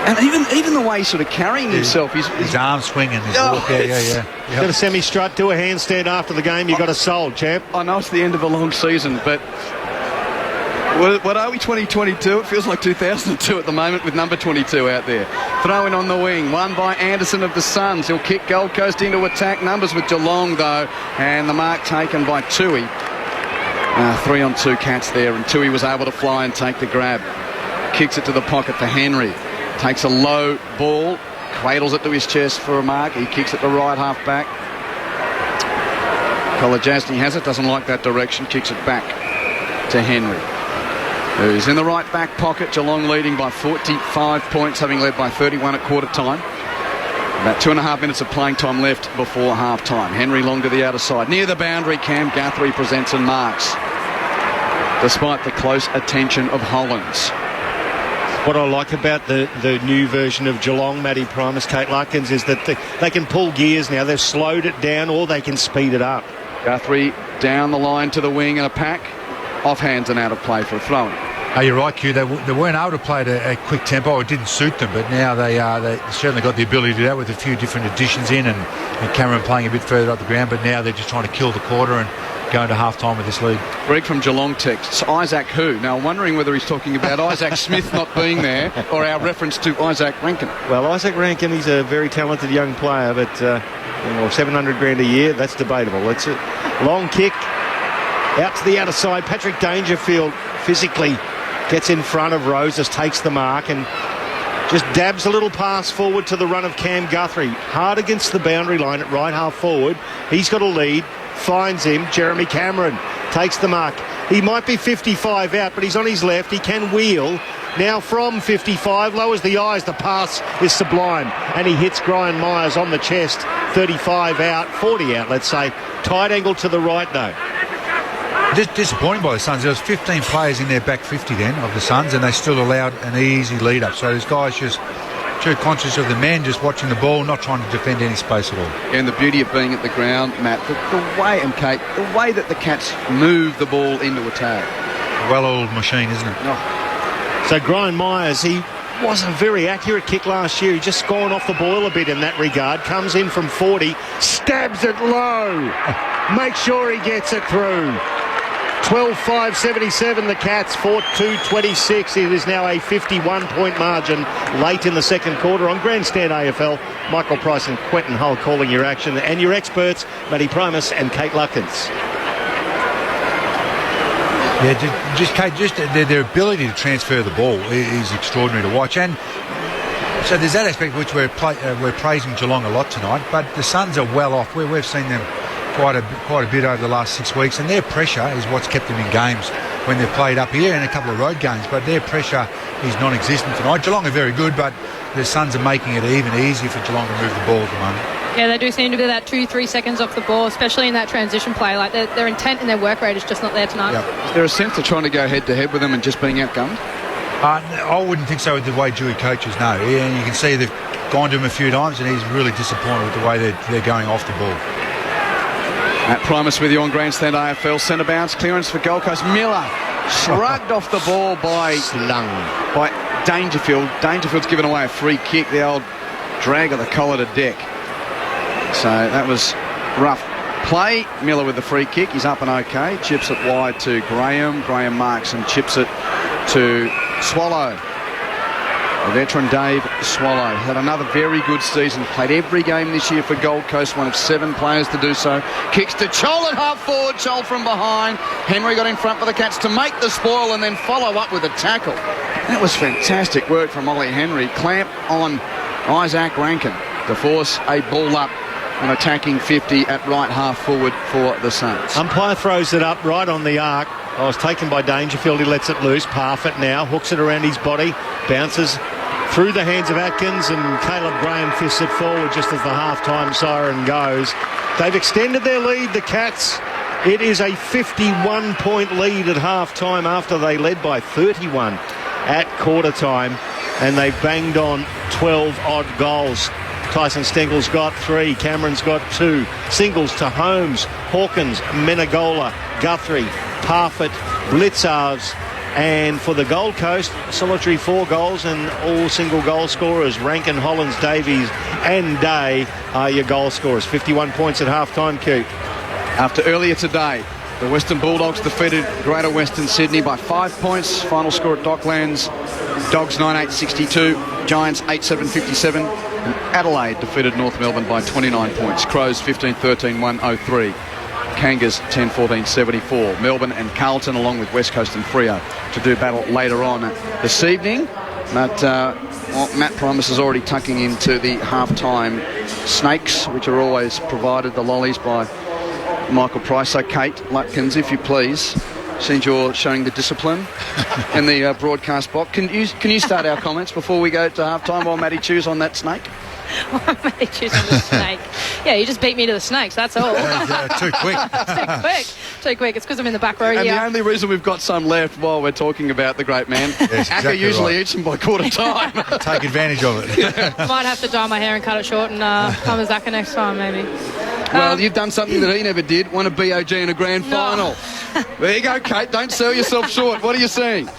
And even the way he's sort of carrying himself, his arm swinging, his walk, yeah. Got a semi-strut, do a handstand after the game. You got a soul, champ. I know it's the end of a long season, but what are we, 2022? It feels like 2002 at the moment with number 22 out there. Throw-in on the wing, won by Anderson of the Suns. He'll kick Gold Coast into attack numbers with Geelong, though, and the mark taken by Tui. 3-on-2 Cats there, and Tui was able to fly and take the grab. Kicks it to the pocket for Henry. Takes a low ball, cradles it to his chest for a mark. He kicks it to right half back. Kolajasny has it, doesn't like that direction, kicks it back to Henry, who's in the right back pocket. Geelong leading by 45 points, having led by 31 at quarter time. About 2.5 minutes of playing time left before half time. Henry long to the outer side. Near the boundary, Cam Guthrie presents and marks, despite the close attention of Hollands. What I like about the new version of Geelong, Matty Primus, Kate Larkins, is that they can pull gears now. They've slowed it down or they can speed it up. Guthrie down the line to the wing and a pack. Off hands and out of play for a throw-in. You're right, Q. They weren't able to play at a quick tempo. It didn't suit them, but now they certainly got the ability to do that with a few different additions in, and Cameron playing a bit further up the ground, but now they're just trying to kill the quarter and go into half-time with this lead. Greg from Geelong texts, Isaac who? Now, I'm wondering whether he's talking about Isaac Smith not being there or our reference to Isaac Rankin. Well, Isaac Rankin, he's a very talented young player, but 700 grand a year, that's debatable. It's a long kick out to the outer side. Patrick Dangerfield physically gets in front of Roses, takes the mark and just dabs a little pass forward to the run of Cam Guthrie. Hard against the boundary line at right half forward. He's got a lead. Finds him. Jeremy Cameron takes the mark. He might be 55 out, but he's on his left. He can wheel. Now from 55, lowers the eyes. The pass is sublime. And he hits Brian Myers on the chest. 35 out, 40 out, let's say. Tight angle to the right, though. Disappointing by the Suns. There was 15 players in their back 50 then of the Suns, and they still allowed an easy lead up. So these guys just too conscious of the men, just watching the ball, not trying to defend any space at all. And the beauty of being at the ground, Matt, the way, and Kate, the way that the Cats move the ball into attack. A well-oiled machine, isn't it? Oh. So Brian Myers, he was a very accurate kick last year. He just gone off the boil a bit in that regard. Comes in from 40, stabs it low. Make sure he gets it through. 12-5-77 the Cats, 4-2-26. It is now a 51-point margin late in the second quarter on Grandstand AFL. Michael Price and Quentin Hull calling your action, and your experts, Matty Primus and Kate Lutkins. Yeah, just Kate, just their ability to transfer the ball is extraordinary to watch, and so there's that aspect which we're praising Geelong a lot tonight. But the Suns are well off. We've seen them quite a bit over the last 6 weeks, and their pressure is what's kept them in games when they've played up here and a couple of road games. But their pressure is non-existent tonight. Geelong are very good, but the Suns are making it even easier for Geelong to move the ball at the moment. Yeah, they do seem to be that 2-3 seconds off the ball, especially in that transition play. Like their intent and their work rate is just not there tonight. Yep. Is there a sense of trying to go head-to-head with them and just being outgunned? I wouldn't think so with the way Dewey coaches, no. And you can see they've gone to him a few times, and he's really disappointed with the way they're going off the ball. Matt Primus with you on Grandstand AFL. Centre bounce clearance for Gold Coast. Miller shrugged off the ball by Dangerfield. Dangerfield's given away a free kick. The old drag of the collar to deck. So that was rough play. Miller with the free kick. He's up and okay. Chips it wide to Graham. Graham marks and chips it to Swallow. The veteran Dave Swallow had another very good season. Played every game this year for Gold Coast. One of 7 players to do so. Kicks to Chol at half forward. Chol from behind. Henry got in front for the Cats to make the spoil and then follow up with a tackle. That was fantastic work from Ollie Henry. Clamp on Isaac Rankin to force a ball up. An attacking 50 at right half forward for the Suns. Umpire throws it up right on the arc. I was taken by Dangerfield. He lets it loose. Parfitt now hooks it around his body. Bounces through the hands of Atkins, and Caleb Graham fists it forward just as the half-time siren goes. They've extended their lead, the Cats. It is a 51-point lead at half-time after they led by 31 at quarter-time, and they've banged on 12-odd goals. Tyson Stengel's got 3, Cameron's got 2. Singles to Holmes, Hawkins, Menegola, Guthrie, Parfitt, Blitzarves, and for the Gold Coast, solitary 4 goals and all single goal scorers. Rankin, Hollins, Davies and Day are your goal scorers. 51 points at half-time, Q. After earlier today, the Western Bulldogs defeated Greater Western Sydney by 5 points. Final score at Docklands, Dogs 9-8-62, Giants 8-7-57. And Adelaide defeated North Melbourne by 29 points. Crows 15-13, 103. Kangas 10-14, 74. Melbourne and Carlton along with West Coast and Freo to do battle later on this evening. But Matt Primus is already tucking into the half-time snakes, which are always provided, the lollies, by Michael Price. So Kate Lutkins, if you please, since you're showing the discipline in the broadcast box, can you start our comments before we go to half-time while Matty chews on that snake? Matty chews on the snake. Yeah, you just beat me to the snakes, that's all. Too quick. Too quick. It's because I'm in the back row and here. The only reason we've got some left while we're talking about the great man, yes, Acker exactly usually right. eats them by quarter time. Take advantage of it. Might have to dye my hair and cut it short and come as Acker next time, maybe. Well, you've done something that he never did, won a BOG in a grand final. There you go, Kate. Don't sell yourself short. What are you seeing?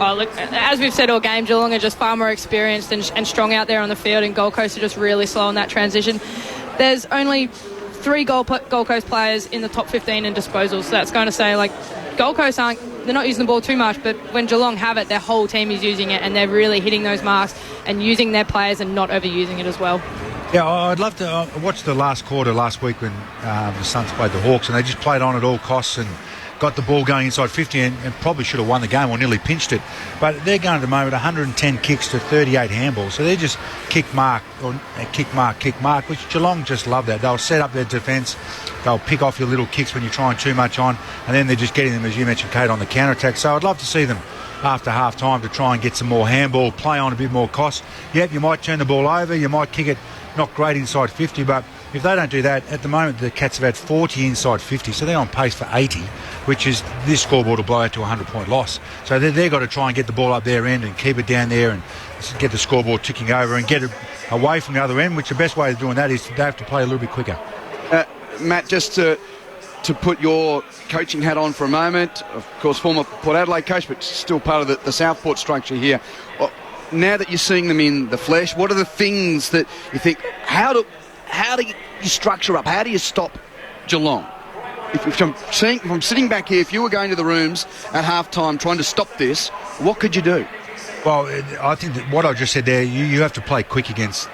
Oh, look, as we've said all game, Geelong are just far more experienced and strong out there on the field, and Gold Coast are just really slow in that transition. There's only 3 Gold Coast players in the top 15 in disposals. So that's going to say, like, Gold Coast they're not using the ball too much, but when Geelong have it, their whole team is using it, and they're really hitting those marks and using their players and not overusing it as well. Yeah, I'd love to watch the last quarter last week when the Suns played the Hawks, and they just played on at all costs and got the ball going inside 50 and probably should have won the game or nearly pinched it. But they're going at the moment 110 kicks to 38 handballs. So they're just kick mark, which Geelong just love that. They'll set up their defence. They'll pick off your little kicks when you're trying too much on, and then they're just getting them, as you mentioned, Kate, on the counter-attack. So I'd love to see them after half-time to try and get some more handball, play on a bit more cost. Yep, you might turn the ball over, you might kick it not great inside 50, but if they don't do that, at the moment the Cats have had 40 inside 50, so they're on pace for 80, which is this scoreboard will blow out to a 100-point loss. So they've got to try and get the ball up their end and keep it down there and get the scoreboard ticking over and get it away from the other end, which the best way of doing that is they have to play a little bit quicker. Matt, just to put your coaching hat on for a moment, of course former Port Adelaide coach, but still part of the Southport structure here. Now that you're seeing them in the flesh, what are the things that you think, how do you structure up? How do you stop Geelong? If I'm sitting back here, if you were going to the rooms at half-time trying to stop this, what could you do? Well, I think that what I just said there, you have to play quick against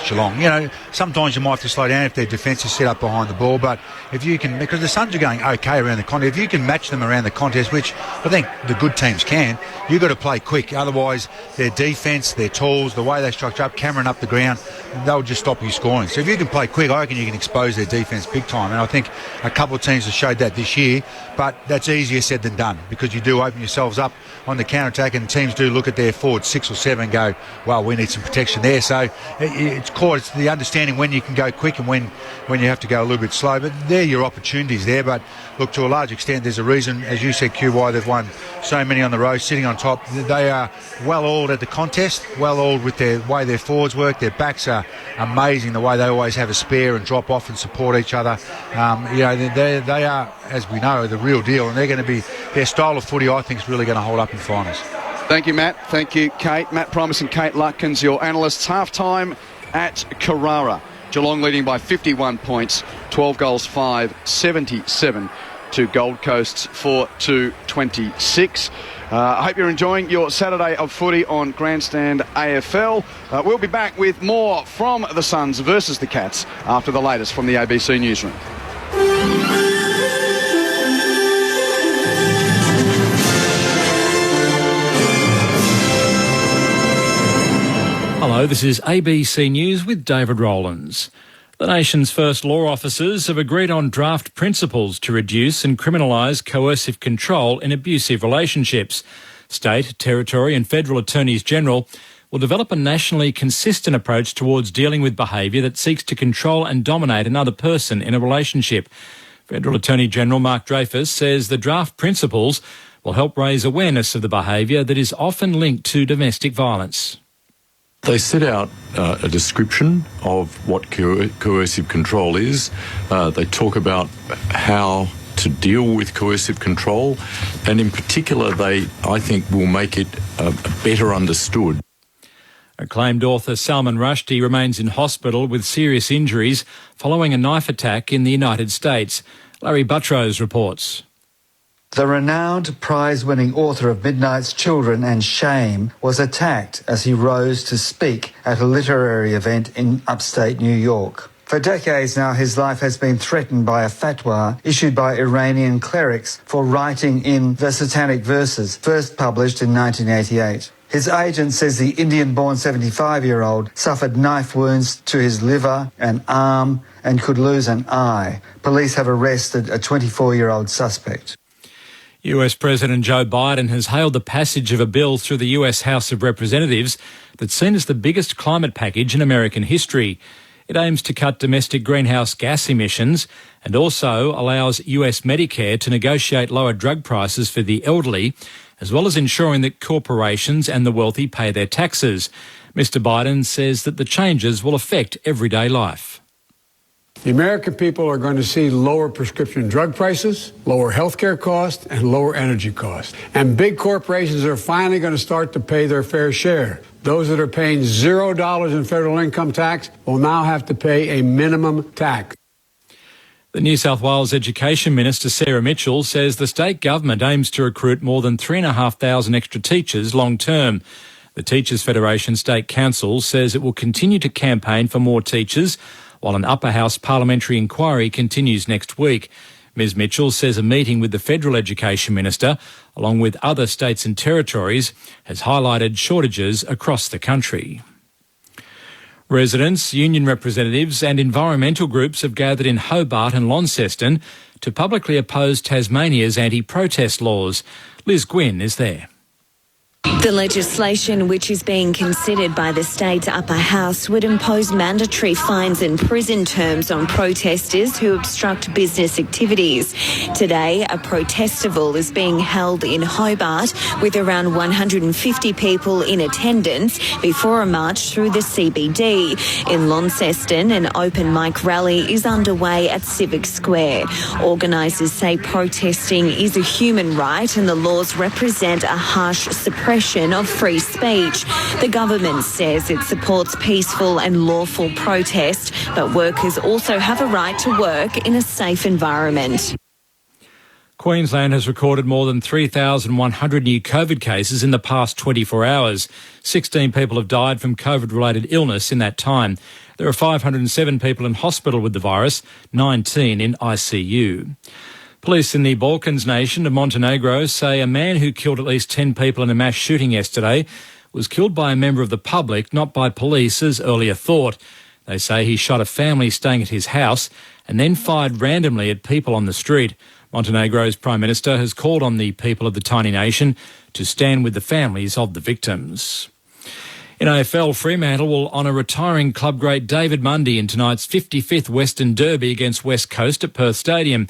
Geelong. You know, sometimes you might have to slow down if their defence is set up behind the ball, but if you can, because the Suns are going okay around the contest, if you can match them around the contest, which I think the good teams can, you've got to play quick. Otherwise, their defence, their tools, the way they structure up, Cameron up the ground, they'll just stop you scoring. So if you can play quick, I reckon you can expose their defence big time, and I think a couple of teams have showed that this year, but that's easier said than done, because you do open yourselves up on the counter-attack, and teams do look at their forwards 6 or 7 and go, well, we need some protection there. So it's the understanding when you can go quick and when you have to go a little bit slow. But they're your opportunities there. But look, to a large extent, there's a reason, as you said, Q, why they've won so many on the road, sitting on top. They are well-oiled at the contest, well-oiled with their way their forwards work. Their backs are amazing, the way they always have a spare and drop off and support each other. They are, as we know, the real deal, and they're going to be, their style of footy, I think, is really going to hold up in finals. Thank you, Matt. Thank you, Kate. Matt Primus and Kate Lutkins, your analysts. Half-time at Carrara. Geelong leading by 51 points, 12 goals, 5, 77 to Gold Coast's 4-26. I hope you're enjoying your Saturday of footy on Grandstand AFL. We'll be back with more from the Suns versus the Cats after the latest from the ABC Newsroom. Hello, this is ABC News with David Rowlands. The nation's first law officers have agreed on draft principles to reduce and criminalise coercive control in abusive relationships. State, territory and federal attorneys general will develop a nationally consistent approach towards dealing with behaviour that seeks to control and dominate another person in a relationship. Federal Attorney General Mark Dreyfus says the draft principles will help raise awareness of the behaviour that is often linked to domestic violence. They set out a description of what coercive control is. They talk about how to deal with coercive control, and in particular, I think, will make it better understood. Acclaimed author Salman Rushdie remains in hospital with serious injuries following a knife attack in the United States. Larry Buttrose reports. The renowned prize-winning author of Midnight's Children and Shame was attacked as he rose to speak at a literary event in upstate New York. For decades now, his life has been threatened by a fatwa issued by Iranian clerics for writing in the Satanic Verses, first published in 1988. His agent says the Indian-born 75-year-old suffered knife wounds to his liver and arm and could lose an eye. Police have arrested a 24-year-old suspect. US President Joe Biden has hailed the passage of a bill through the US House of Representatives that's seen as the biggest climate package in American history. It aims to cut domestic greenhouse gas emissions and also allows US Medicare to negotiate lower drug prices for the elderly, as well as ensuring that corporations and the wealthy pay their taxes. Mr. Biden says that the changes will affect everyday life. The American people are going to see lower prescription drug prices, lower healthcare costs, and lower energy costs. And big corporations are finally going to start to pay their fair share. Those that are paying $0 in federal income tax will now have to pay a minimum tax. The New South Wales Education Minister, Sarah Mitchell, says the state government aims to recruit more than 3,500 extra teachers long term. The Teachers Federation State Council says it will continue to campaign for more teachers, while an upper house parliamentary inquiry continues next week. Ms Mitchell says a meeting with the Federal Education Minister, along with other states and territories, has highlighted shortages across the country. Residents, union representatives and environmental groups have gathered in Hobart and Launceston to publicly oppose Tasmania's anti-protest laws. Liz Gwynn is there. The legislation, which is being considered by the state's upper house, would impose mandatory fines and prison terms on protesters who obstruct business activities. Today, a protestival is being held in Hobart with around 150 people in attendance before a march through the CBD. In Launceston, an open mic rally is underway at Civic Square. Organisers say protesting is a human right and the laws represent a harsh suppression of free speech. The government says it supports peaceful and lawful protest, but workers also have a right to work in a safe environment. Queensland has recorded more than 3,100 new COVID cases in the past 24 hours. 16 people have died from COVID-related illness in that time. There are 507 people in hospital with the virus, 19 in ICU. Police in the Balkans nation of Montenegro say a man who killed at least 10 people in a mass shooting yesterday was killed by a member of the public, not by police as earlier thought. They say he shot a family staying at his house and then fired randomly at people on the street. Montenegro's Prime Minister has called on the people of the tiny nation to stand with the families of the victims. In AFL, Fremantle will honour retiring club great David Mundy in tonight's 55th Western Derby against West Coast at Perth Stadium.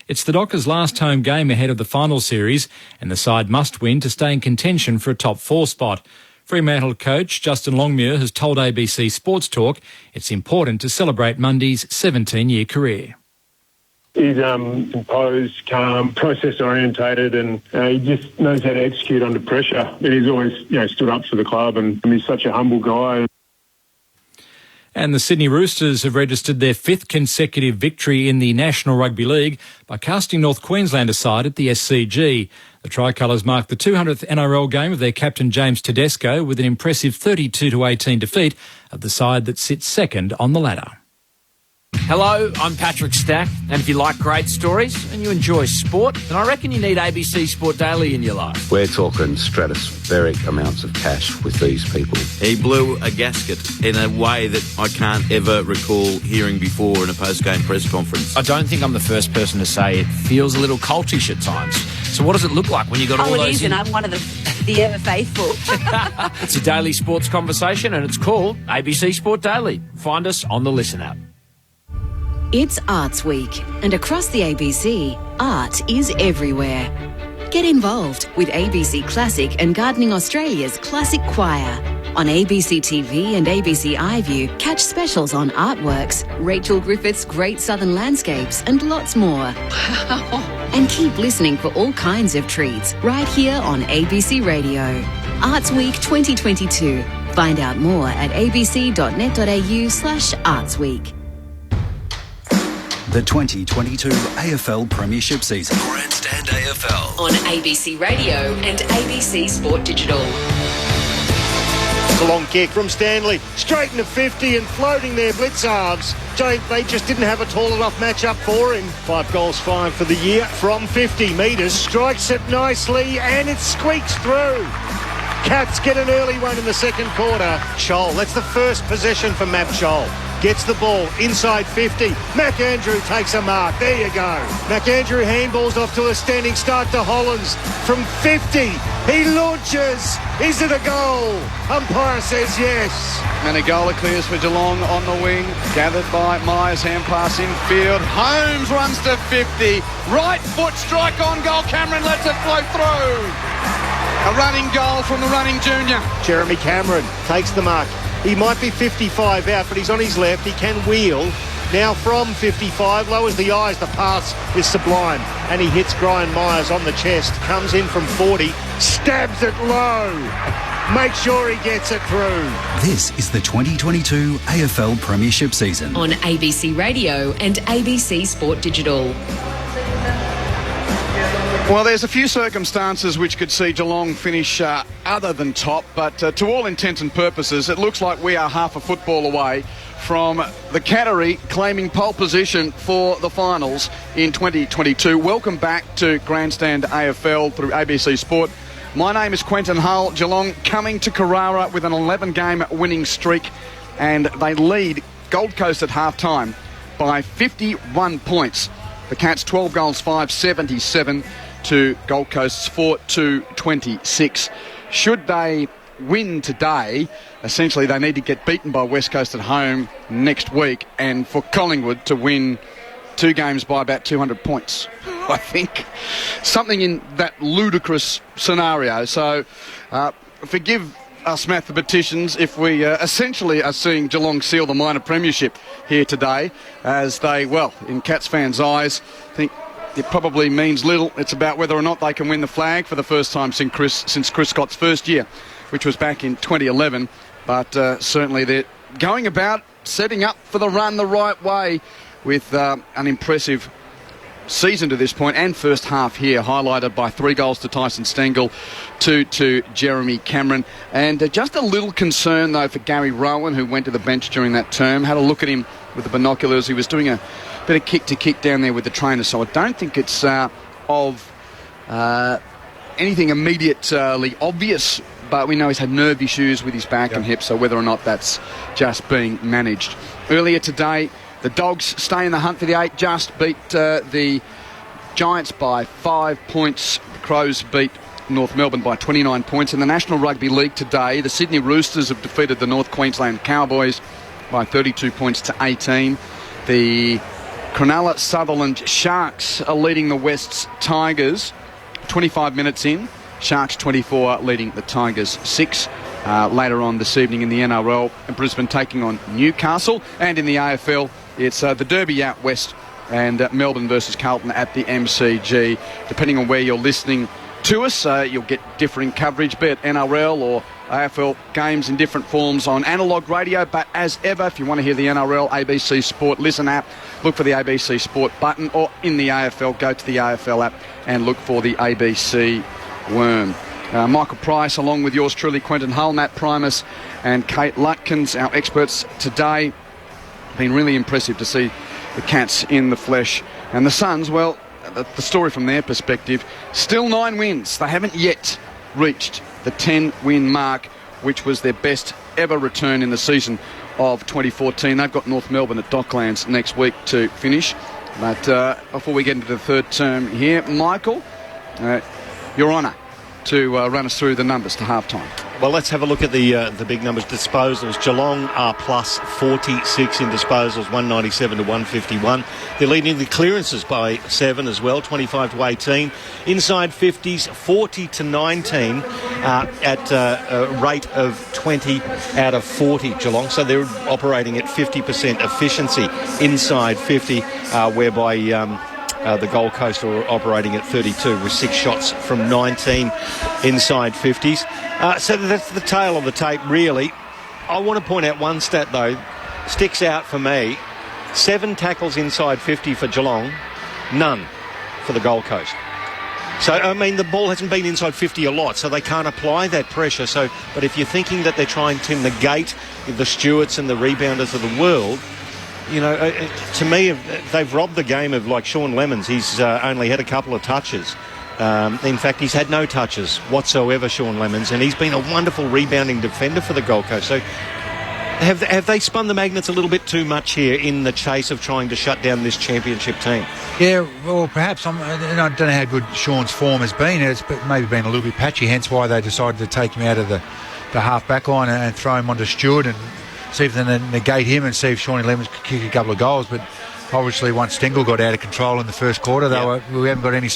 It's the Dockers' last home game ahead of the final series, and the side must win to stay in contention for a top 4 spot. Fremantle coach Justin Longmuir has told ABC Sports Talk it's important to celebrate Mundy's 17-year career. He's composed, calm, process-orientated, and he just knows how to execute under pressure. And he's always, stood up for the club, and he's such a humble guy. And the Sydney Roosters have registered their 5th consecutive victory in the National Rugby League by casting North Queensland aside at the SCG. The Tricolours marked the 200th NRL game of their captain James Tedesco with an impressive 32-18 defeat of the side that sits second on the ladder. Hello, I'm Patrick Stack, and if you like great stories and you enjoy sport, then I reckon you need ABC Sport Daily in your life. We're talking stratospheric amounts of cash with these people. He blew a gasket in a way that I can't ever recall hearing before in a post-game press conference. I don't think I'm the first person to say it feels a little cultish at times. So what does it look like when you got all those... Oh, it is, and I'm one of the ever faithful. It's a daily sports conversation, and it's called ABC Sport Daily. Find us on the Listen app. It's Arts Week, and across the ABC, art is everywhere. Get involved with ABC Classic and Gardening Australia's Classic Choir. On ABC TV and ABC iView, catch specials on artworks, Rachel Griffith's Great Southern Landscapes, and lots more. Wow. And keep listening for all kinds of treats right here on ABC Radio. Arts Week 2022. Find out more at abc.net.au/artsweek. The 2022 AFL Premiership season. Grandstand AFL on ABC Radio and ABC Sport Digital. It's a long kick from Stanley, straight into 50 and floating their blitz halves. They just didn't have a tall enough matchup for him. 5 goals, 5 for the year from 50 metres. Strikes it nicely and it squeaks through. Cats get an early one in the second quarter. Scholl, that's the first possession for Matt Scholl. Gets the ball inside 50. McAndrew takes a mark. There you go. McAndrew handballs off to a standing start to Hollins. From 50, he launches. Is it a goal? Umpire says yes. And a goal clears for Geelong on the wing. Gathered by Myers, hand pass infield. Holmes runs to 50. Right foot strike on goal. Cameron lets it flow through. A running goal from the running junior. Jeremy Cameron takes the mark. He might be 55 out, but he's on his left. He can wheel. Now from 55, lowers the eyes. The pass is sublime. And he hits Brian Myers on the chest. Comes in from 40. Stabs it low. make sure he gets it through. This is the 2022 AFL Premiership season. On ABC Radio and ABC Sport Digital. Well, there's a few circumstances which could see Geelong finish other than top, but to all intents and purposes, it looks like we are half a football away from the Cattery claiming pole position for the finals in 2022. Welcome back to Grandstand AFL through ABC Sport. My name is Quentin Hull. Geelong coming to Carrara with an 11-game winning streak, and they lead Gold Coast at half-time by 51 points. The Cats 12 goals, 5-77 to Gold Coast's 4-26. Should they win today, essentially they need to get beaten by West Coast at home next week, and for Collingwood to win 2 games by about 200 points. I think something in that ludicrous scenario. So forgive us mathematicians if we essentially are seeing Geelong seal the minor premiership here today, as they, well, in Cats fans' eyes, think it probably means little. It's about whether or not they can win the flag for the first time since Chris Scott's first year, which was back in 2011. But certainly they're going about setting up for the run the right way with an impressive season to this point, and first half here highlighted by 3 goals to Tyson Stengel, 2 to Jeremy Cameron. And just a little concern though for Gary Rowan, who went to the bench during that term. Had a look at him with the binoculars. He was doing a bit of kick down there with the trainer, so I don't think it's of anything immediately obvious, but we know he's had nerve issues with his back and hips, so whether or not that's just being managed. Earlier today, the Dogs stay in the hunt for the 8, just beat the Giants by 5 points. The Crows beat North Melbourne by 29 points. In the National Rugby League today, the Sydney Roosters have defeated the North Queensland Cowboys by 32 points to 18. The Cronulla Sutherland Sharks are leading the West's Tigers 25 minutes in. Sharks 24 leading the Tigers 6. Later on this evening in the NRL, Brisbane taking on Newcastle. And in the AFL, it's the Derby out west, and Melbourne versus Carlton at the MCG. Depending on where you're listening to us, you'll get differing coverage, be it NRL or AFL games in different forms on analogue radio. But as ever, if you want to hear the NRL, ABC Sport Listen app, look for the ABC Sport button, or in the AFL, go to the AFL app and look for the ABC Worm. Michael Price, along with yours truly, Quentin Hull, Matt Primus and Kate Lutkins, our experts today. Been really impressive to see the Cats in the flesh. And the Suns, well, the story from their perspective, still 9 wins. They haven't yet reached the 10-win mark, which was their best ever return in the season of 2014. They've got North Melbourne at Docklands next week to finish. But before we get into the third term here, Michael, your honour to run us through the numbers to half-time. Well, let's have a look at the big numbers. Disposals. Geelong are plus 46 in disposals, 197 to 151. They're leading the clearances by 7 as well, 25 to 18. Inside 50s, 40 to 19 at a rate of 20 out of 40, Geelong. So they're operating at 50% efficiency inside 50, whereby the Gold Coast are operating at 32 with 6 shots from 19 inside 50s. So that's the tail of the tape, really. I want to point out one stat, though, sticks out for me. 7 tackles inside 50 for Geelong, none for the Gold Coast. So, I mean, the ball hasn't been inside 50 a lot, so they can't apply that pressure. So, but if you're thinking that they're trying to negate the Stewarts and the rebounders of the world, you know, to me, they've robbed the game of, like, Sean Lemons. He's only had a couple of touches. In fact, he's had no touches whatsoever, Sean Lemons, and he's been a wonderful rebounding defender for the Gold Coast. So have they spun the magnets a little bit too much here in the chase of trying to shut down this championship team? Yeah, well, perhaps. I don't know how good Sean's form has been. It's maybe been a little bit patchy, hence why they decided to take him out of the half-back line and throw him onto Stewart and see if they negate him and see if Shawnee Lemons could kick a couple of goals. But obviously once Stengel got out of control in the first quarter, we haven't got any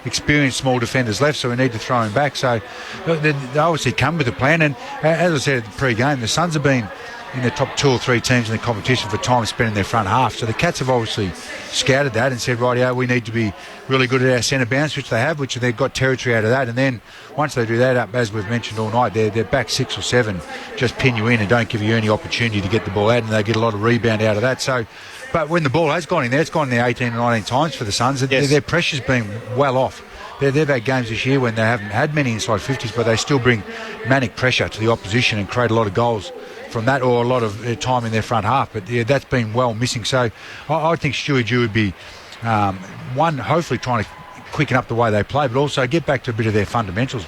experienced small defenders left, so we need to throw him back. So they obviously come with a plan, and as I said at the pre-game, the Suns have been in the top 2 or 3 teams in the competition for time spent in their front half. So the Cats have obviously scouted that and said, right, yeah, we need to be really good at our centre bounce, which they have, which they've got territory out of that. And then once they do that up, as we've mentioned all night, their back 6 or 7 just pin you in and don't give you any opportunity to get the ball out, and they get a lot of rebound out of that. So, but when the ball has gone in there, it's gone in there 18 or 19 times for the Suns. Yes. Their pressure's been well off. They've had games this year when they haven't had many inside 50s, but they still bring manic pressure to the opposition and create a lot of goals from that, or a lot of time in their front half. But yeah, that's been well missing. So I think Stewie Dew would be hopefully trying to quicken up the way they play, but also get back to a bit of their fundamentals.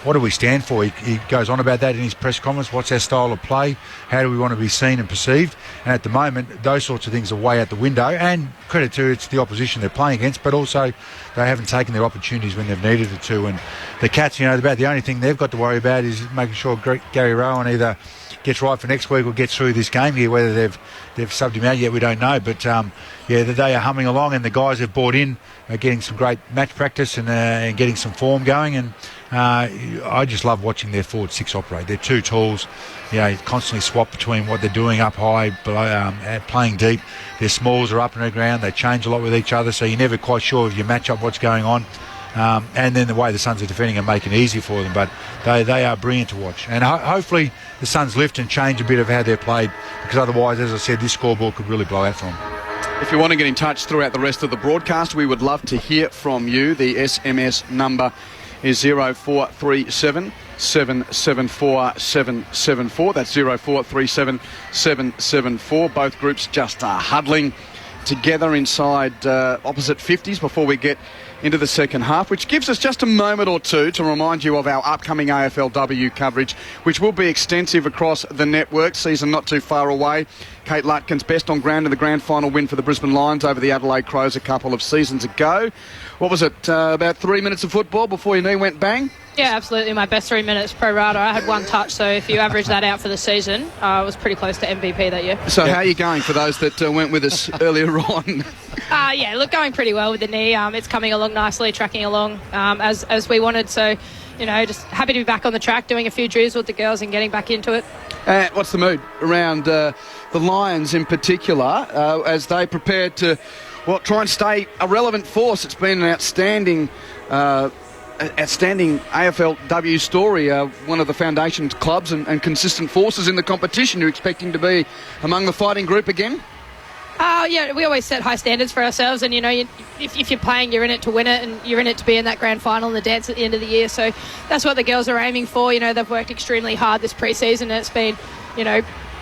What do we stand for? He goes on about that in his press conference. What's our style of play? How do we want to be seen and perceived? And at the moment, those sorts of things are way out the window. And credit to it's the opposition they're playing against, but also they haven't taken their opportunities when they've needed it to. And the Cats, about the only thing they've got to worry about is making sure Gary Rowan either gets right for next week or gets through this game here. Whether they've subbed him out yet, we don't know. But they are humming along, and the guys have bought in, are getting some great match practice and getting some form going. And I just love watching their forward 6 operate. They're 2 tools, constantly swap between what they're doing up high, playing deep. Their smalls are up and around. They change a lot with each other, so you're never quite sure if you match up what's going on. And then the way the Suns are defending and making it easy for them. But they are brilliant to watch. And hopefully the Suns lift and change a bit of how they're played, because otherwise, as I said, this scoreboard could really blow out for them. If you want to get in touch throughout the rest of the broadcast, we would love to hear from you. The SMS number is 0437 774 774. That's 0437 774. Both groups just huddling together inside opposite 50s before we get into the second half, which gives us just a moment or two to remind you of our upcoming AFLW coverage, which will be extensive across the network. Season not too far away. Kate Lutkin's best on ground in the grand final win for the Brisbane Lions over the Adelaide Crows a couple of seasons ago. What was it, about 3 minutes of football before your knee went bang? Yeah, absolutely. My best 3 minutes pro rata. I had 1 touch, so if you average that out for the season, I was pretty close to MVP that year. So how are you going for those that went with us earlier on? Going pretty well with the knee. It's coming along nicely, tracking along as we wanted. So, just happy to be back on the track, doing a few drills with the girls and getting back into it. What's the mood around the Lions in particular as they prepare to try and stay a relevant force? It's been an outstanding AFLW story, one of the foundation clubs and consistent forces in the competition. You're expecting to be among the fighting group again? We always set high standards for ourselves, and if you're playing, you're in it to win it, and you're in it to be in that grand final and the dance at the end of the year. So that's what the girls are aiming for. They've worked extremely hard this pre-season, and it's been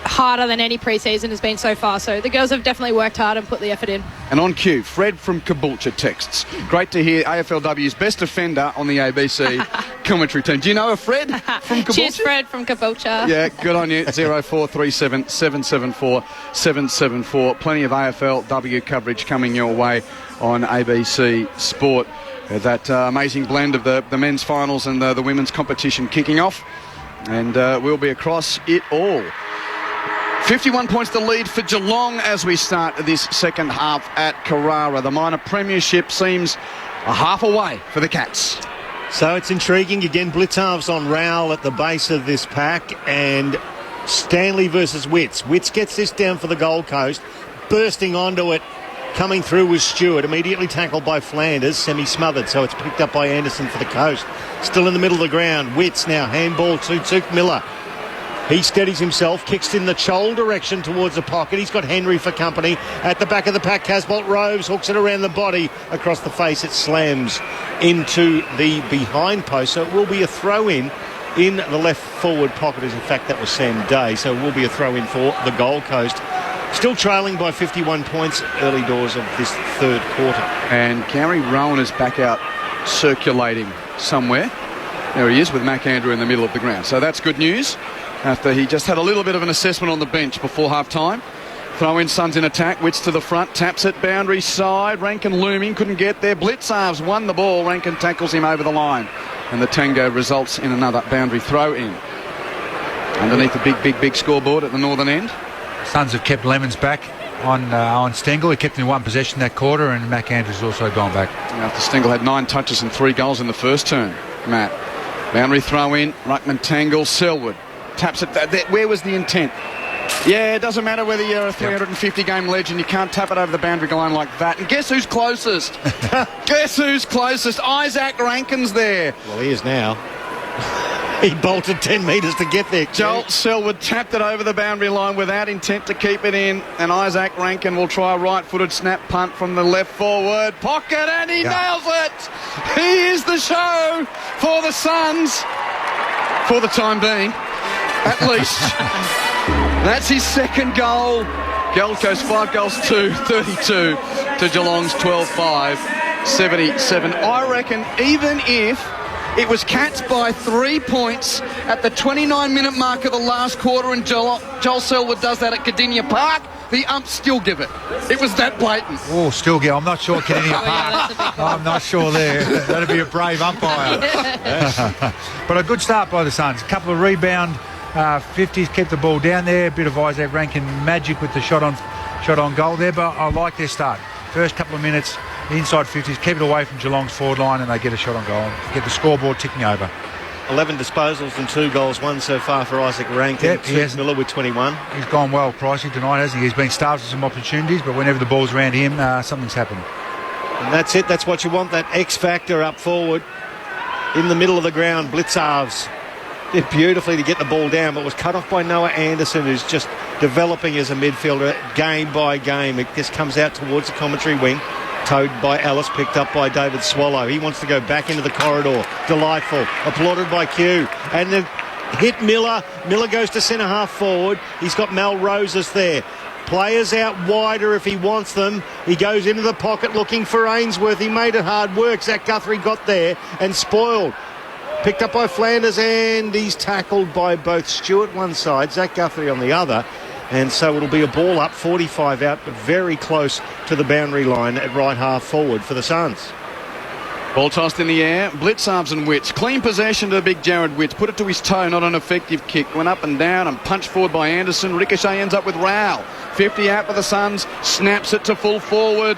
harder than any pre-season has been so far. So the girls have definitely worked hard and put the effort in. And on cue, Fred from Caboolture texts. Great to hear AFLW's best defender on the ABC commentary team. Do you know a Fred from Caboolture? Cheers, Fred from Caboolture. Yeah, good on you. 0437 774 774. Plenty of AFLW coverage coming your way on ABC Sport. That amazing blend of the men's finals and the women's competition kicking off. And we'll be across it all. 51 points the lead for Geelong as we start this second half at Carrara. The minor premiership seems a half away for the Cats. So it's intriguing. Again, Blitzarv's on Rowell at the base of this pack, and Stanley versus Witts. Witts gets this down for the Gold Coast, bursting onto it. Coming through was Stewart, immediately tackled by Flanders, semi-smothered, so it's picked up by Anderson for the Coast. Still in the middle of the ground. Witts now handball to Tuke Miller. He steadies himself, kicks in the Chol direction towards the pocket. He's got Henry for company. At the back of the pack, Casbolt Roves hooks it around the body. Across the face, it slams into the behind post. So it will be a throw-in the left forward pocket. In fact, that was Sam Day. So it will be a throw-in for the Gold Coast. Still trailing by 51 points early doors of this third quarter. And Gary Rowan is back out circulating somewhere. There he is with Mac Andrew in the middle of the ground. So that's good news after he just had a little bit of an assessment on the bench before half-time. Throw in Suns in attack. Witts to the front. Taps it. Boundary side. Rankin looming. Couldn't get there. Blitzarves won the ball. Rankin tackles him over the line. And the tango results in another boundary throw in. Underneath the big scoreboard at the northern end. Suns have kept Lemons back on Stengel. He kept him in one possession that quarter, and Mac Andrews also gone back. After Stengel had 9 touches and 3 goals in the first term, Matt. Boundary throw in. Ruckman Tangle. Selwood taps it. Where was the intent? Yeah, it doesn't matter whether you're a 350-game legend, you can't tap it over the boundary line like that. And guess who's closest? Guess who's closest? Isaac Rankin's there. Well, he is now. He bolted 10 metres to get there. Joel Selwood tapped it over the boundary line without intent to keep it in, and Isaac Rankin will try a right-footed snap punt from the left forward pocket, and he nails it! He is the show for the Suns, for the time being, at least. That's his second goal. Gold Coast 5 goals to 32 to Geelong's 12-5, 77. I reckon even if it was Cats by 3 points at the 29-minute mark of the last quarter, and Joel Selwood does that at Cardinia Park, the umps still give it. It was that blatant. Oh, still give. I'm not sure Cardinia Park. I'm not sure there. That'd be a brave umpire. But a good start by the Suns. A couple of rebound 50s, kept the ball down there. A bit of Isaac Rankin magic with the shot on goal there. But I like their start. First couple of minutes, inside 50s, keep it away from Geelong's forward line, and they get a shot on goal and get the scoreboard ticking over. 11 disposals and 2 goals, 1 so far for Isaac Rankin. Yep, Miller with 21. He's gone well, Pricey, tonight, hasn't he? He's been starved of some opportunities, but whenever the ball's around him, something's happened. And that's it. That's what you want, that X factor up forward. In the middle of the ground, Blitzarves did beautifully to get the ball down, but was cut off by Noah Anderson, who's just developing as a midfielder game by game. It just comes out towards the commentary wing. Towed by Ellis, picked up by David Swallow. He wants to go back into the corridor. Delightful. Applauded by Q. And the hit Miller. Miller goes to centre half forward. He's got Mal Roses there. Players out wider if he wants them. He goes into the pocket looking for Ainsworth. He made it hard work. Zach Guthrie got there and spoiled. Picked up by Flanders, and he's tackled by both Stewart one side, Zach Guthrie on the other. And so it'll be a ball up, 45 out, but very close to the boundary line at right half forward for the Suns. Ball tossed in the air. Blitzarves and Witts. Clean possession to the big Jared Witts. Put it to his toe, not an effective kick. Went up and down and punched forward by Anderson. Ricochet ends up with Rowell. 50 out for the Suns. Snaps it to full forward.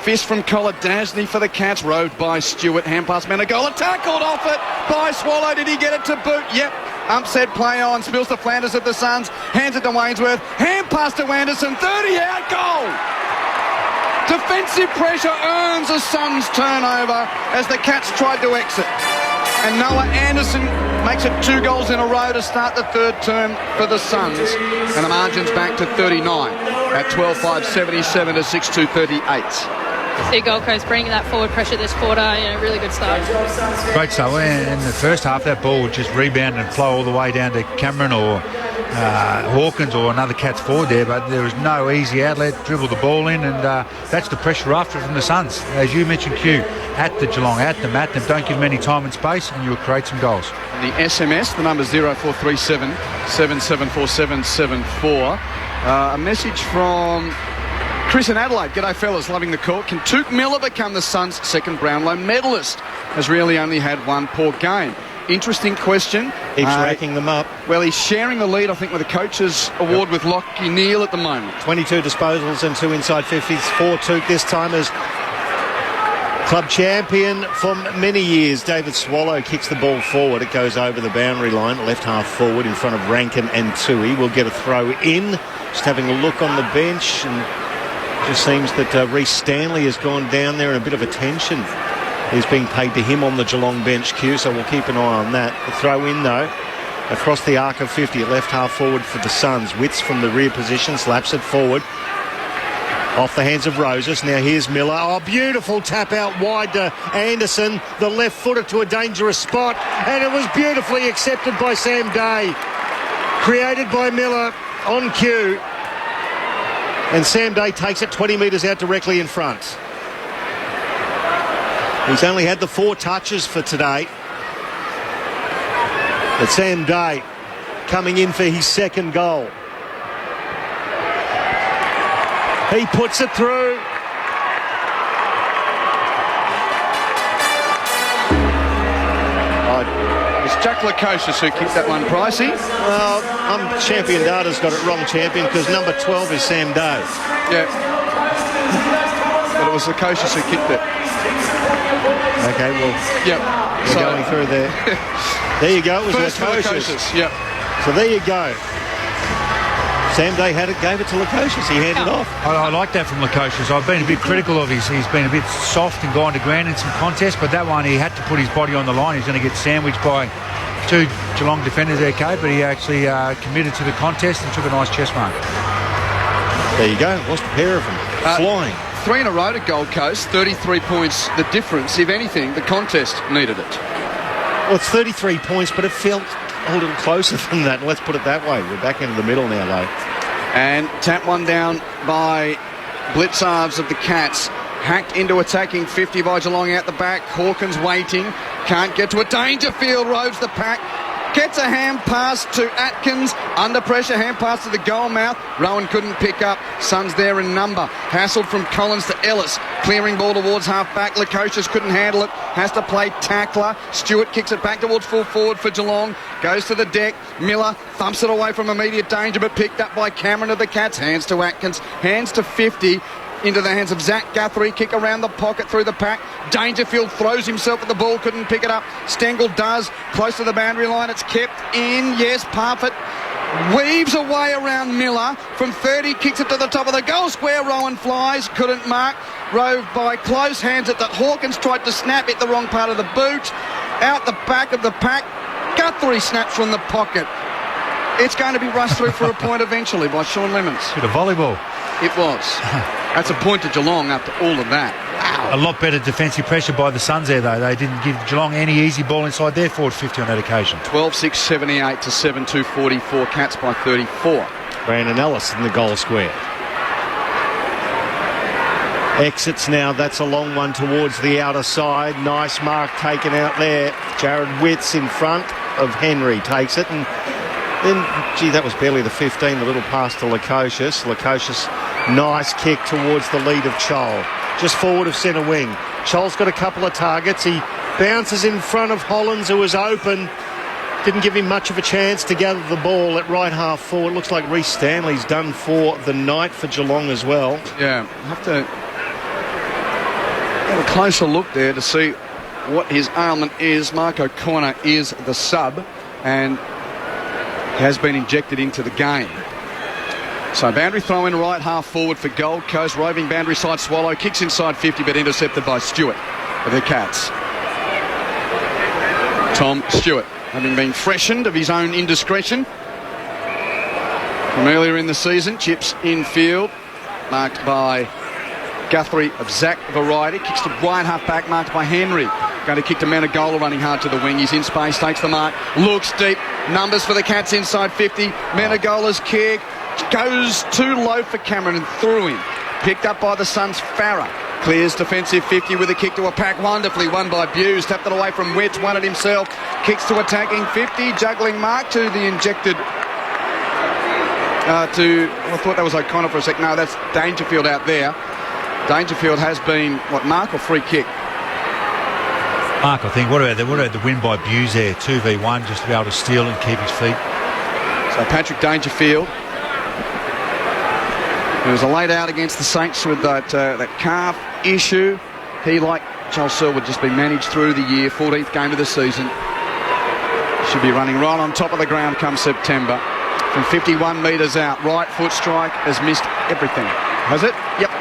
Fist from Collar Dasney for the Cats. Rode by Stewart. Hand pass Menegola. Tackled off it by Swallow. Did he get it to boot? Yep. Ump said play on. Spills to Flanders of the Suns. Hands it to Wainsworth. Hand pass to Anderson. 30 out. Goal. Defensive pressure earns a Suns turnover as the Cats tried to exit. And Noah Anderson makes it 2 goals in a row to start the third term for the Suns. And the margin's back to 39 at 12-5, 77 to 6-2, 38. See Gold Coast bringing that forward pressure this quarter. Really good start. Great start. In the first half, that ball would just rebound and flow all the way down to Cameron or Hawkins or another Cats forward there, but there was no easy outlet. Dribble the ball in, and that's the pressure after from the Suns. As you mentioned, Q, at the Geelong, at them. Don't give them any time and space, and you'll create some goals. And the SMS, the number 0437 774 774. A message from Chris in Adelaide. G'day fellas, loving the call. Can Touk Miller become the Suns' second Brownlow medalist? Has really only had one poor game. Interesting question. Keeps racking them up. Well, he's sharing the lead, I think, with the coaches' award with Lockie Neal at the moment. 22 disposals and 2 inside 50s for Touk this time as club champion for many years. David Swallow kicks the ball forward. It goes over the boundary line, left half forward in front of Rankin and Tui. Will get a throw in. Just having a look on the bench, and just seems that Reece Stanley has gone down there in a bit of attention. He's being paid to him on the Geelong bench, Q, so we'll keep an eye on that. The throw in, though, across the arc of 50 at left half forward for the Suns. Witts from the rear position slaps it forward. Off the hands of Roses. Now here's Miller. Oh, beautiful tap out wide to Anderson. The left footer to a dangerous spot. And it was beautifully accepted by Sam Day. Created by Miller on cue. And Sam Day takes it 20 metres out directly in front. He's only had the 4 touches for today. But Sam Day coming in for his second goal. He puts it through. It's Jack Lukosius who kicked that one, Pricey. Well, Champion Data's got it wrong, Champion, because number 12 is Sam Day. Yeah. But it was Lukosius who kicked it. Okay, well, yep. We're going through there. There you go. It was Lukosius. Yep. So there you go. Sam Day gave it to Lukosius. He handed off. I like that from Lukosius. I've been a bit critical of his. He's been a bit soft and gone to ground in some contests, but that one he had to put his body on the line. He's going to get sandwiched by two Geelong defenders there, Kate, but he actually committed to the contest and took a nice chest mark. There you go. Lost a pair of them. Flying. 3 in a row to Gold Coast, 33 points the difference. If anything, the contest needed it. Well, it's 33 points, but it felt a little closer than that. Let's put it that way. We're back into the middle now, though. And tap one down by Blitzarves of the Cats. Hacked into attacking 50 by Geelong out the back. Hawkins waiting. Can't get to it. Dangerfield roves the pack. Gets a hand pass to Atkins. Under pressure, hand pass to the goal mouth. Rowan couldn't pick up. Suns there in number. Hassled from Collins to Ellis. Clearing ball towards half back. Lukosius couldn't handle it. Has to play tackler. Stewart kicks it back towards full forward for Geelong. Goes to the deck. Miller thumps it away from immediate danger, but picked up by Cameron of the Cats. Hands to Atkins. Hands to 50. Into the hands of Zach Guthrie, kick around the pocket through the pack. Dangerfield throws himself at the ball, couldn't pick it up. Stengel does, close to the boundary line, it's kept in, yes, Parfitt weaves away around Miller. From 30, kicks it to the top of the goal square, Rowan flies, couldn't mark. Roved by close, hands it that Hawkins tried to snap, hit the wrong part of the boot. Out the back of the pack, Guthrie snaps from the pocket. It's going to be rushed through for a point eventually by Sean Lemons. Bit of volleyball. It was. That's a point to Geelong after all of that. Wow. A lot better defensive pressure by the Suns there, though. They didn't give Geelong any easy ball inside their forward 50 on that occasion. 12-6, 78 to 7-2, 44. Cats by 34. Brandon Ellis in the goal square. Exits now. That's a long one towards the outer side. Nice mark taken out there. Jared Witts in front of Henry takes it, and then, gee, that was barely the 15, the little pass to Lukosius. Lukosius, nice kick towards the lead of Chol. Just forward of centre wing. Chol's got a couple of targets. He bounces in front of Hollins, who was open. Didn't give him much of a chance to gather the ball at right half forward. Looks like Reece Stanley's done for the night for Geelong as well. Yeah, have to have a closer look there to see what his ailment is. Mark O'Connor is the sub, and has been injected into the game. So boundary throw in right half forward for Gold Coast. Roving boundary side Swallow. Kicks inside 50 but intercepted by Stewart of the Cats. Tom Stewart, having been freshened of his own indiscretion from earlier in the season. Chips infield. Marked by Guthrie of Zach variety. Kicks to wide half back, marked by Henry. Going to kick to Menegola, running hard to the wing. He's in space, takes the mark, looks deep. Numbers for the Cats inside 50. Menegola's kick goes too low for Cameron and through him. Picked up by the Suns, Farah. Clears defensive 50 with a kick to a pack. Wonderfully won by Buse. Tapped it away from Witts, won it himself. Kicks to attacking 50. Juggling mark to the injected... I thought that was O'Connor for a sec. No, that's Dangerfield out there. Dangerfield has been, mark or free kick? Mark, I think. What about the win by Buse there? 2v1, just to be able to steal and keep his feet. So Patrick Dangerfield, who was laid out against the Saints with that calf issue. He, like Joel Selwood, just been managed through the year. 14th game of the season. Should be running right on top of the ground come September. From 51 metres out, right foot strike, has missed everything. Has it? Yep.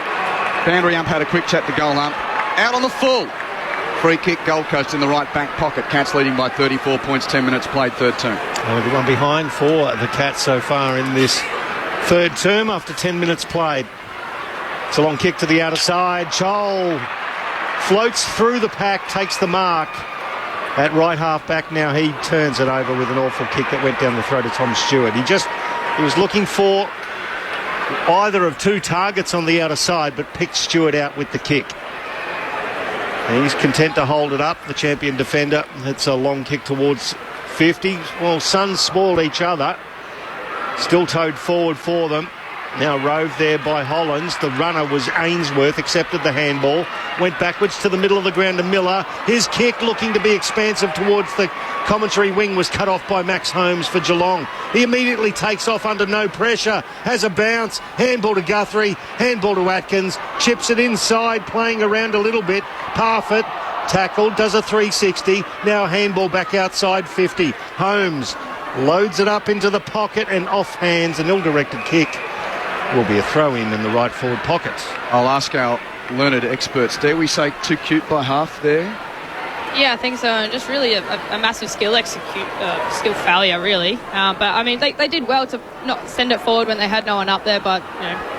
Boundary ump had a quick chat to goal ump. Out on the full. Free kick, Gold Coast in the right back pocket. Cats leading by 34 points, 10 minutes played, third term. Everyone behind for the Cats so far in this third term after 10 minutes played. It's a long kick to the outer side. Chol floats through the pack, takes the mark. At right half back now, he turns it over with an awful kick that went down the throat of Tom Stewart. He was looking for either of two targets on the outer side, but picked Stewart out with the kick. And he's content to hold it up, the champion defender. It's a long kick towards 50. Well, Suns spoiled each other. Still towed forward for them. Now roved there by Hollins. The runner was Ainsworth, accepted the handball. Went backwards to the middle of the ground to Miller. His kick, looking to be expansive towards the commentary wing, was cut off by Max Holmes for Geelong. He immediately takes off under no pressure. Has a bounce. Handball to Guthrie. Handball to Atkins. Chips it inside, playing around a little bit. Parfitt tackled, does a 360. Now handball back outside 50. Holmes loads it up into the pocket and off hands. An ill-directed kick will be a throw-in the right forward pocket. I'll ask our learned experts. Dare we say too cute by half there? Yeah, I think so. Just really a massive skill failure, really. But, I mean, they did well to not send it forward when they had no one up there, but,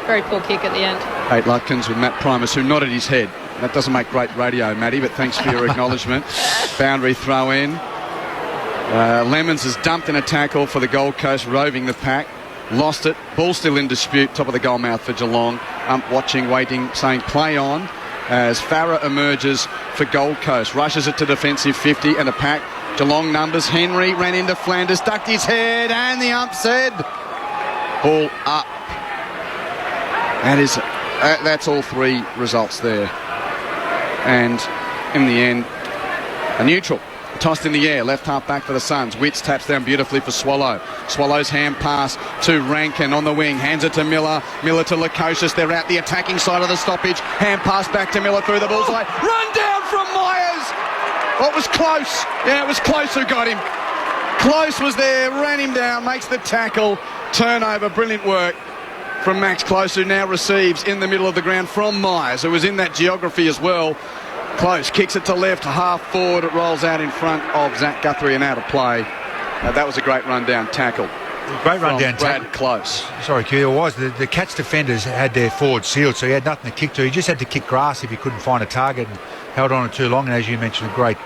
very poor kick at the end. Kate Lutkins with Matt Primus, who nodded his head. That doesn't make great radio, Matty, but thanks for your acknowledgement. Boundary throw in. Lemons has dumped in a tackle for the Gold Coast, roving the pack. Lost it. Ball still in dispute. Top of the goal mouth for Geelong. Watching, waiting, saying play on. As Farah emerges for Gold Coast. Rushes it to defensive 50 and a pack. Geelong numbers. Henry ran into Flanders, ducked his head, and the upset. Ball up. That's all three results there. And in the end, a neutral. Tossed in the air, left half back for the Suns. Witts taps down beautifully for Swallow. Swallow's hand pass to Rankin on the wing. Hands it to Miller. Miller to Lukosius. They're out the attacking side of the stoppage. Hand pass back to Miller through the bullseye. Run down from Myers. Oh, it was close. Yeah, it was Close who got him. Close was there, ran him down, makes the tackle. Turnover, brilliant work from Max Close, who now receives in the middle of the ground from Myers, who was in that geography as well. Close kicks it to left, half forward. It rolls out in front of Zach Guthrie and out of play. That was a great run-down tackle. Great run-down tackle. Brad Close. Sorry, Q, it was. The Cats defenders had their forward sealed, so he had nothing to kick to. He just had to kick grass if he couldn't find a target and held on it too long. And as you mentioned, a great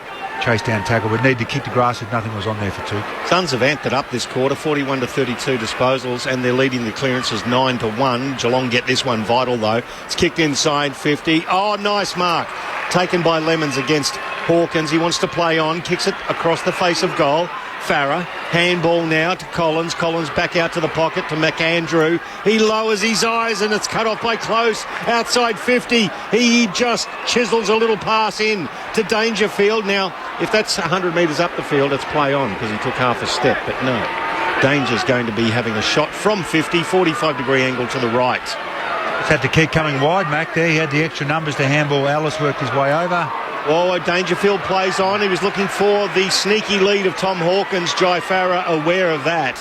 chase-down tackle, but need to kick the grass if nothing was on there for Took. Suns have amped it up this quarter, 41 to 32 disposals, and they're leading the clearances 9-1. Geelong get this one vital, though. It's kicked inside 50. Oh, nice mark. Taken by Lemons against Hawkins. He wants to play on, kicks it across the face of goal. Farah, handball now to Collins. Collins back out to the pocket to McAndrew. He lowers his eyes and it's cut off by Close. Outside 50. He just chisels a little pass in to Dangerfield. Now, if that's 100 metres up the field, it's play on because he took half a step. But no, Danger's going to be having a shot from 50, 45-degree angle to the right. Just had to keep coming wide, Mac, there. He had the extra numbers to handball. Alice worked his way over. Oh, Dangerfield plays on. He was looking for the sneaky lead of Tom Hawkins. Jai Farah aware of that.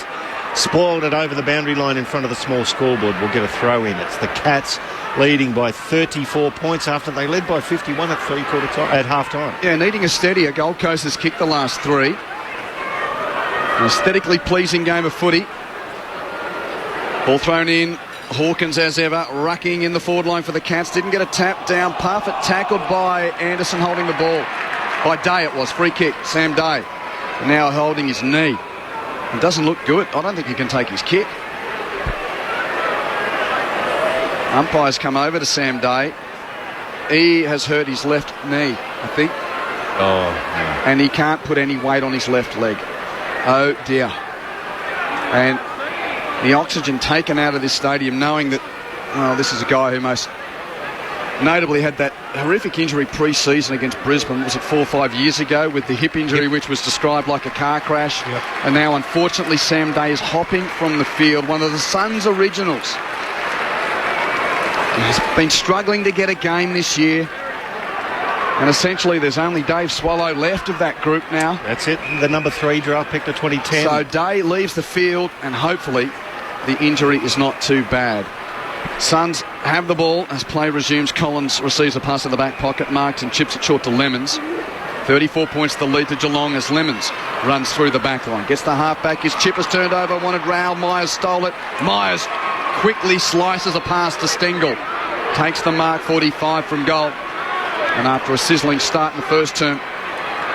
Spoiled it over the boundary line in front of the small scoreboard. We'll get a throw in. It's the Cats leading by 34 points after they led by 51 at half time. Yeah, needing a steadier. Gold Coast has kicked the last three. An aesthetically pleasing game of footy. Ball thrown in. Hawkins, as ever, rucking in the forward line for the Cats. Didn't get a tap down. Parfitt tackled by Anderson holding the ball. By Day it was. Free kick. Sam Day. Now holding his knee. It doesn't look good. I don't think he can take his kick. Umpires come over to Sam Day. He has hurt his left knee, I think. Oh, yeah. And he can't put any weight on his left leg. Oh, dear. And the oxygen taken out of this stadium, knowing that, well, this is a guy who most notably had that horrific injury pre-season against Brisbane. Was it 4 or 5 years ago with the hip injury, which was described like a car crash? Yep. And now, unfortunately, Sam Day is hopping from the field, one of the Suns' originals. He's been struggling to get a game this year. And essentially, there's only Dave Swallow left of that group now. That's it. The number 3 draft pick to 2010. So Day leaves the field, and hopefully the injury is not too bad. Suns have the ball as play resumes. Collins receives a pass in the back pocket, marked and chips it short to Lemons. 34 points the lead to Geelong as Lemons runs through the back line. Gets the half back. His chip is turned over. Wanted Raoul. Myers stole it. Myers quickly slices a pass to Stengel. Takes the mark, 45 from goal. And after a sizzling start in the first term,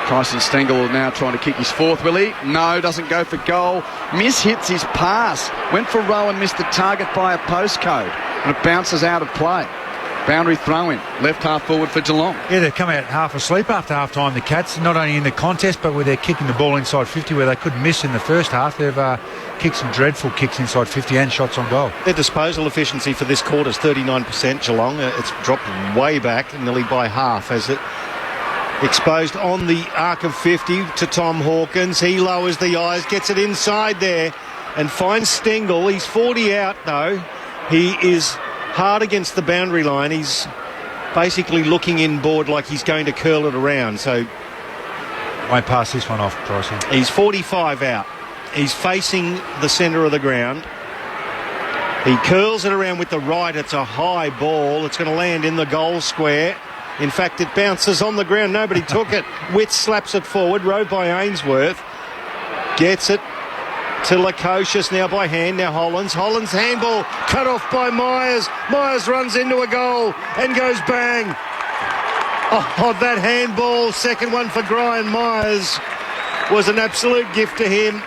Tyson Stengel now trying to kick his fourth, will he? No, doesn't go for goal. Hits his pass. Went for Rowan, missed the target by a postcode. And it bounces out of play. Boundary throw-in. Left half forward for Geelong. Yeah, they've come out half asleep after half-time, the Cats. Not only in the contest, but where they're kicking the ball inside 50, where they couldn't miss in the first half. They've kicked some dreadful kicks inside 50 and shots on goal. Their disposal efficiency for this quarter is 39%, Geelong. It's dropped way back, nearly by half, as it exposed on the arc of 50 to Tom Hawkins. He lowers the eyes, gets it inside there and finds Stengel. He's 40 out, though. He is hard against the boundary line. He's basically looking inboard like he's going to curl it around. So won't pass this one off, Pricey. He's 45 out. He's facing the centre of the ground. He curls it around with the right. It's a high ball. It's going to land in the goal square. In fact, it bounces on the ground. Nobody took it. Witt slaps it forward. Rowed by Ainsworth. Gets it to Lukosius now by hand. Now Hollands. Hollands handball cut off by Myers. Myers runs into a goal and goes bang. Oh, that handball, second one for Brian Myers, was an absolute gift to him.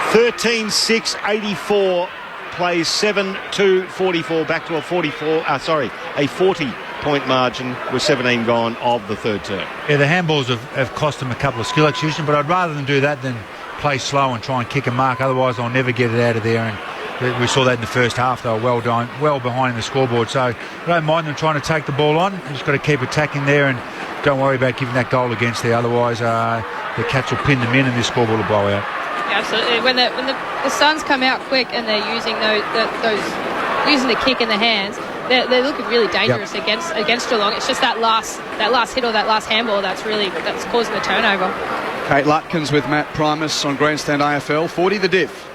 13-6-84, plays 7-2-44, back to a 40-point margin with 17 gone of the third term. Yeah, the handballs have cost them a couple of skill execution, but I'd rather than do that than play slow and try and kick a mark. Otherwise, I'll never get it out of there. And we saw that in the first half. They were well behind the scoreboard. So I don't mind them trying to take the ball on. You just got to keep attacking there and don't worry about giving that goal against there. Otherwise, the Cats will pin them in and this scoreboard will blow out. Yeah, absolutely. When the Suns come out quick and they're using using the kick in the hands, they're looking really dangerous against Geelong. It's just that last hit or that last handball that's causing the turnover. Kate Lutkins with Matt Primus on Grandstand AFL. 40 the diff.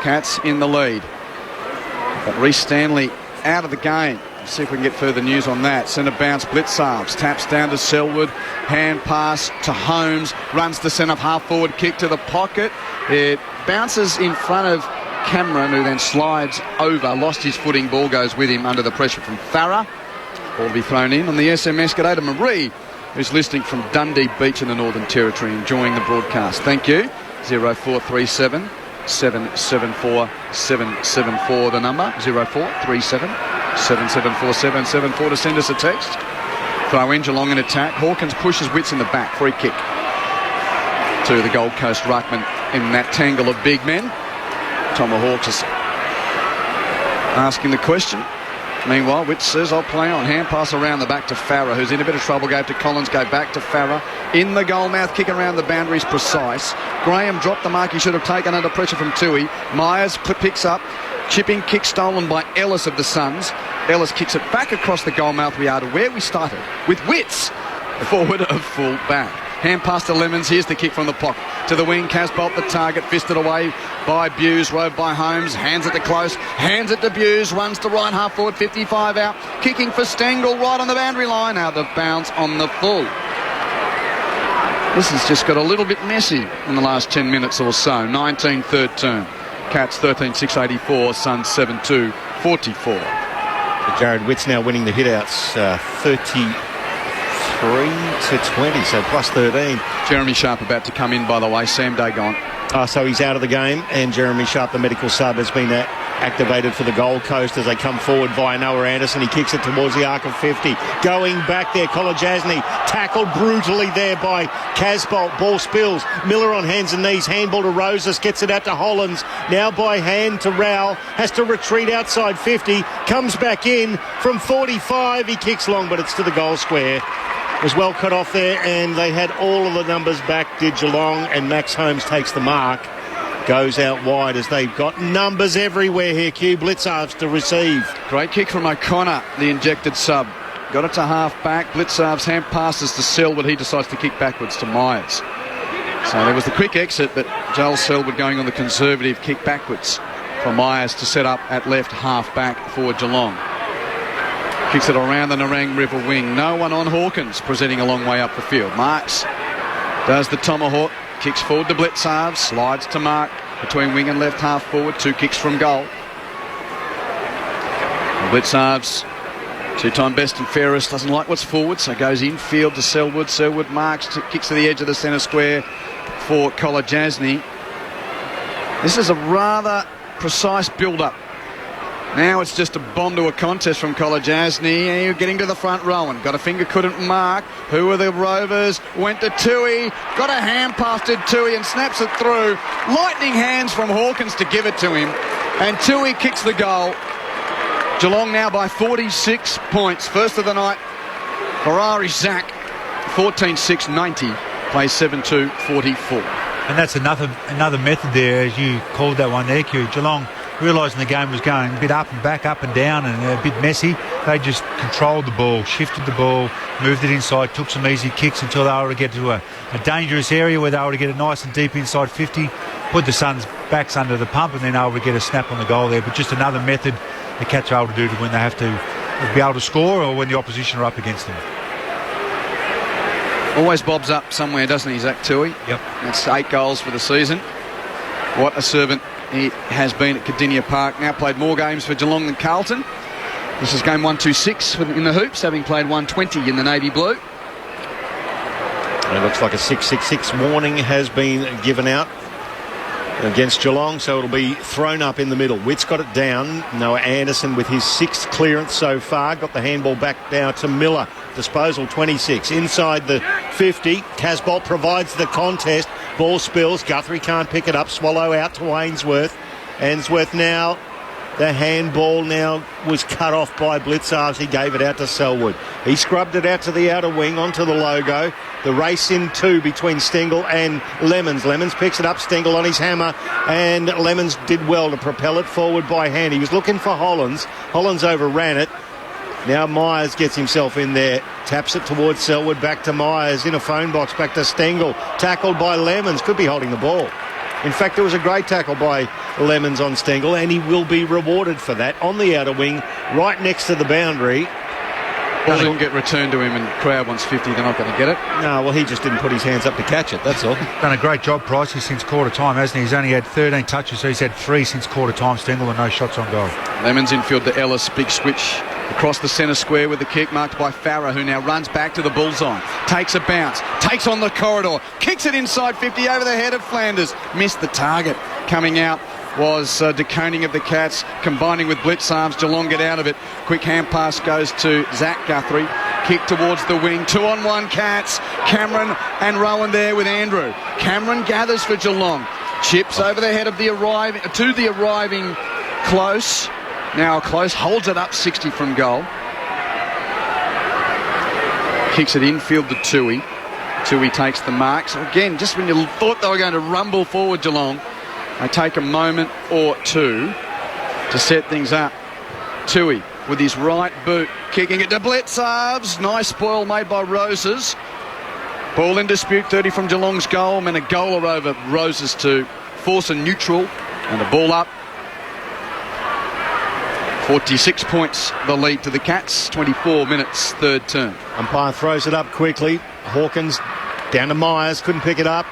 Cats in the lead. But Reece Stanley out of the game. Let's see if we can get further news on that. Centre bounce, Blitzarves. Taps down to Selwood. Hand pass to Holmes. Runs the centre half forward kick to the pocket. It bounces in front of Cameron, who then slides over. Lost his footing. Ball goes with him under the pressure from Farah. Ball to be thrown in on the SMS. G'day to Marie, who's listening from Dundee Beach in the Northern Territory, enjoying the broadcast. Thank you. 0437 774 774 the number. 0437 774 774 to send us a text. Throw in, Geelong in attack. Hawkins pushes Witts in the back. Free kick to the Gold Coast ruckman in that tangle of big men. Tomahawks is asking the question. Meanwhile, Witts says, I'll play on. Hand pass around the back to Farah, who's in a bit of trouble. Gave to Collins, go back to Farah. In the goal mouth, kicking around the boundaries, precise. Graham dropped the mark he should have taken under pressure from Tui. Myers picks up. Chipping kick stolen by Ellis of the Suns. Ellis kicks it back across the goal mouth. We are to where we started, with Witts, forward of full back. Hand pass to Lemons. Here's the kick from the pocket. To the wing, Casbolt the target. Fisted away by Buse. Rode by Holmes. Hands it to Close. Hands it to Buse. Runs to right half forward. 55 out. Kicking for Stengel right on the boundary line. Out of bounds on the full. This has just got a little bit messy in the last 10 minutes or so. 19-13. Cats 13-6-84. Suns 7-2-44. Jared Witts now winning the hitouts. 33-20, so plus 13. Jeremy Sharp about to come in, by the way. Sam Day gone. So he's out of the game, and Jeremy Sharp, the medical sub, has been activated for the Gold Coast as they come forward via Noah Anderson. He kicks it towards the arc of 50. Going back there, Kolodjasny tackled brutally there by Casbolt. Ball spills. Miller on hands and knees. Handball to Rosas. Gets it out to Hollands. Now by hand to Rowell. Has to retreat outside 50. Comes back in from 45. He kicks long, but it's to the goal square. Was well cut off there, and they had all of the numbers back, did Geelong, and Max Holmes takes the mark. Goes out wide as they've got numbers everywhere here. Q Blitzarves to receive. Great kick from O'Connor, the injected sub. Got it to half back. Blitzarves hand passes to Selwood. He decides to kick backwards to Myers. So there was the quick exit, but Joel Selwood going on the conservative kick backwards for Myers to set up at left half back for Geelong. Kicks it around the Narang River wing. No one on Hawkins, presenting a long way up the field. Marks does the tomahawk. Kicks forward to Blitzarves. Slides to Mark between wing and left half forward. 2 kicks from goal. Blitzarves, 2-time best and fairest, doesn't like what's forward, so goes infield to Selwood. Selwood marks, kicks to the edge of the centre square for Kolodjasny. This is a rather precise build-up. Now it's just a bomb to a contest from Kolodjasny. Getting to the front, Rowan. Got a finger, couldn't mark. Who are the Rovers? Went to Tui. Got a hand pass to Tui and snaps it through. Lightning hands from Hawkins to give it to him. And Tui kicks the goal. Geelong now by 46 points. First of the night. Ferrari Zach. 14-6-90. Plays 7-2-44. And that's another method there, as you called that one there, Q. Geelong realising the game was going a bit up and back, up and down, and a bit messy, they just controlled the ball, shifted the ball, moved it inside, took some easy kicks until they were able to get to a dangerous area where they were able to get it nice and deep inside 50, put the Suns' backs under the pump, and then able to get a snap on the goal there. But just another method the Cats are able to do when they have to be able to score or when the opposition are up against them. Always bobs up somewhere, doesn't he, Zach Tui? Yep. That's 8 goals for the season. What a servant he has been at Cardinia Park. Now played more games for Geelong than Carlton. This is game 126 in the Hoops, having played 120 in the Navy Blue. And it looks like a 666 warning has been given out against Geelong, so it'll be thrown up in the middle. Witt's got it down. Noah Anderson with his 6th clearance so far. Got the handball back now to Miller. Disposal 26. Inside the 50. Casbolt provides the contest. Ball spills. Guthrie can't pick it up. Swallow out to Ainsworth. Ainsworth now. The handball now was cut off by Blitzarves. He gave it out to Selwood. He scrubbed it out to the outer wing onto the logo. The race in 2 between Stengel and Lemons. Lemons picks it up. Stengel on his hammer. And Lemons did well to propel it forward by hand. He was looking for Hollands. Hollands overran it. Now Myers gets himself in there. Taps it towards Selwood. Back to Myers. In a phone box. Back to Stengel. Tackled by Lemons. Could be holding the ball. In fact, it was a great tackle by Lemons on Stengel, and he will be rewarded for that on the outer wing, right next to the boundary. Well, it will get returned to him, and crowd wants 50. They're not going to get it. No, well, he just didn't put his hands up to catch it, that's all. Done a great job, Pricey, since quarter time, hasn't he? He's only had 13 touches, so he's had 3 since quarter time, Stengel, and no shots on goal. Lemons infield to Ellis. Big switch across the centre square with the kick marked by Farah, who now runs back to the bullseye. Takes a bounce. Takes on the corridor. Kicks it inside 50 over the head of Flanders. Missed the target. Coming out was De Koning of the Cats, combining with Blitzarves. Geelong get out of it. Quick hand pass goes to Zach Guthrie. Kick towards the wing. 2-on-1 Cats. Cameron and Rowan there with Andrew. Cameron gathers for Geelong. Chips over the head of the arriving Close. Now Close holds it up 60 from goal. Kicks it infield to Tui. Tui takes the mark. So again, just when you thought they were going to rumble forward, Geelong, they take a moment or two to set things up. Tui with his right boot, kicking it to Blitzarves. Nice spoil made by Roses. Ball in dispute, 30 from Geelong's goal. Menegola over Roses to force a neutral. And the ball up. 46 points the lead to the Cats. 24 minutes, third term. Umpire throws it up quickly. Hawkins down to Myers. Couldn't pick it up.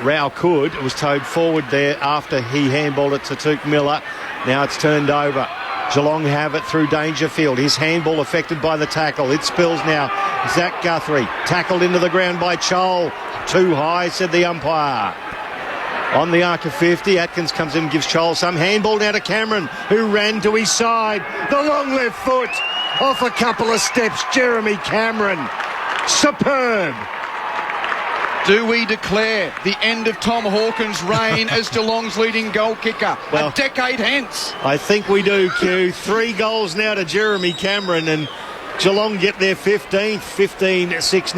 Rao could. It was towed forward there after he handballed it to Tuke Miller. Now it's turned over. Geelong have it through Dangerfield. His handball affected by the tackle. It spills now. Zach Guthrie tackled into the ground by Chol. Too high, said the umpire. On the arc of 50, Atkins comes in and gives Chol some. Handball now to Cameron, who ran to his side. The long left foot off a couple of steps. Jeremy Cameron. Superb. Do we declare the end of Tom Hawkins' reign as Geelong's leading goal kicker a decade hence? I think we do, Q. 3 goals now to Jeremy Cameron, and Geelong get their 15th. 15-6,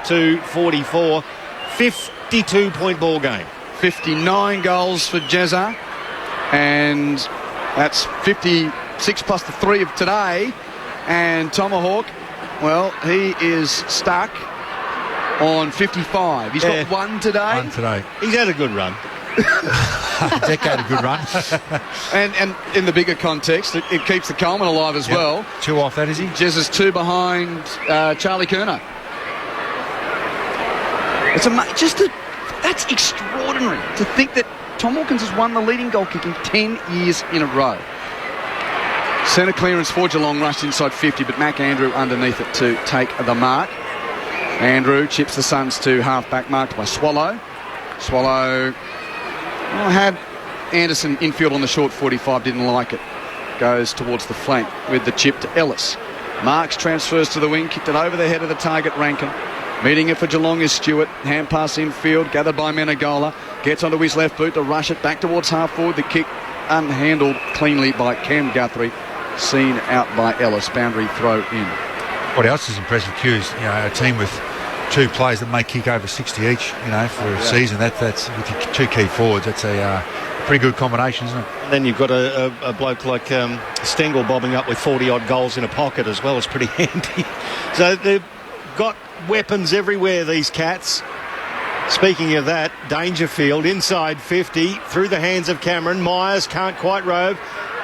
96-7-44. 52-point ball game. 59 goals for Jezza, and that's 56 plus the 3 of today. And Tomahawk, well, he is stuck on 55. He's got 1 today. 1 today. He's had a good run. Decade a good run. and in the bigger context, it keeps the Coleman alive as well. 2 off that, is he? Jezza's 2 behind Charlie Kerner. That's extraordinary to think that Tom Hawkins has won the leading goal kicking 10 years in a row. Centre clearance for Geelong, rushed inside 50, but Mac Andrew underneath it to take the mark. Andrew chips the Suns to half-back, marked by Swallow. Swallow had Anderson infield on the short 45, didn't like it. Goes towards the flank with the chip to Ellis. Marks transfers to the wing, kicked it over the head of the target, Rankin. Meeting it for Geelong is Stewart. Hand pass infield, gathered by Menegola. Gets onto his left boot to rush it back towards half forward. The kick unhandled cleanly by Cam Guthrie. Seen out by Ellis. Boundary throw in. What else is impressive, Q, is a team with two players that may kick over 60 each, for a season. That's with your two key forwards. That's a pretty good combination, isn't it? And then you've got a bloke like Stengel bobbing up with 40-odd goals in a pocket as well. It's pretty handy. So they've got weapons everywhere, these Cats. Speaking of that, Dangerfield inside 50, through the hands of Cameron. Myers can't quite rove.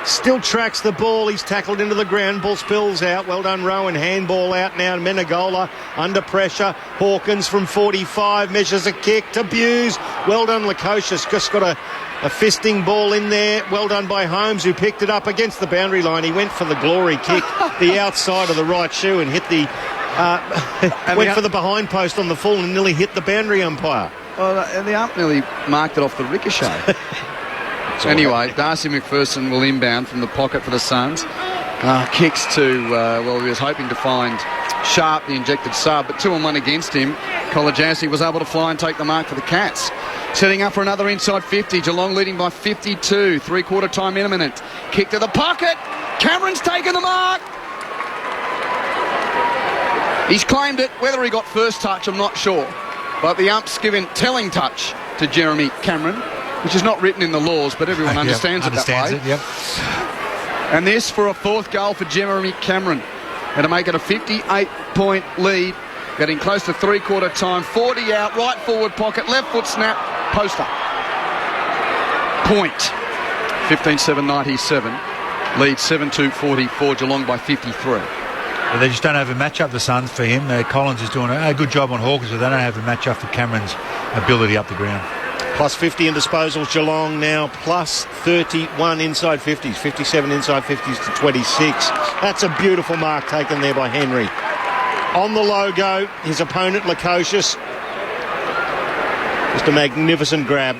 Still tracks the ball. He's tackled into the ground. Ball spills out. Well done, Rowan. Handball out now. Menegola under pressure. Hawkins from 45 measures a kick to Buse. Well done, Lukosius. Just got a fisting ball in there. Well done by Holmes, who picked it up against the boundary line. He went for the glory kick, the outside of the right shoe, and hit the went for the behind post on the full and nearly hit the boundary umpire. Well, the ump nearly marked it off the ricochet. Anyway, Darcy McPherson will inbound from the pocket for the Suns. Kicks to, he was hoping to find Sharp, the injected sub, but 2-on-1 against him. Kolajassi was able to fly and take the mark for the Cats. Setting up for another inside 50. Geelong leading by 52. Three-quarter time imminent. Kick to the pocket. Cameron's taken the mark. He's claimed it. Whether he got first touch, I'm not sure. But the ump's given telling touch to Jeremy Cameron, which is not written in the laws, but everyone understands it that way. Yep. And this for a fourth goal for Jeremy Cameron. And to make it a 58-point lead, getting close to three-quarter time. 40 out, right forward pocket, left foot snap, poster. Point. 15-7-97. Lead 7-2-44, Geelong by 53. They just don't have a match-up, the Suns, for him. Collins is doing a good job on Hawkins, but they don't have a match-up for Cameron's ability up the ground. Plus 50 in disposals, Geelong now plus 31 inside 50s, 57 inside 50s to 26. That's a beautiful mark taken there by Henry. On the logo, his opponent, Lukosius. Just a magnificent grab.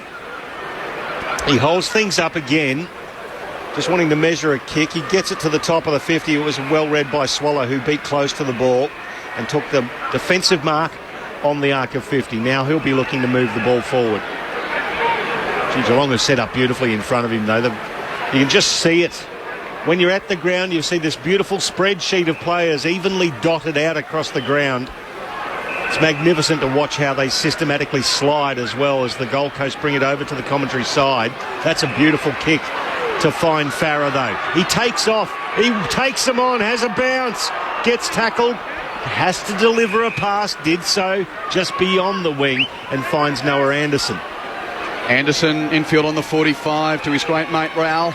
He holds things up again, just wanting to measure a kick. He gets it to the top of the 50. It was well read by Swallow, who beat close to the ball and took the defensive mark on the arc of 50. Now he'll be looking to move the ball forward. Geelong has set up beautifully in front of him, though. You can just see it. When you're at the ground, you see this beautiful spreadsheet of players evenly dotted out across the ground. It's magnificent to watch how they systematically slide as well as the Gold Coast bring it over to the commentary side. That's a beautiful kick to find Farah, though. He takes off. He takes them on, has a bounce, gets tackled, has to deliver a pass, did so just beyond the wing and finds Noah Anderson. Anderson infield on the 45 to his great mate Rowell.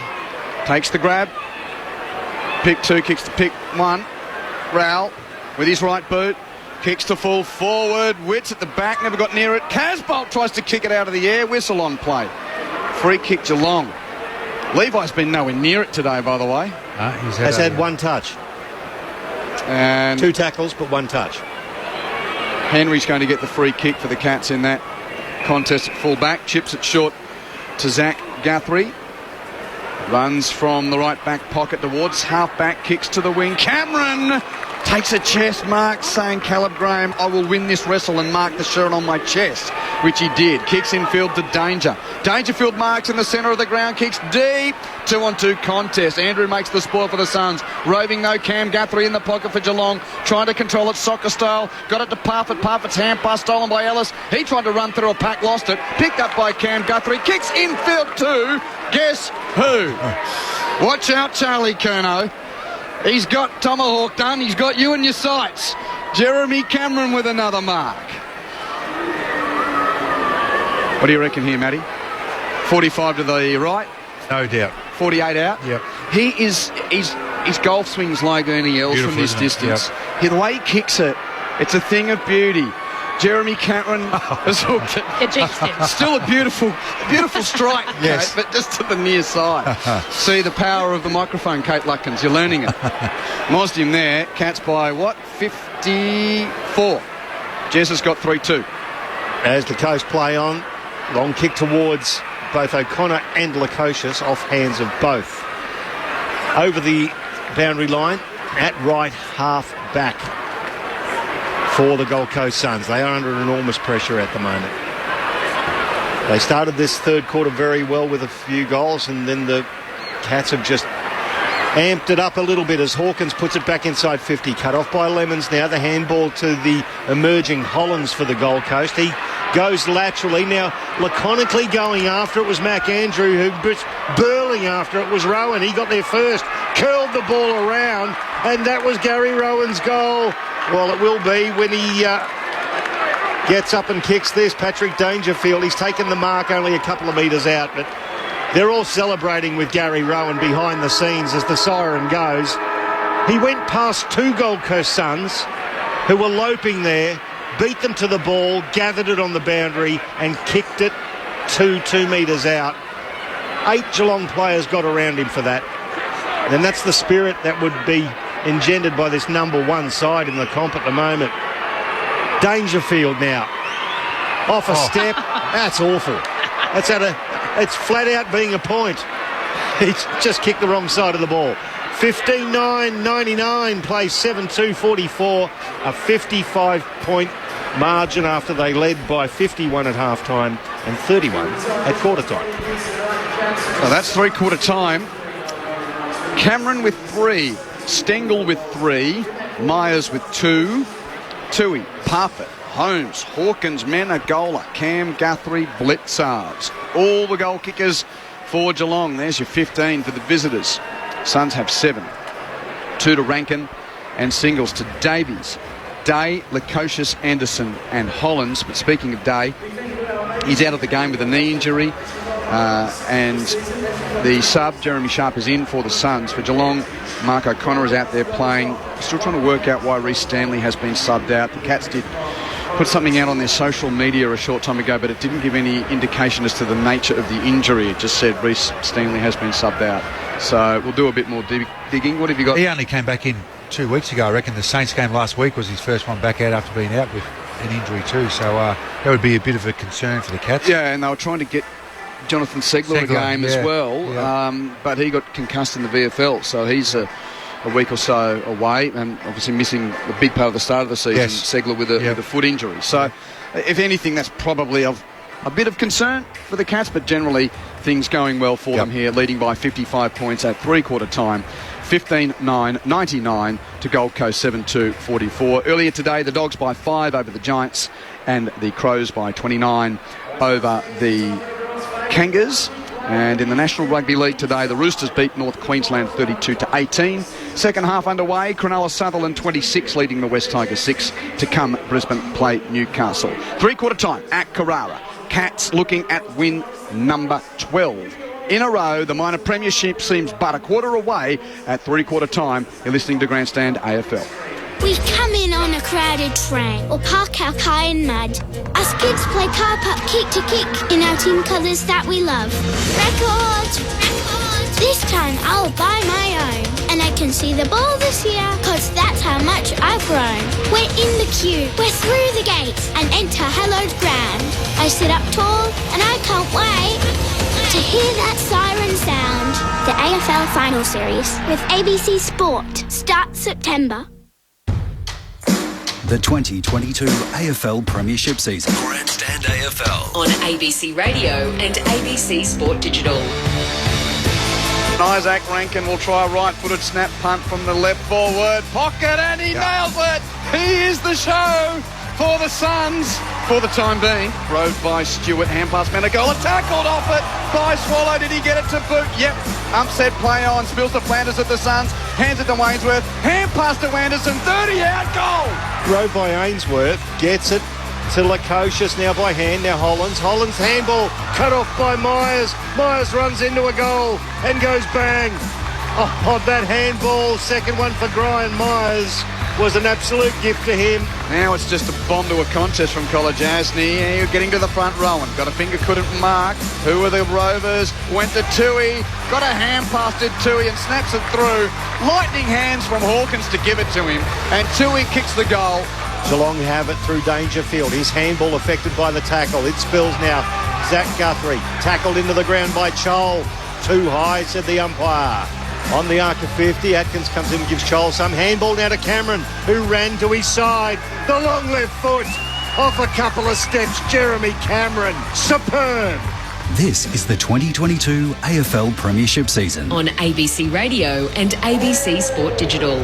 Takes the grab. Pick two, kicks to pick one. Rowell with his right boot. Kicks to full forward. Wits at the back, never got near it. Casbolt tries to kick it out of the air. Whistle on play. Free kick Geelong. Levi's been nowhere near it today, by the way. Has had one touch. And 2 tackles, but 1 touch. Henry's going to get the free kick for the Cats in that contest at full back. Chips it short to Zach Guthrie. Runs from the right back pocket towards half back. Kicks to the wing. Cameron takes a chest mark, saying, Caleb Graham, I will win this wrestle and mark the shirt on my chest, which he did. Kicks infield to Danger. Dangerfield marks in the centre of the ground, kicks deep. 2-on-2 contest. Andrew makes the spoil for the Suns. Roving though, Cam Guthrie in the pocket for Geelong, trying to control it soccer style. Got it to Parfitt. Parfitt's hand pass stolen by Ellis. He tried to run through a pack, lost it. Picked up by Cam Guthrie. Kicks infield to guess who? Watch out, Charlie Curnow. He's got Tomahawk done. He's got you in your sights. Jeremy Cameron with another mark. What do you reckon here, Matty? 45 to the right? No doubt. 48 out? Yep. His golf swings like Ernie Els from this distance. Yep. The way he kicks it, it's a thing of beauty. Jeremy Cameron has hooked it. Still a beautiful strike, yes. Kate, but just to the near side. See the power of the microphone, Kate Lutkins. You're learning it. Mozzed him there. Cats by, 54. Jess has got 3-2. As the Coast play on, long kick towards both O'Connor and Lukosius, off hands of both. Over the boundary line, at right half back for the Gold Coast Suns. They are under enormous pressure at the moment. They started this third quarter very well with a few goals, and then the Cats have just amped it up a little bit as Hawkins puts it back inside 50. Cut off by Lemons now. The handball to the emerging Hollands for the Gold Coast. He goes laterally. Now, laconically going after it was Mac Andrew, who burling after it was Rowan. He got there first, curled the ball around, and that was Gary Rowan's goal. Well, it will be when he gets up and kicks this. Patrick Dangerfield, he's taken the mark only a couple of metres out, but they're all celebrating with Gary Rowan behind the scenes as the siren goes. He went past two Gold Coast Suns who were loping there, beat them to the ball, gathered it on the boundary and kicked it 2 metres out. 8 Geelong players got around him for that. And that's the spirit that would be engendered by this number one side in the comp at the moment. Dangerfield now. Off a step. That's awful. It's flat out being a point. He's just kicked the wrong side of the ball. 15-9-99, plays 7-2-44. A 55-point margin after they led by 51 at half-time and 31 at quarter-time. So that's three-quarter time. Cameron with 3. Stengel with 3. Myers with 2. Tui, Parfitt, Holmes, Hawkins, Menegola, Cam, Guthrie, Blitzards. All the goal kickers for Geelong. There's your 15 for the visitors. Suns have 7. 2 to Rankin and singles to Davies. Day, Lukosius, Anderson and Hollands. But speaking of Day, he's out of the game with a knee injury. And the sub, Jeremy Sharp, is in for the Suns. For Geelong, Mark O'Connor is out there playing. Still trying to work out why Reece Stanley has been subbed out. The Cats did put something out on their social media a short time ago, but it didn't give any indication as to the nature of the injury. It just said Reece Stanley has been subbed out. So we'll do a bit more digging. What have you got? He only came back in 2 weeks ago. I reckon the Saints game last week was his first one back out after being out with an injury too. So that would be a bit of a concern for the Cats. Yeah, and they were trying to get Jonathan Segler a game as well, but he got concussed in the VFL, so he's a week or so away, and obviously missing a big part of the start of the season. Segler with a foot injury. So, if anything, that's probably of a bit of concern for the Cats, but generally things going well for them here, leading by 55 points at three-quarter time. 15-9-99 to Gold Coast 7-2-44. Earlier today, the Dogs by 5 over the Giants, and the Crows by 29 over the Kangas. And in the National Rugby League today, the Roosters beat North Queensland 32-18. Second half underway, Cronulla Sutherland 26 leading the West Tigers 6 to come Brisbane play Newcastle. Three-quarter time at Carrara. Cats looking at win number 12 in a row. The minor premiership seems but a quarter away at three-quarter time. You're listening to Grandstand AFL. We come in on a crowded train or park our car in mud. Us kids play car park kick to kick in our team colours that we love. Records! Records! This time I'll buy my own. And I can see the ball this year, cause that's how much I've grown. We're in the queue, we're through the gates and enter hallowed ground. I sit up tall and I can't wait to hear that siren sound. The AFL Final Series with ABC Sport starts September. The 2022 AFL Premiership season. Grandstand AFL on ABC Radio and ABC Sport Digital. Isaac Rankin will try a right-footed snap punt from the left forward pocket, and he nails it. He is the show for the Suns for the time being. Rode by Stewart, hand pass Menegola, tackled off it by Swallow. Did he get it to boot? Yep. Upset play on, spills to Flanders at the Suns, hands it to Wainsworth, hand pass to Anderson, 30 out, goal. Rode by Ainsworth, gets it to Lukosius, now by hand, now Hollands handball, cut off by Myers. Myers runs into a goal and goes bang. Oh, that handball, second one for Brian Myers, was an absolute gift to him. Now it's just a bomb to a contest from Kolodjasny. Getting to the front, Rowan. Got a finger, couldn't mark. Who are the Rovers? Went to Tui. Got a hand pass to Tui and snaps it through. Lightning hands from Hawkins to give it to him. And Tui kicks the goal. Geelong have it through Dangerfield. His handball affected by the tackle. It spills now. Zach Guthrie tackled into the ground by Chol. Too high, said the umpire. On the arc of 50, Atkins comes in and gives Chol some. Handball now to Cameron, who ran to his side. The long left foot off a couple of steps. Jeremy Cameron, superb. This is the 2022 AFL Premiership season. On ABC Radio and ABC Sport Digital.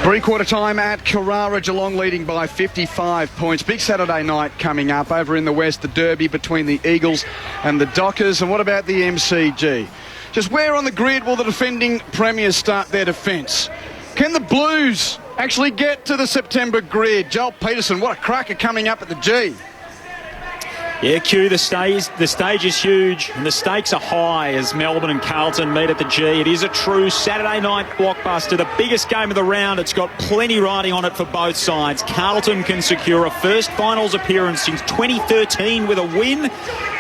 Three-quarter time at Carrara, Geelong leading by 55 points. Big Saturday night coming up. Over in the west, the derby between the Eagles and the Dockers. And what about the MCG? Just where on the grid will the defending premiers start their defence? Can the Blues actually get to the September grid? Joel Peterson, what a cracker coming up at the G. Yeah, Q, the stage is huge and the stakes are high as Melbourne and Carlton meet at the G. It is a true Saturday night blockbuster, the biggest game of the round. It's got plenty riding on it for both sides. Carlton can secure a first finals appearance since 2013 with a win,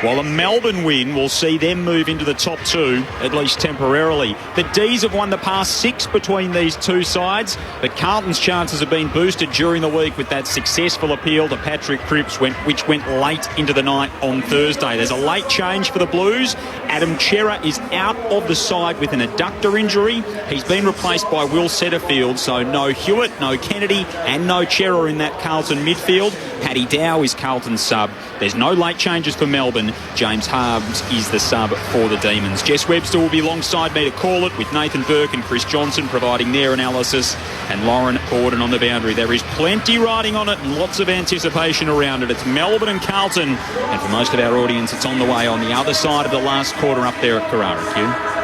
while a Melbourne win will see them move into the top two, at least temporarily. The D's have won the past 6 between these two sides, but Carlton's chances have been boosted during the week with that successful appeal to Patrick Cripps, which went late into the night on Thursday. There's a late change for the Blues. Adam Chera is out of the side with an adductor injury. He's been replaced by Will Setterfield, so no Hewitt, no Kennedy and no Chera in that Carlton midfield. Paddy Dow is Carlton's sub. There's no late changes for Melbourne. James Harms is the sub for the Demons. Jess Webster will be alongside me to call it, with Nathan Burke and Chris Johnson providing their analysis, and Lauren Gordon on the boundary. There is plenty riding on it and lots of anticipation around it. It's Melbourne and Carlton, and for most of our audience, it's on the way on the other side of the last quarter up there at Carrara. Q.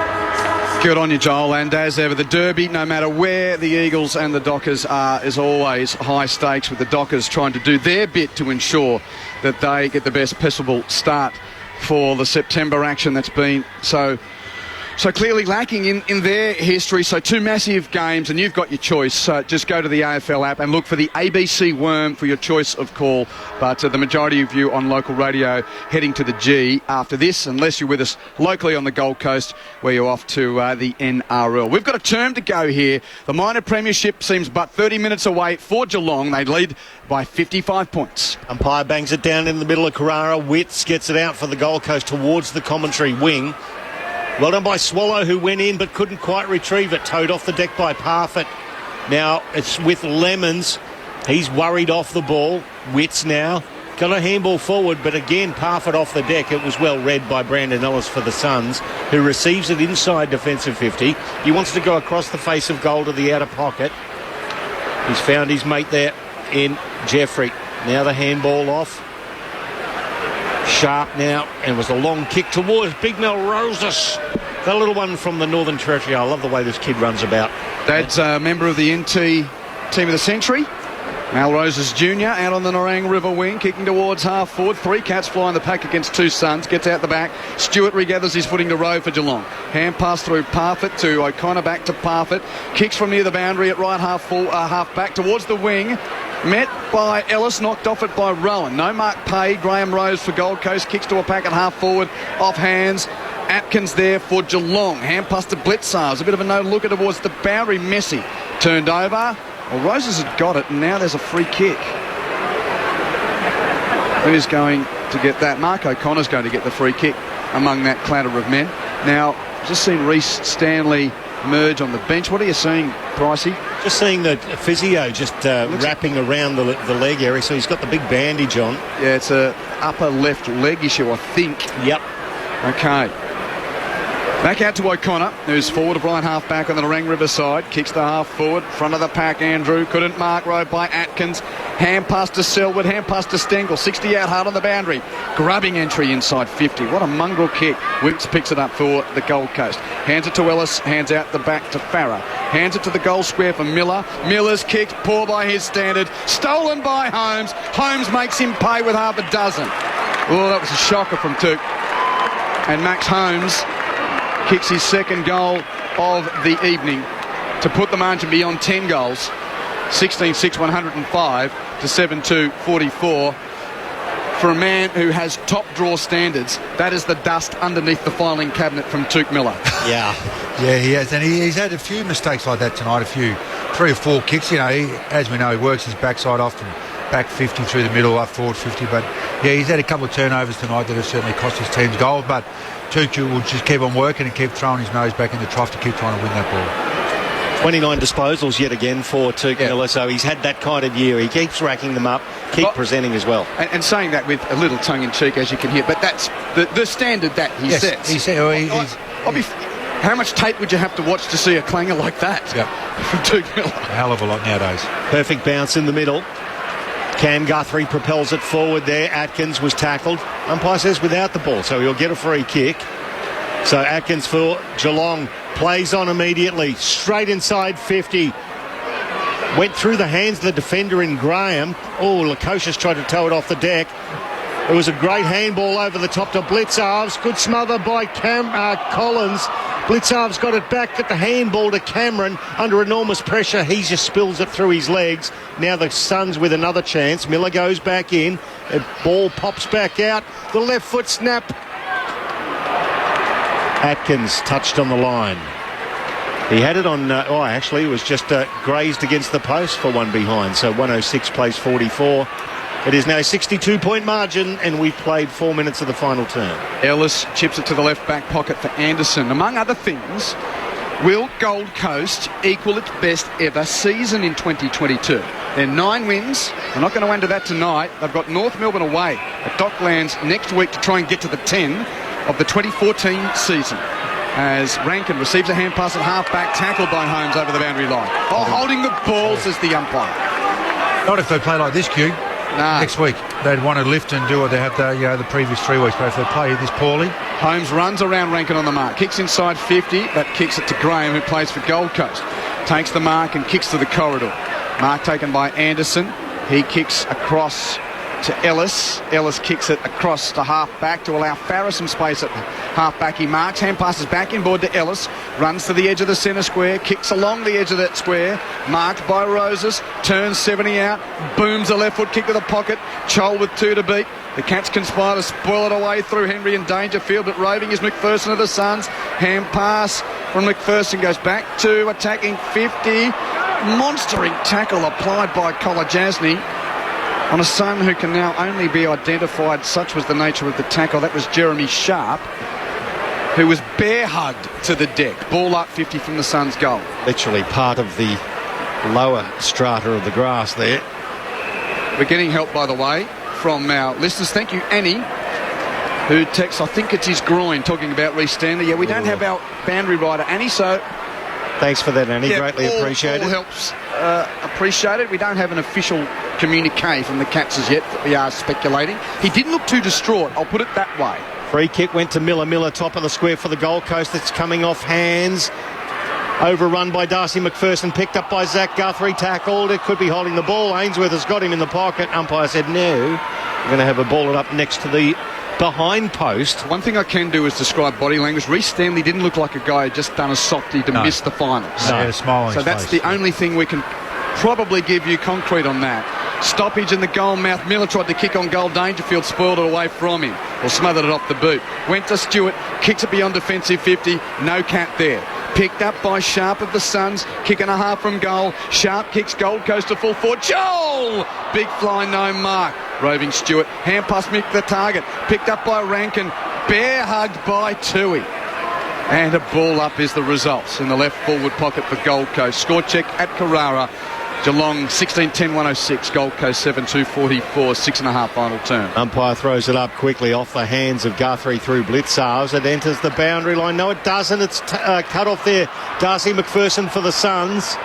Good on you, Joel. And as ever, the derby, no matter where the Eagles and the Dockers are, is always high stakes, with the Dockers trying to do their bit to ensure that they get the best possible start for the September action that's been so clearly lacking in their history. So 2 massive games, and you've got your choice. So just go to the AFL app and look for the ABC Worm for your choice of call. But the majority of you on local radio heading to the G after this, unless you're with us locally on the Gold Coast, where you're off to the NRL. We've got a term to go here. The minor premiership seems but 30 minutes away for Geelong. They lead by 55 points. Umpire bangs it down in the middle of Carrara. Witts gets it out for the Gold Coast towards the commentary wing. Well done by Swallow, who went in but couldn't quite retrieve it. Towed off the deck by Parfitt. Now it's with Lemons. He's worried off the ball. Witts now got a handball forward, but again Parfitt off the deck. It was well read by Brandon Ellis for the Suns, who receives it inside defensive 50. He wants to go across the face of goal to the outer pocket. He's found his mate there in Jeffrey. Now the handball off. Sharp now, and it was a long kick towards Big Mel Roses, the little one from the Northern Territory. I love the way this kid runs about. Dad's a member of the NT Team of the Century. Mal Roses Jr. out on the Nerang River wing, kicking towards half forward. 3 Cats flying the pack against 2 Suns. Gets out the back. Stewart regathers his footing to row for Geelong. Hand pass through Parfitt to O'Connor, back to Parfitt. Kicks from near the boundary at right half back towards the wing. Met by Ellis, knocked off it by Rowan. No mark paid. Graham Rose for Gold Coast. Kicks to a pack at half forward. Off hands. Atkins there for Geelong. Hand pass to Blitzars. A bit of a no-looker towards the boundary. Messi turned over. Well, Roses had got it, and now there's a free kick. Who's going to get that? Mark O'Connor's going to get the free kick among that clatter of men. Now, just seen Reece Stanley emerge on the bench. What are you seeing, Pricey? Just seeing the physio just wrapping around the leg area, so he's got the big bandage on. Yeah, it's a upper left leg issue, I think. Yep. Okay. Back out to O'Connor, who's forward of right half back on the Nerang River side. Kicks the half forward, front of the pack. Andrew couldn't mark, rode by Atkins. Hand pass to Selwood, hand pass to Stengel. 60 out hard on the boundary. Grubbing entry inside 50. What a mongrel kick. Wicks picks it up for the Gold Coast. Hands it to Ellis, hands out the back to Farah. Hands it to the goal square for Miller. Miller's kicked, poor by his standard. Stolen by Holmes. Holmes makes him pay with half a dozen. Oh, that was a shocker from Took. And Max Holmes kicks his second goal of the evening to put the margin beyond 10 goals. 16-6, 105 to 7-2, 44. For a man who has top draw standards, that is the dust underneath the filing cabinet from Took Miller. Yeah, he has, and he's had a few mistakes like that tonight. 3 or 4 kicks. You know, as we know, he works his backside off and back 50 through the middle, up forward 50. But yeah, he's had a couple of turnovers tonight that have certainly cost his team's goals. But Tutu will just keep on working and keep throwing his nose back in the trough to keep trying to win that ball. 29 disposals yet again for Tuke Miller, so he's had that kind of year. He keeps racking them up, presenting as well. And saying that with a little tongue-in-cheek, as you can hear, but that's the standard that he sets. How much tape would you have to watch to see a clanger like that from Tuke Miller? A hell of a lot nowadays. Perfect bounce in the middle. Cam Guthrie propels it forward there. Atkins was tackled. Umpire says without the ball, so he'll get a free kick. So Atkins for Geelong plays on immediately. Straight inside 50. Went through the hands of the defender in Graham. Oh, Lukosius tried to tow it off the deck. It was a great handball over the top to Blitzarves. Good smother by Collins. Blitzarves got it back at the handball to Cameron. Under enormous pressure, he just spills it through his legs. Now the Suns with another chance. Miller goes back in. The ball pops back out. The left foot snap. Atkins touched on the line. He had it on, actually it was just grazed against the post for one behind. So 106 plays 44. It is now a 62-point margin, and we've played 4 minutes of the final term. Ellis chips it to the left back pocket for Anderson. Among other things, will Gold Coast equal its best ever season in 2022? They're 9 wins. They're not going to enter that tonight. They've got North Melbourne away at Docklands next week to try and get to the 10 of the 2014 season. As Rankin receives a hand pass at half-back, tackled by Holmes over the boundary line. Holding the ball, says the umpire. Not if they play like this, Q. No. Next week they'd want to lift and do what they have the previous 3 weeks, but if they play this poorly. Holmes runs around Rankin on the mark, kicks inside 50, but kicks it to Graham, who plays for Gold Coast. Takes the mark and kicks to the corridor. Mark taken by Anderson. He kicks across to Ellis. Ellis kicks it across to half-back to allow Farris some space at half-back. He marks, hand passes back inboard to Ellis, runs to the edge of the centre square, kicks along the edge of that square, marked by Roses, turns 70 out, booms a left foot kick to the pocket, Chol with 2 to beat. The Cats conspire to spoil it away through Henry and Dangerfield, but roving is McPherson of the Suns. Hand pass from McPherson goes back to attacking 50. Monstering tackle applied by Kolajasny on a Sun who can now only be identified. Such was the nature of the tackle. That was Jeremy Sharp, who was bear-hugged to the deck. Ball up 50 from the Suns' goal. Literally part of the lower strata of the grass there. We're getting help, by the way, from our listeners. Thank you, Annie, who texts, I think it's his groin, talking about Reece Stanley. Yeah, we don't have our boundary rider, Annie, so... Thanks for that, Annie. Greatly appreciated. All helps appreciated. We don't have an official communique from the Cats as yet, but we are speculating. He didn't look too distraught, I'll put it that way. Free kick went to Miller. Miller, top of the square for the Gold Coast. It's coming off hands. Overrun by Darcy McPherson, picked up by Zach Guthrie, tackled. It could be holding the ball. Ainsworth has got him in the pocket. Umpire said no. We're going to have a ball it up next to the behind post. One thing I can do is describe body language. Reece Stanley didn't look like a guy who just done a softie to miss the finals. No, smile on so his that's face. the only thing we can probably give you concrete on that. Stoppage in the goal mouth. Miller tried to kick on goal. Dangerfield spoiled it away from him, or smothered it off the boot. Went to Stewart, kicks it beyond defensive 50. No Cat there. Picked up by Sharp of the Suns, kick and a half from goal. Sharp kicks Gold Coast to full forward. Joel! Big fly, no mark. Roving Stewart, hand pass Mick the target. Picked up by Rankin, bear hugged by Tui. And a ball up is the result in the left forward pocket for Gold Coast. Score check at Carrara. Geelong 16-10-106, Gold Coast 7-2-44, 6.5 final term. Umpire throws it up quickly off the hands of Guthrie through Blitzarves. It enters the boundary line. No, it doesn't. It's cut off there. Darcy McPherson for the Suns.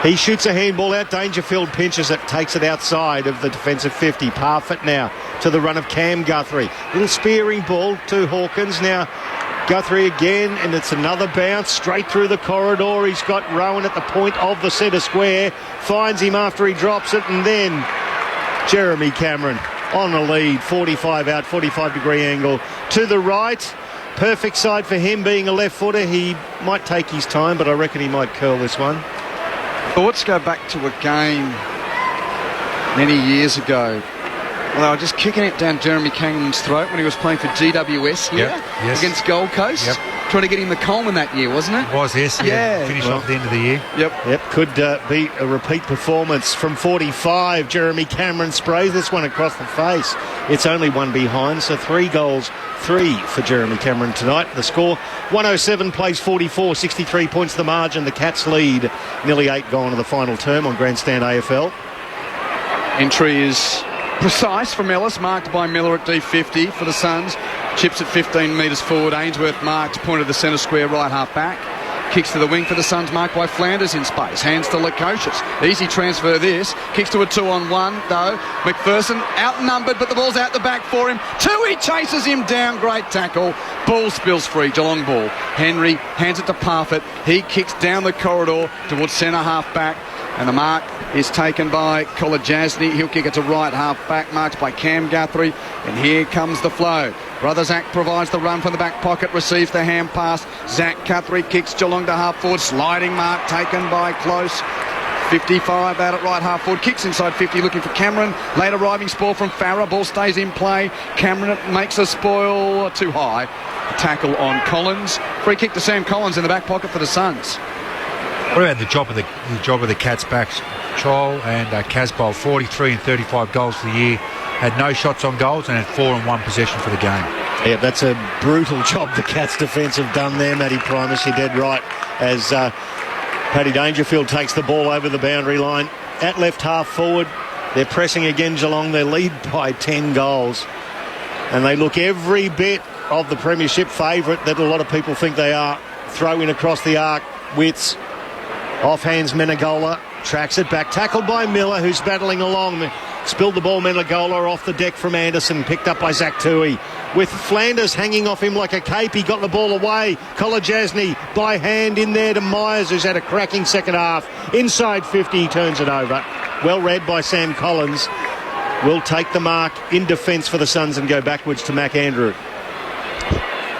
He shoots a handball out. Dangerfield pinches it, takes it outside of the defensive 50. Parfitt now to the run of Cam Guthrie. Little spearing ball to Hawkins. Now Guthrie again, and it's another bounce straight through the corridor. He's got Rowan at the point of the centre square. Finds him after he drops it, and then Jeremy Cameron on a lead. 45 out, 45-degree angle to the right. Perfect side for him, being a left footer. He might take his time, but I reckon he might curl this one. Well, let's go back to a game many years ago. Well, they were just kicking it down Jeremy Cameron's throat when he was playing for GWS here against Gold Coast. Trying to get him the Coleman that year, wasn't it? It was, yes. Yeah. Finished off at the end of the year. Yep. Could be a repeat performance from 45. Jeremy Cameron sprays this one across the face. It's only one behind, so 3 goals 3 for Jeremy Cameron tonight. The score, 107 plays 44, 63 points the margin. The Cats lead, nearly 8 gone to the final term on Grandstand AFL. Entry is precise from Ellis, marked by Miller at D50 for the Suns. Chips at 15 metres forward. Ainsworth marked, pointed the centre square, right half back. Kicks to the wing for the Suns, marked by Flanders in space. Hands to Lukosius. Easy transfer this. Kicks to a 2-on-1 though. McPherson outnumbered, but the ball's out the back for him. Tui chases him down. Great tackle. Ball spills free. Geelong ball. Henry hands it to Parfitt. He kicks down the corridor towards centre half back. And the mark is taken by Kolajasny. He'll kick it to right half back, marked by Cam Guthrie. And here comes the flow. Brother Zach provides the run from the back pocket, receives the hand pass. Zach Guthrie kicks Geelong to half forward. Sliding mark taken by Close. 55 out at right half forward. Kicks inside 50 looking for Cameron. Late arriving spoil from Farah. Ball stays in play. Cameron makes a spoil too high. A tackle on Collins. Free kick to Sam Collins in the back pocket for the Suns. What about the job of the Cats backs? Chol and Casboll, 43 and 35 goals for the year. Had no shots on goals and had 4 and 1 possession for the game. Yeah, that's a brutal job the Cats defence have done there, Matty Primus. You're dead right. As Paddy Dangerfield takes the ball over the boundary line. At left half forward, they're pressing again Geelong. They lead by 10 goals. And they look every bit of the premiership favourite that a lot of people think they are. Throw in across the arc. Wits. Offhands Menegola, tracks it back, tackled by Miller, who's battling along. Spilled the ball, Menegola off the deck from Anderson, picked up by Zach Tui. With Flanders hanging off him like a cape, he got the ball away. Kolajasny by hand in there to Myers, who's had a cracking second half. Inside 50, he turns it over. Well read by Sam Collins. Will take the mark in defence for the Suns and go backwards to Mac Andrew.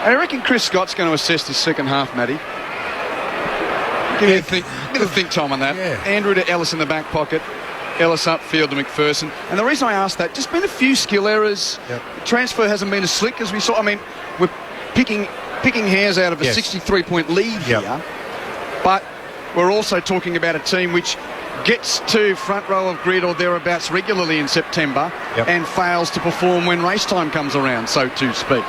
I reckon Chris Scott's going to assess this second half, Matty. Give me a think time on that. Yeah. Andrew to Ellis in the back pocket. Ellis upfield to McPherson. And the reason I asked that, just been a few skill errors. Yep. Transfer hasn't been as slick as we saw. I mean, we're picking hairs out of a 63-point lead here. But we're also talking about a team which gets to front row of grid or thereabouts regularly in September and fails to perform when race time comes around, so to speak.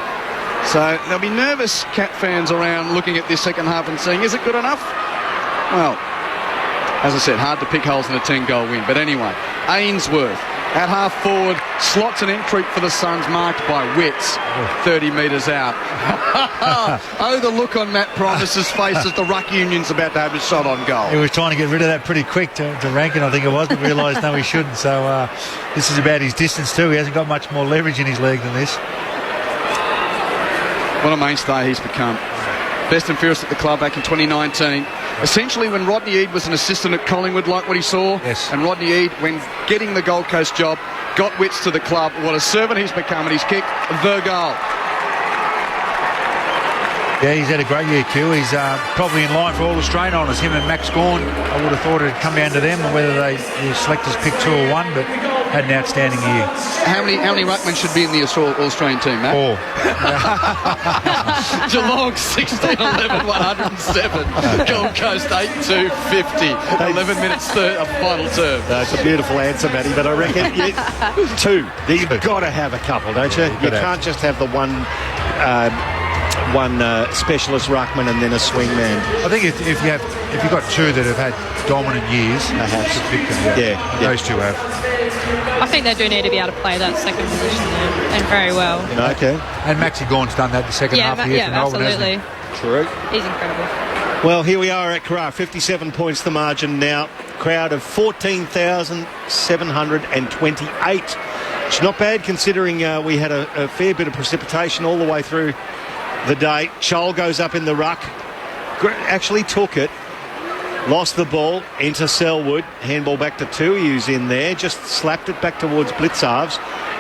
So there'll be nervous Cat fans around looking at this second half and saying, is it good enough? Well, as I said, hard to pick holes in a 10-goal win. But anyway, Ainsworth at half forward, slots an entry for the Suns, marked by Wits, 30 metres out. Oh, the look on Matt Primus's face as the Ruck Union's about to have a shot on goal. He was trying to get rid of that pretty quick to Rankin, I think it was, but realised no, he shouldn't. So this is about his distance too. He hasn't got much more leverage in his leg than this. What a mainstay he's become. Best and fairest at the club back in 2019. Essentially, when Rodney Eade was an assistant at Collingwood, like what he saw, and Rodney Eade, when getting the Gold Coast job, got Wits to the club. What a servant he's become, and he's kicked the goal. Yeah, he's had a great year, Q. He's probably in line for all Australian honours. Him and Max Gawn, I would have thought it would come down to them, or whether the selectors picked 2 or 1, but had an outstanding year. How many ruckmen should be in the All-Australian team, Matt? 4. Geelong 16, 11, 107. Gold Coast 8, 250. 11 minutes final term. That's a beautiful answer, Matty, but I reckon 2. You've got to have a couple, don't you? You can't just have the one specialist ruckman and then a swingman. I think if you've got 2 that have had dominant years, perhaps pick them. Those 2 have. I think they do need to be able to play that second position there, and very well. Okay. And Maxi Gawn's done that the second half of the year. Absolutely. True. He's incredible. Well, here we are at Carrara, 57 points the margin now. Crowd of 14,728. It's not bad considering we had a fair bit of precipitation all the way through the day. Chol goes up in the ruck. Actually took it. Lost the ball into Selwood. Handball back to Tui, who's in there. Just slapped it back towards Blitzarves.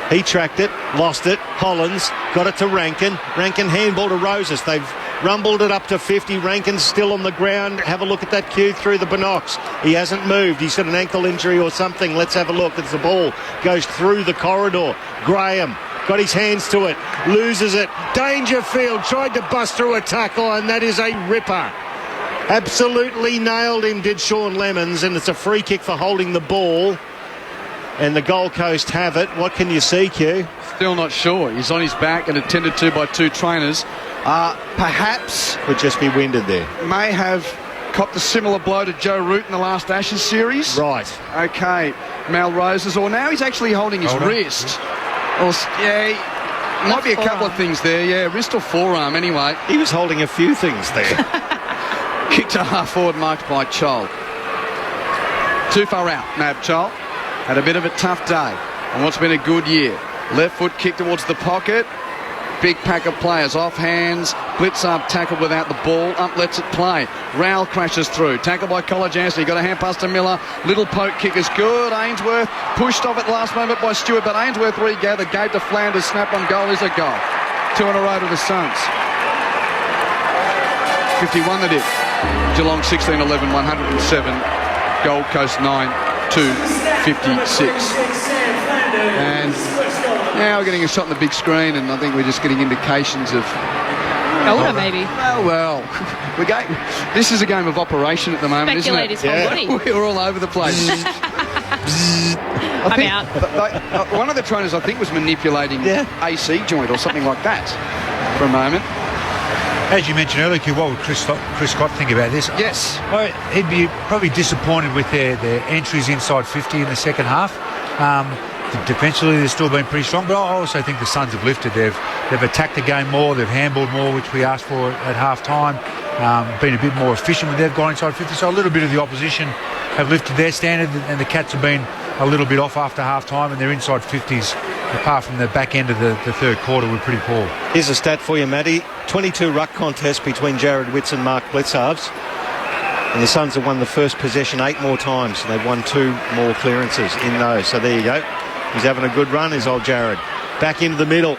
He tracked it, lost it. Hollins got it to Rankin. Rankin handball to Roses. They've rumbled it up to 50. Rankin's still on the ground. Have a look at that cue through the binocs. He hasn't moved. He's got an ankle injury or something. Let's have a look as the ball goes through the corridor. Graham got his hands to it. Loses it. Dangerfield tried to bust through a tackle, and that is a ripper. Absolutely nailed him, did Sean Lemons, and it's a free kick for holding the ball. And the Gold Coast have it. What can you see, Q? Still not sure. He's on his back and attended to by 2 trainers. Perhaps... Could just be winded there. May have copped a similar blow to Joe Root in the last Ashes series. Right. Okay. Malroses, or now he's actually holding his wrist. Or, yeah, might be a couple of things there. Yeah, wrist or forearm anyway. He was holding a few things there. Kick to half forward marked by Chol. Too far out, Mab Chol. Had a bit of a tough day on what's been a good year. Left foot kick towards the pocket. Big pack of players off hands. Blitz up, tackled without the ball. Up lets it play. Rowell crashes through. Tackled by College Anstey. Got a hand pass to Miller. Little poke kick is good. Ainsworth pushed off at the last moment by Stewart, but Ainsworth regathered. Gave to Flanders. Snap on goal is a goal. 2 in a row to the Suns. 51 they did. Geelong 16-11, 107. Gold Coast 9-56. And now we're getting a shot on the big screen, and I think we're just getting indications of... Older, maybe. Oh, well. This is a game of operation at the moment, Speculate isn't it? his whole body. We're all over the place. I'm out. One of the trainers, I think, was manipulating AC joint or something like that for a moment. As you mentioned earlier, what would Chris Scott think about this? Yes. He'd be probably disappointed with their entries inside 50 in the second half. Defensively, they've still been pretty strong, but I also think the Suns have lifted. They've attacked the game more, they've handballed more, which we asked for at half-time, been a bit more efficient when they've gone inside 50, so a little bit of the opposition have lifted their standard, and the Cats have been a little bit off after half-time, and their inside 50s, apart from the back end of the third quarter, were pretty poor. Here's a stat for you, Matty. 22 ruck contests between Jared Witts and Mark Blitzarves. And the Suns have won the first possession 8 more times, and they've won 2 more clearances in those. So there you go. He's having a good run, is old Jared. Back into the middle.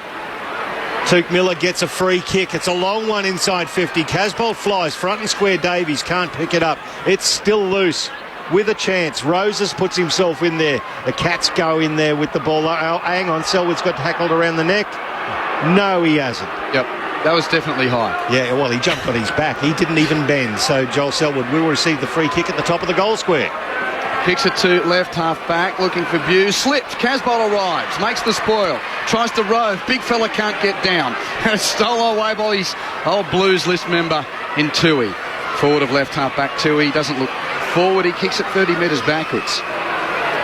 Tuke Miller gets a free kick. It's a long one inside 50. Casbolt flies front and square. Davies can't pick it up. It's still loose with a chance. Roses puts himself in there. The Cats go in there with the ball. Oh, hang on. Selwood's got tackled around the neck. No, he hasn't. Yep. That was definitely high. Yeah, well, he jumped on his back. He didn't even bend. So Joel Selwood will receive the free kick at the top of the goal square. Kicks it to left half back, looking for Buse. Slipped. Casbolt arrives, makes the spoil. Tries to rove. Big fella can't get down. Stole away by his old Blues list member in Tui. Forward of left half back, Tui. Doesn't look forward. He kicks it 30 metres backwards.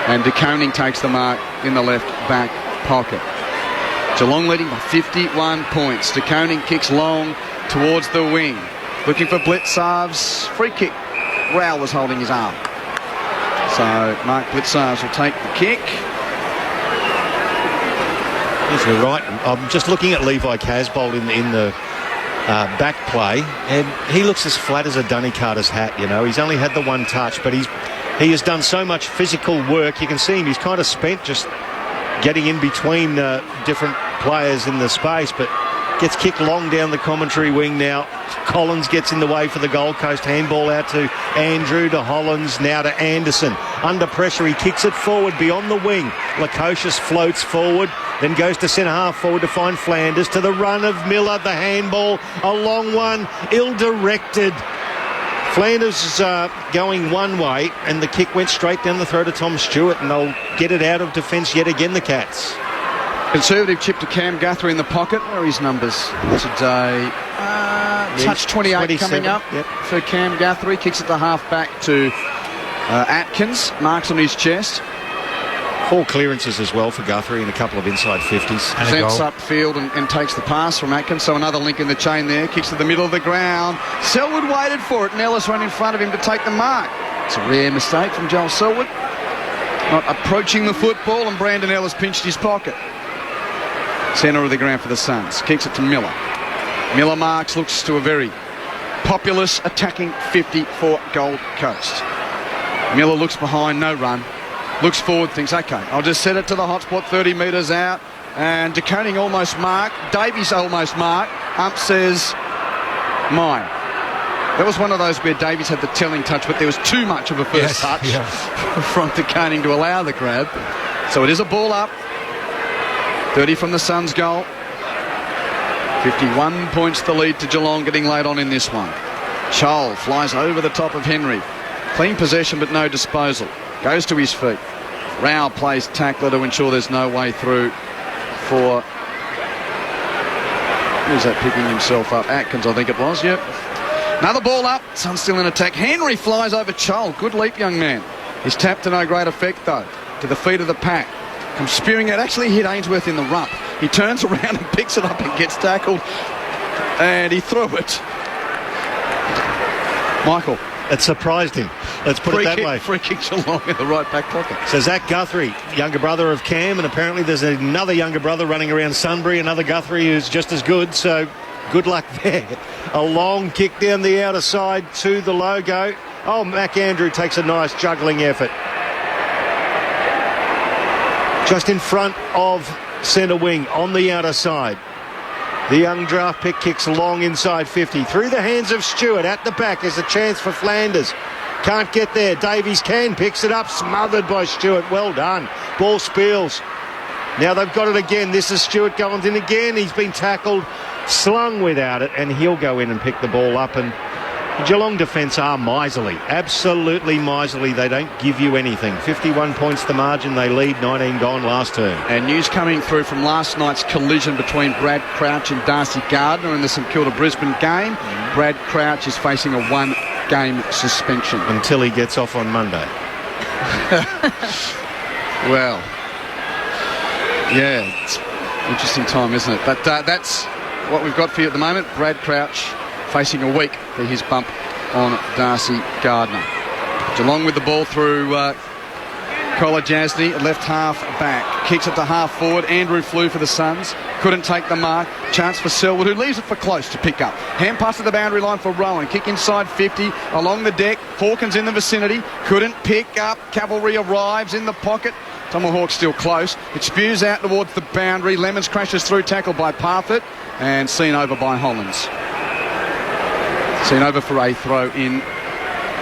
And De Koning takes the mark in the left back pocket. Geelong leading by 51 points. De Koning kicks long towards the wing. Looking for Blitzarves. Free kick. Rowell was holding his arm. So Mark Blitzarves will take the kick. Yes, you're right. I'm just looking at Levi Casbolt in the back play, and he looks as flat as a Dunny Carter's hat. You know, he's only had the one touch, but he has done so much physical work. You can see him. He's kind of spent just getting in between different players in the space, but gets kicked long down the commentary wing now. Collins gets in the way for the Gold Coast. Handball out to Andrew, to Hollins, now to Anderson. Under pressure, he kicks it forward beyond the wing. Lukosius floats forward, then goes to centre half forward to find Flanders. To the run of Miller, the handball, a long one, ill-directed. Flanders is going one way, and the kick went straight down the throat of Tom Stewart, and they'll get it out of defence yet again, the Cats. Conservative chip to Cam Guthrie in the pocket. Where are his numbers today? Touch 28 coming up for Cam Guthrie. Kicks it the half back to Atkins. Marks on his chest. 4 clearances as well for Guthrie and a couple of inside 50s. Presents upfield and takes the pass from Atkins. So another link in the chain there. Kicks to the middle of the ground. Selwood waited for it, and Ellis ran in front of him to take the mark. It's a rare mistake from Joel Selwood. Not approaching the football, and Brandon Ellis pinched his pocket. Centre of the ground for the Suns. Kicks it to Miller. Miller marks, looks to a very populous attacking 50 for Gold Coast. Miller looks behind, no run. Looks forward, thinks, OK, I'll just set it to the hot spot 30 metres out. And De Koning almost marked. Davies almost marked. Ump says, mine. That was one of those where Davies had the telling touch, but there was too much of a first touch from De Koning to allow the grab. So it is a ball up. 30 from the Suns' goal. 51 points the lead to Geelong, getting late on in this one. Chol flies over the top of Henry. Clean possession but no disposal. Goes to his feet. Rowell plays tackler to ensure there's no way through for... Who's that picking himself up? Atkins, I think it was, yep. Another ball up. Sun's still in attack. Henry flies over Chol. Good leap, young man. He's tapped to no great effect, though. To the feet of the pack. Comes spearing out. Actually hit Ainsworth in the rump. He turns around and picks it up and gets tackled. And he threw it. Michael. It surprised him. Let's put it that way. Free kick Geelong in the right back pocket. So Zach Guthrie, younger brother of Cam, and apparently there's another younger brother running around Sunbury, another Guthrie who's just as good, so good luck there. A long kick down the outer side to the logo. Oh, Mac Andrew takes a nice juggling effort. Just in front of centre wing on the outer side. The young draft pick kicks long inside 50. Through the hands of Stewart at the back. There's a chance for Flanders. Can't get there. Davies can. Picks it up. Smothered by Stewart. Well done. Ball spills. Now they've got it again. This is Stewart going in again. He's been tackled. Slung without it. And he'll go in and pick the ball up. And the Geelong defence are miserly. Absolutely miserly. They don't give you anything. 51 points the margin. They lead 19 gone last term. And news coming through from last night's collision between Brad Crouch and Darcy Gardner in the St Kilda Brisbane game. Brad Crouch is facing a one-game suspension. Until he gets off on Monday. Well, yeah, it's an interesting time, isn't it? But that's what we've got for you at the moment. Brad Crouch facing a week for his bump on Darcy Gardner. Geelong with the ball through Collar Jasny, left half back. Kicks it to half forward. Andrew flew for the Suns. Couldn't take the mark. Chance for Selwood, who leaves it for Close to pick up. Hand pass to the boundary line for Rowan. Kick inside 50. Along the deck. Hawkins in the vicinity. Couldn't pick up. Cavalry arrives in the pocket. Tomahawk still close. It spews out towards the boundary. Lemons crashes through. Tackled by Parfitt. And seen over by Hollands. Seen over for a throw in.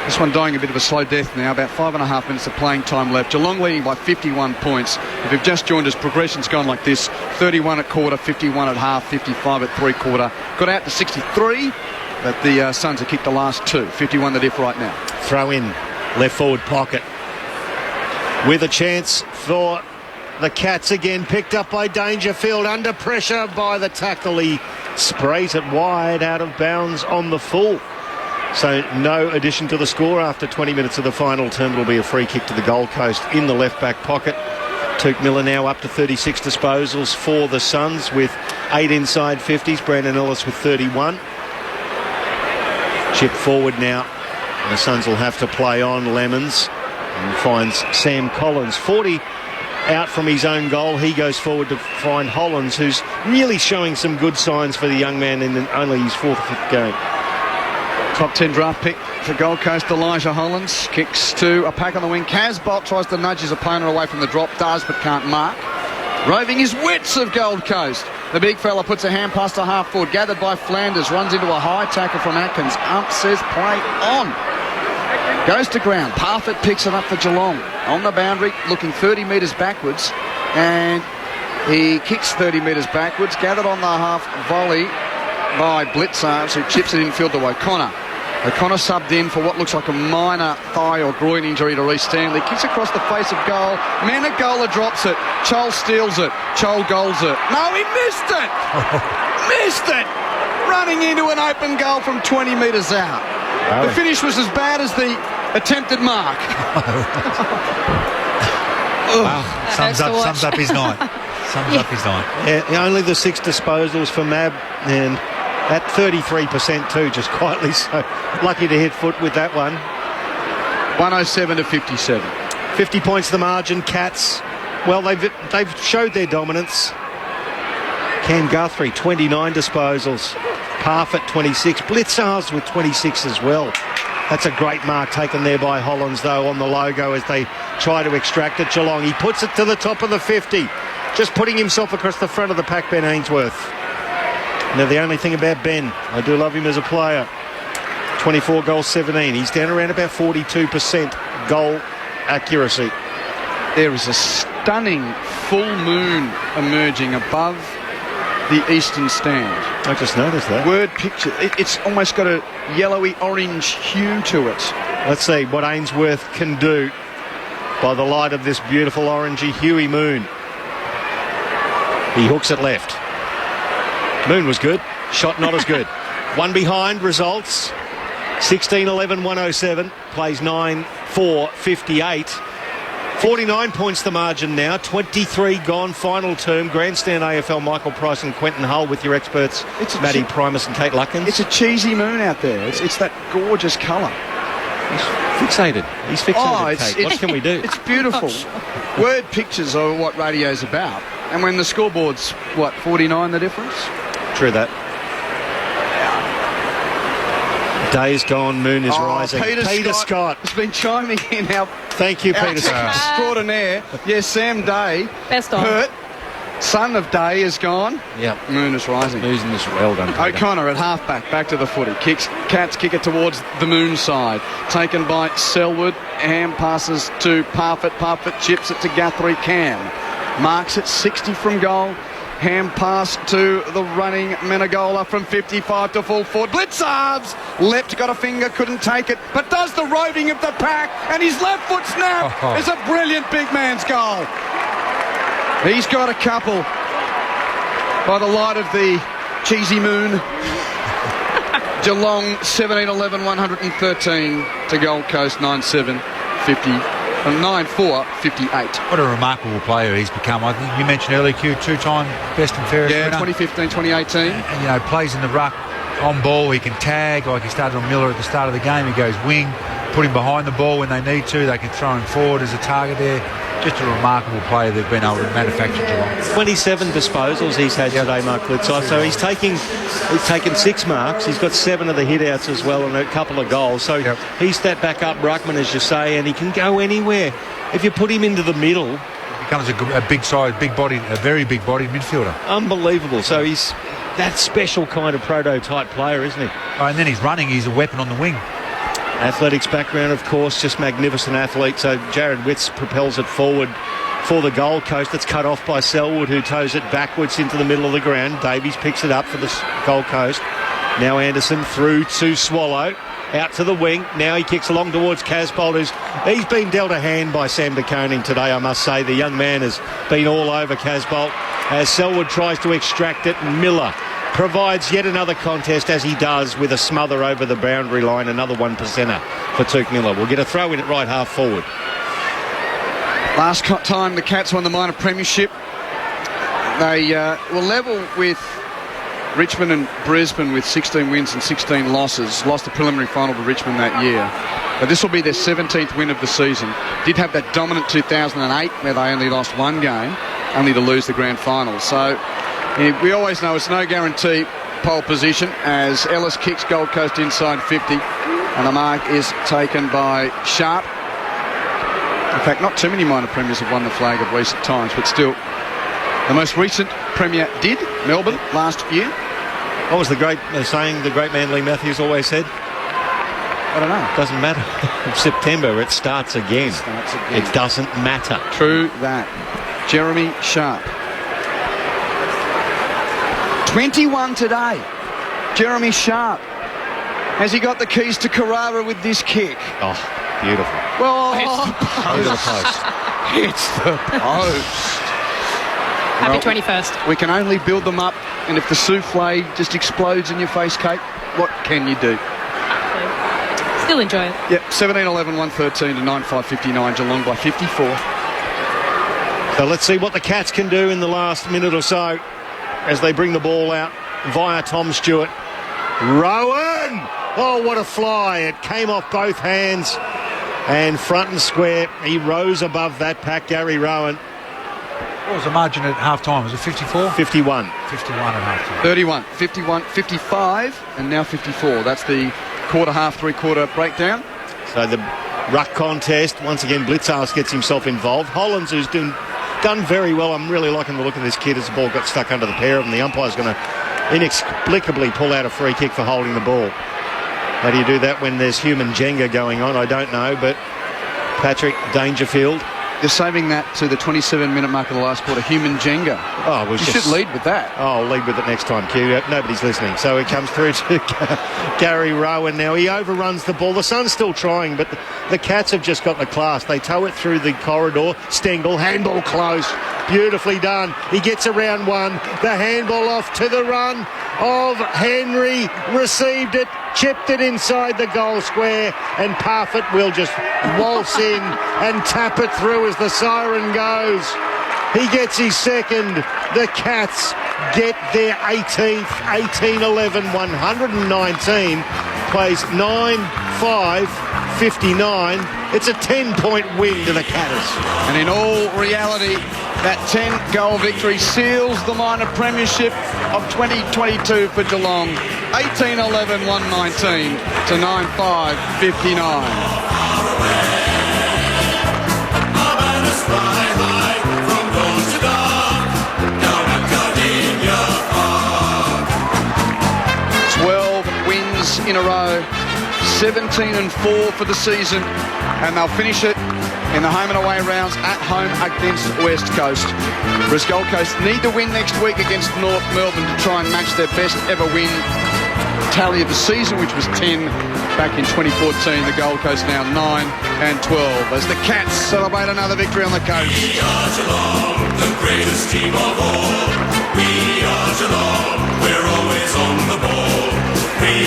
This one dying a bit of a slow death now. About 5.5 minutes of playing time left. Geelong leading by 51 points. If you've just joined us, progression's gone like this. 31 at quarter, 51 at half, 55 at three-quarter. Got out to 63, but the Suns have kicked the last two. 51 the diff right now. Throw in left forward pocket. With a chance for the Cats again. Picked up by Dangerfield. Under pressure by the tackle. He sprays it wide out of bounds on the full. So no addition to the score after 20 minutes of the final term. It'll be a free kick to the Gold Coast in the left back pocket. Took Miller now up to 36 disposals for the Suns with 8 inside 50s. Brandon Ellis with 31. Chip forward now. The Suns will have to play on. Lemons and finds Sam Collins. 40 out from his own goal. He goes forward to find Hollands, who's really showing some good signs for the young man in only his 4th or 5th game. Top 10 draft pick for Gold Coast, Elijah Hollands. Kicks to a pack on the wing. Casbolt tries to nudge his opponent away from the drop. Does, but can't mark. Roving his wits of Gold Coast. The big fella puts a hand pass to half forward. Gathered by Flanders. Runs into a high tackle from Atkins. Ump says play on. Goes to ground. Parfitt picks it up for Geelong. On the boundary, looking 30 metres backwards. And he kicks 30 metres backwards. Gathered on the half volley by Blitzards, who chips it infield to O'Connor. O'Connor subbed in for what looks like a minor thigh or groin injury to Reece Stanley. Kicks across the face of goal. Menegola drops it. Chol steals it. Chol goals it. No, he missed it! Missed it! Running into an open goal from 20 metres out. Wow. The finish was as bad as the attempted mark. Wow. Sums up his night. Sums up his night. Yeah, only the 6 disposals for Mab, and at 33% too, just quietly so. Lucky to hit foot with that one. 107 to 57. 50 points the margin. Cats, well, they've showed their dominance. Cam Guthrie, 29 disposals. Parfitt, 26. Blitzars with 26 as well. That's a great mark taken there by Hollands, though, on the logo as they try to extract it. Geelong, he puts it to the top of the 50. Just putting himself across the front of the pack, Ben Ainsworth. Now, the only thing about Ben, I do love him as a player. 24 goals, 17. He's down around about 42% goal accuracy. There is a stunning full moon emerging above the eastern stand. I just noticed that. Word picture. It's almost got a yellowy orange hue to it. Let's see what Ainsworth can do by the light of this beautiful orangey huey moon. He hooks it left. Moon was good. Shot not as good. One behind results. 16-11-107. Plays 9-4-58. 49 points the margin now. 23 gone. Final term. Grandstand AFL, Michael Price and Quentin Hull with your experts, Matty Primus and Kate Luckins. It's a cheesy moon out there. It's that gorgeous colour. He's fixated. He's fixated, Kate. What can we do? It's beautiful. Word pictures are what radio's about. And when the scoreboard's, 49 the difference? True that. Day's gone, moon is rising. Peter Scott has been chiming in our... Thank you, Peter Scott. Extraordinaire. Yes, Sam Day. Best on. Hurt. Son of Day is gone. Yep. Moon is rising. Moon is well done, Peter. O'Connor at halfback, back to the footy. Cats kick it towards the Moon side. Taken by Selwood. Ham passes to Parfitt. Parfitt chips it to Guthrie. Cam marks it 60 from goal. Ham pass to the running Menegola from 55 to full forward. Blitzarves leapt, got a finger, couldn't take it, but does the roving of the pack, and his left foot snap is a brilliant big man's goal. He's got a couple by the light of the cheesy moon. Geelong 17-11-113 to Gold Coast 9-7-50. 9-4-58. What a remarkable player he's become. I think you mentioned earlier, Q, two-time best and fairest winner. 2015, 2018. And, plays in the ruck, on ball, he can tag, like he started on Miller at the start of the game. He goes wing, put him behind the ball when they need to. They can throw him forward as a target there. Just a remarkable player they've been able to manufacture Geelong. 27 disposals he's had today, Mark Blitzai. So he's taken 6 marks. He's got 7 of the hit-outs as well and a couple of goals. So he's that backup ruckman, as you say, and he can go anywhere. If you put him into the middle... He becomes a very big-bodied midfielder. Unbelievable. So he's that special kind of prototype player, isn't he? And then he's running. He's a weapon on the wing. Athletics background, of course, just magnificent athlete. So Jared Witts propels it forward for the Gold Coast. It's cut off by Selwood, who toes it backwards into the middle of the ground. Davies picks it up for the Gold Coast. Now Anderson through to Swallow. Out to the wing. Now he kicks along towards Casbolt. He's been dealt a hand by Sam de Koning today, I must say. The young man has been all over Casbolt as Selwood tries to extract it. Miller provides yet another contest, as he does, with a smother over the boundary line. Another 1%er for Tuke Miller. We'll get a throw in at right half forward. Last time the Cats won the minor premiership, they were level with Richmond and Brisbane with 16 wins and 16 losses. Lost the preliminary final to Richmond that year. But this will be their 17th win of the season. Did have that dominant 2008 where they only lost one game, only to lose the grand final. So we always know it's no guarantee pole position as Ellis kicks Gold Coast inside 50 and the mark is taken by Sharp. In fact, not too many minor premiers have won the flag of recent times, but still the most recent premier did, Melbourne, last year. What was the great saying the great man Lee Matthews always said? I don't know. Doesn't matter. In September it starts again. It doesn't matter. True that. Jeremy Sharp. 21 today. Jeremy Sharp. Has he got the keys to Carrara with this kick? Oh, beautiful. Well, Over the post. It's the post. Happy 21st. We can only build them up, and if the souffle just explodes in your face, Kate, what can you do? Still enjoy it. Yep, 17-11-113 to 9-5-59, Geelong by 54. So let's see what the Cats can do in the last minute or so as they bring the ball out via Tom Stewart. Rowan! Oh, what a fly. It came off both hands and front and square. He rose above that pack, Gary Rowan. What was the margin at half-time? Was it 54? 51. 51 at half-time. 31, 51, 55, and now 54. That's the quarter, half, three-quarter breakdown. So the ruck contest, once again, Blitzarves gets himself involved. Hollands, who's done very well. I'm really liking the look of this kid as the ball got stuck under the pair of them. The umpire's going to inexplicably pull out a free kick for holding the ball. How do you do that when there's human Jenga going on? I don't know, but Patrick Dangerfield. You're saving that to the 27-minute mark of the last quarter. Human Jenga. Oh, you should lead with that. Oh, I'll lead with it next time, Q. Nobody's listening. So it comes through to Gary Rowan now. He overruns the ball. The Sun's still trying, but the Cats have just got the class. They tow it through the corridor. Stengel, handball close. Beautifully done. He gets around one. The handball off to the run of Henry. Received it, chipped it inside the goal square, and Parfitt will just waltz in and tap it through as the siren goes. He gets his second. The Cats get their 18th, 18-11, 119. Plays 9-5-59. It's a 10-point win to the Catters. And in all reality, that 10-goal victory seals the minor premiership of 2022 for Geelong. 18-11, 119 to 9-5-59. In a row, 17-4 for the season, and they'll finish it in the home and away rounds at home against West Coast. Whereas Gold Coast need to win next week against North Melbourne to try and match their best ever win tally of the season, which was 10 back in 2014. The Gold Coast now 9-12 as the Cats celebrate another victory on the coast. We are Geelong, the greatest team of all. We are Geelong, we're always on the ball. We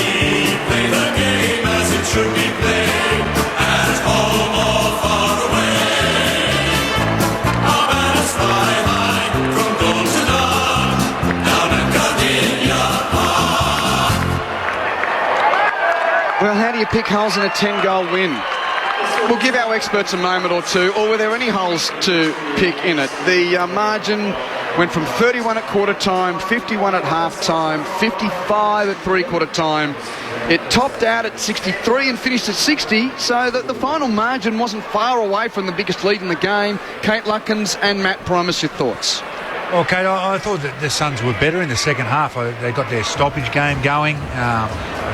play the game as it should be played, at home or far away. Our banners fly high from dawn to dawn, down at Gardenia Park. Well, how do you pick holes in a 10-goal win? We'll give our experts a moment or two, or were there any holes to pick in it? The margin went from 31 at quarter time, 51 at half time, 55 at three-quarter time. It topped out at 63 and finished at 60, so that the final margin wasn't far away from the biggest lead in the game. Kate Luckins and Matt Primus, your thoughts? Well, Kate, I thought that the Suns were better in the second half. They got their stoppage game going. I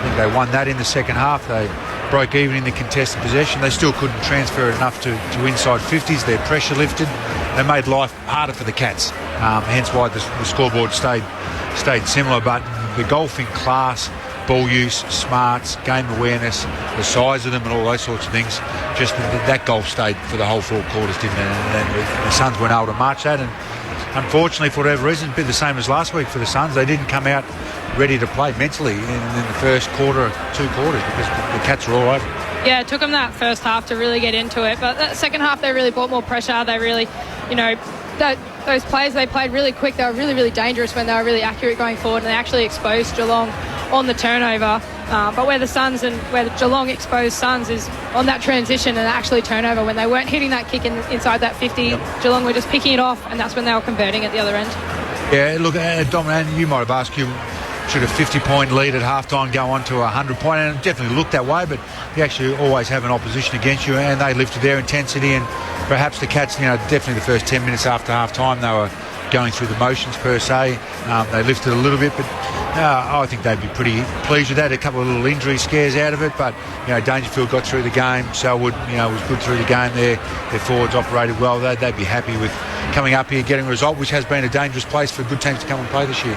think they won that in the second half. They broke even in the contested possession. They still couldn't transfer it enough to inside 50s. Their pressure lifted. They made life harder for the Cats. Hence why the scoreboard stayed similar. But the golfing class, ball use, smarts, game awareness, the size of them and all those sorts of things, just that golf stayed for the whole four quarters, didn't it? And the Suns weren't able to march that. And unfortunately, for whatever reason, a bit the same as last week for the Suns. They didn't come out ready to play mentally in the first quarter or two quarters because the Cats were all over. Yeah, it took them that first half to really get into it. But that second half, they really brought more pressure. They really, those players, they played really quick. They were really, really dangerous when they were really accurate going forward, and they actually exposed Geelong on the turnover. But where the Suns and where the Geelong exposed Suns is on that transition and actually turnover. When they weren't hitting that kick inside that 50, yep. Geelong were just picking it off, and that's when they were converting at the other end. Yeah, look, Dominic, you might have asked you, should a 50-point lead at halftime go on to a 100-point? And it definitely looked that way, but you actually always have an opposition against you, and they lifted their intensity. And perhaps the Cats, definitely the first 10 minutes after halftime, they were going through the motions per se. They lifted a little bit, but I think they'd be pretty pleased with that. A couple of little injury scares out of it, but Dangerfield got through the game. Selwood, was good through the game there. Their forwards operated well. They'd be happy with coming up here, getting a result, which has been a dangerous place for good teams to come and play this year.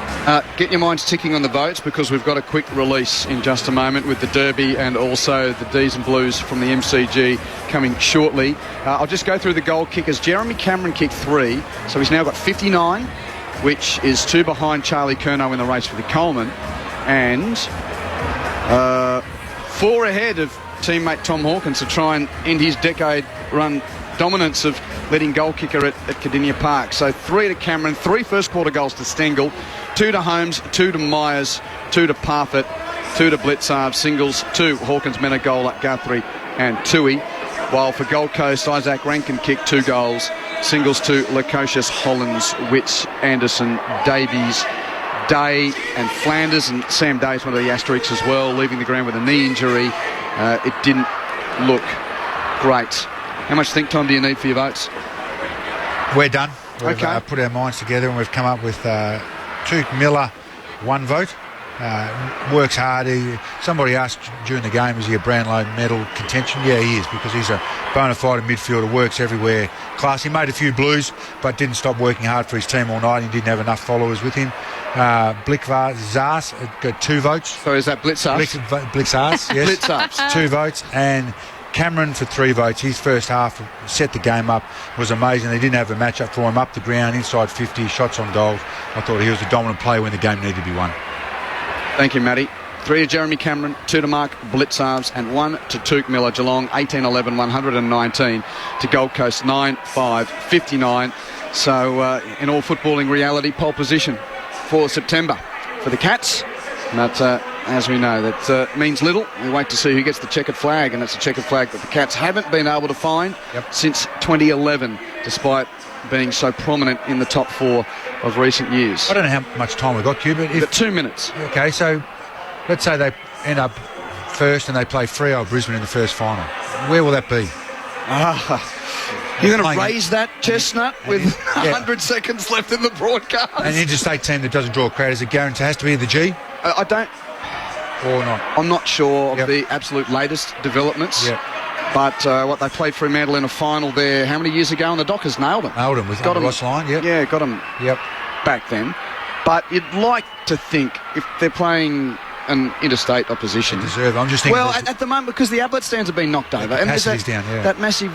Get your minds ticking on the votes, because we've got a quick release in just a moment with the Derby and also the D's and Blues from the MCG coming shortly. I'll just go through the goal kickers. Jeremy Cameron kicked 3, so he's now got 59, which is 2 behind Charlie Curnow in the race for the Coleman, and 4 ahead of teammate Tom Hawkins to try and end his decade-run dominance of leading goal kicker at Cardinia Park. So 3 to Cameron, 3 first quarter goals to Stengel, 2 to Holmes, 2 to Myers, 2 to Parfitt, 2 to Blitzarve, singles, 2 Hawkins, Menegola, Guthrie and Toohey. While for Gold Coast, Isaac Rankin kicked 2 goals, singles to Lukosius, Hollins, Witts, Anderson, Davies, Day and Flanders, and Sam Day's one of the asterisks as well, leaving the ground with a knee injury. It didn't look great. How much think time do you need for your votes? We're done. We've put our minds together and we've come up with Toot Miller, 1 vote. Works hard. Somebody asked during the game, is he a Brownlow medal contention? Yeah, he is, because he's a bona fide midfielder, works everywhere. Class. He made a few blues, but didn't stop working hard for his team all night. He didn't have enough followers with him. Blitzarve got 2 votes. So is that Blitzarve? Blitzarve, yes. Blitzarve. 2 votes. And Cameron for 3 votes. His first half set the game up, was amazing. They didn't have a match up for him, up the ground, inside 50, shots on goal. I thought he was a dominant player when the game needed to be won. Thank you, Matty. 3 to Jeremy Cameron, 2 to Mark Blitzarves, and 1 to Tuke Miller. Geelong 18-11, 119 to Gold Coast 9-5, 59. So in all footballing reality, pole position for September for the Cats. But as we know, that means little. We wait to see who gets the checkered flag, and it's a checkered flag that the Cats haven't been able to find since 2011, despite being so prominent in the top 4 of recent years. I don't know how much time we've got, Q, but We've got 2 minutes. Okay, so let's say they end up first and they play Freo Brisbane in the first final. Where will that be? You're going to raise that, Chestnut, with 100 seconds left in the broadcast? An interstate team that doesn't draw a crowd, is it guaranteed? It has to be the G? I don't... Or not? I'm not sure of the absolute latest developments. But what they played Fremantle in a final there, how many years ago? And the Dockers nailed them. Nailed them with Ross Lyon, Yeah, got them back then. But you'd like to think if they're playing an interstate opposition... They deserve it. I'm just thinking... Well, at the moment, because the outlet stands have been knocked over. And there's capacity's down, that massive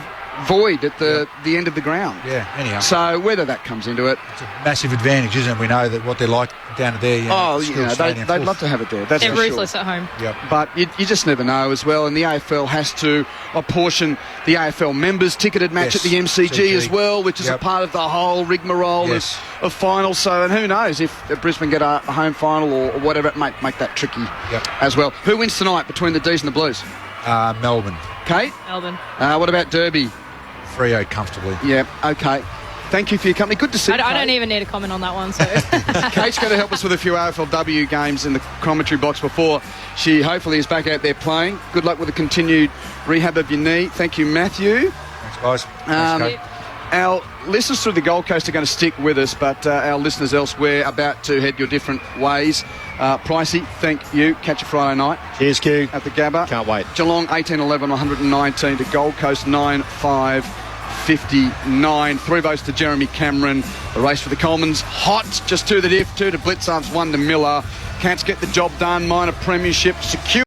void at the end of the ground. Yeah, anyhow. So whether that comes into it... It's a massive advantage, isn't it? We know that what they're like down at there. They'd love to have it there. That's They're for ruthless sure. at home. But you just never know as well. And the AFL has to apportion the AFL members ticketed match at the MCG as well, which is a part of the whole rigmarole of finals. So, and who knows if Brisbane get a home final or whatever, it might make that tricky as well. Who wins tonight between the D's and the Blues? Melbourne. Kate? Melbourne. What about Derby? Freo comfortably. Yeah, okay. Thank you for your company. Good to see you, I don't even need to comment on that one. So Kate's going to help us with a few AFLW games in the commentary box before she hopefully is back out there playing. Good luck with the continued rehab of your knee. Thank you, Matthew. Thanks, guys. Thanks, Kate. Our listeners through the Gold Coast are going to stick with us, but our listeners elsewhere are about to head your different ways. Pricey, thank you. Catch you Friday night. Cheers, Q. At the Gabba. Can't wait. Geelong 18-11, 119 to Gold Coast 9-5. 59. 3 votes to Jeremy Cameron. The race for the Colemans hot. Just 2 to Diff, 2 to Blitzarves, 1 to Miller. Cats get the job done. Minor premiership secure.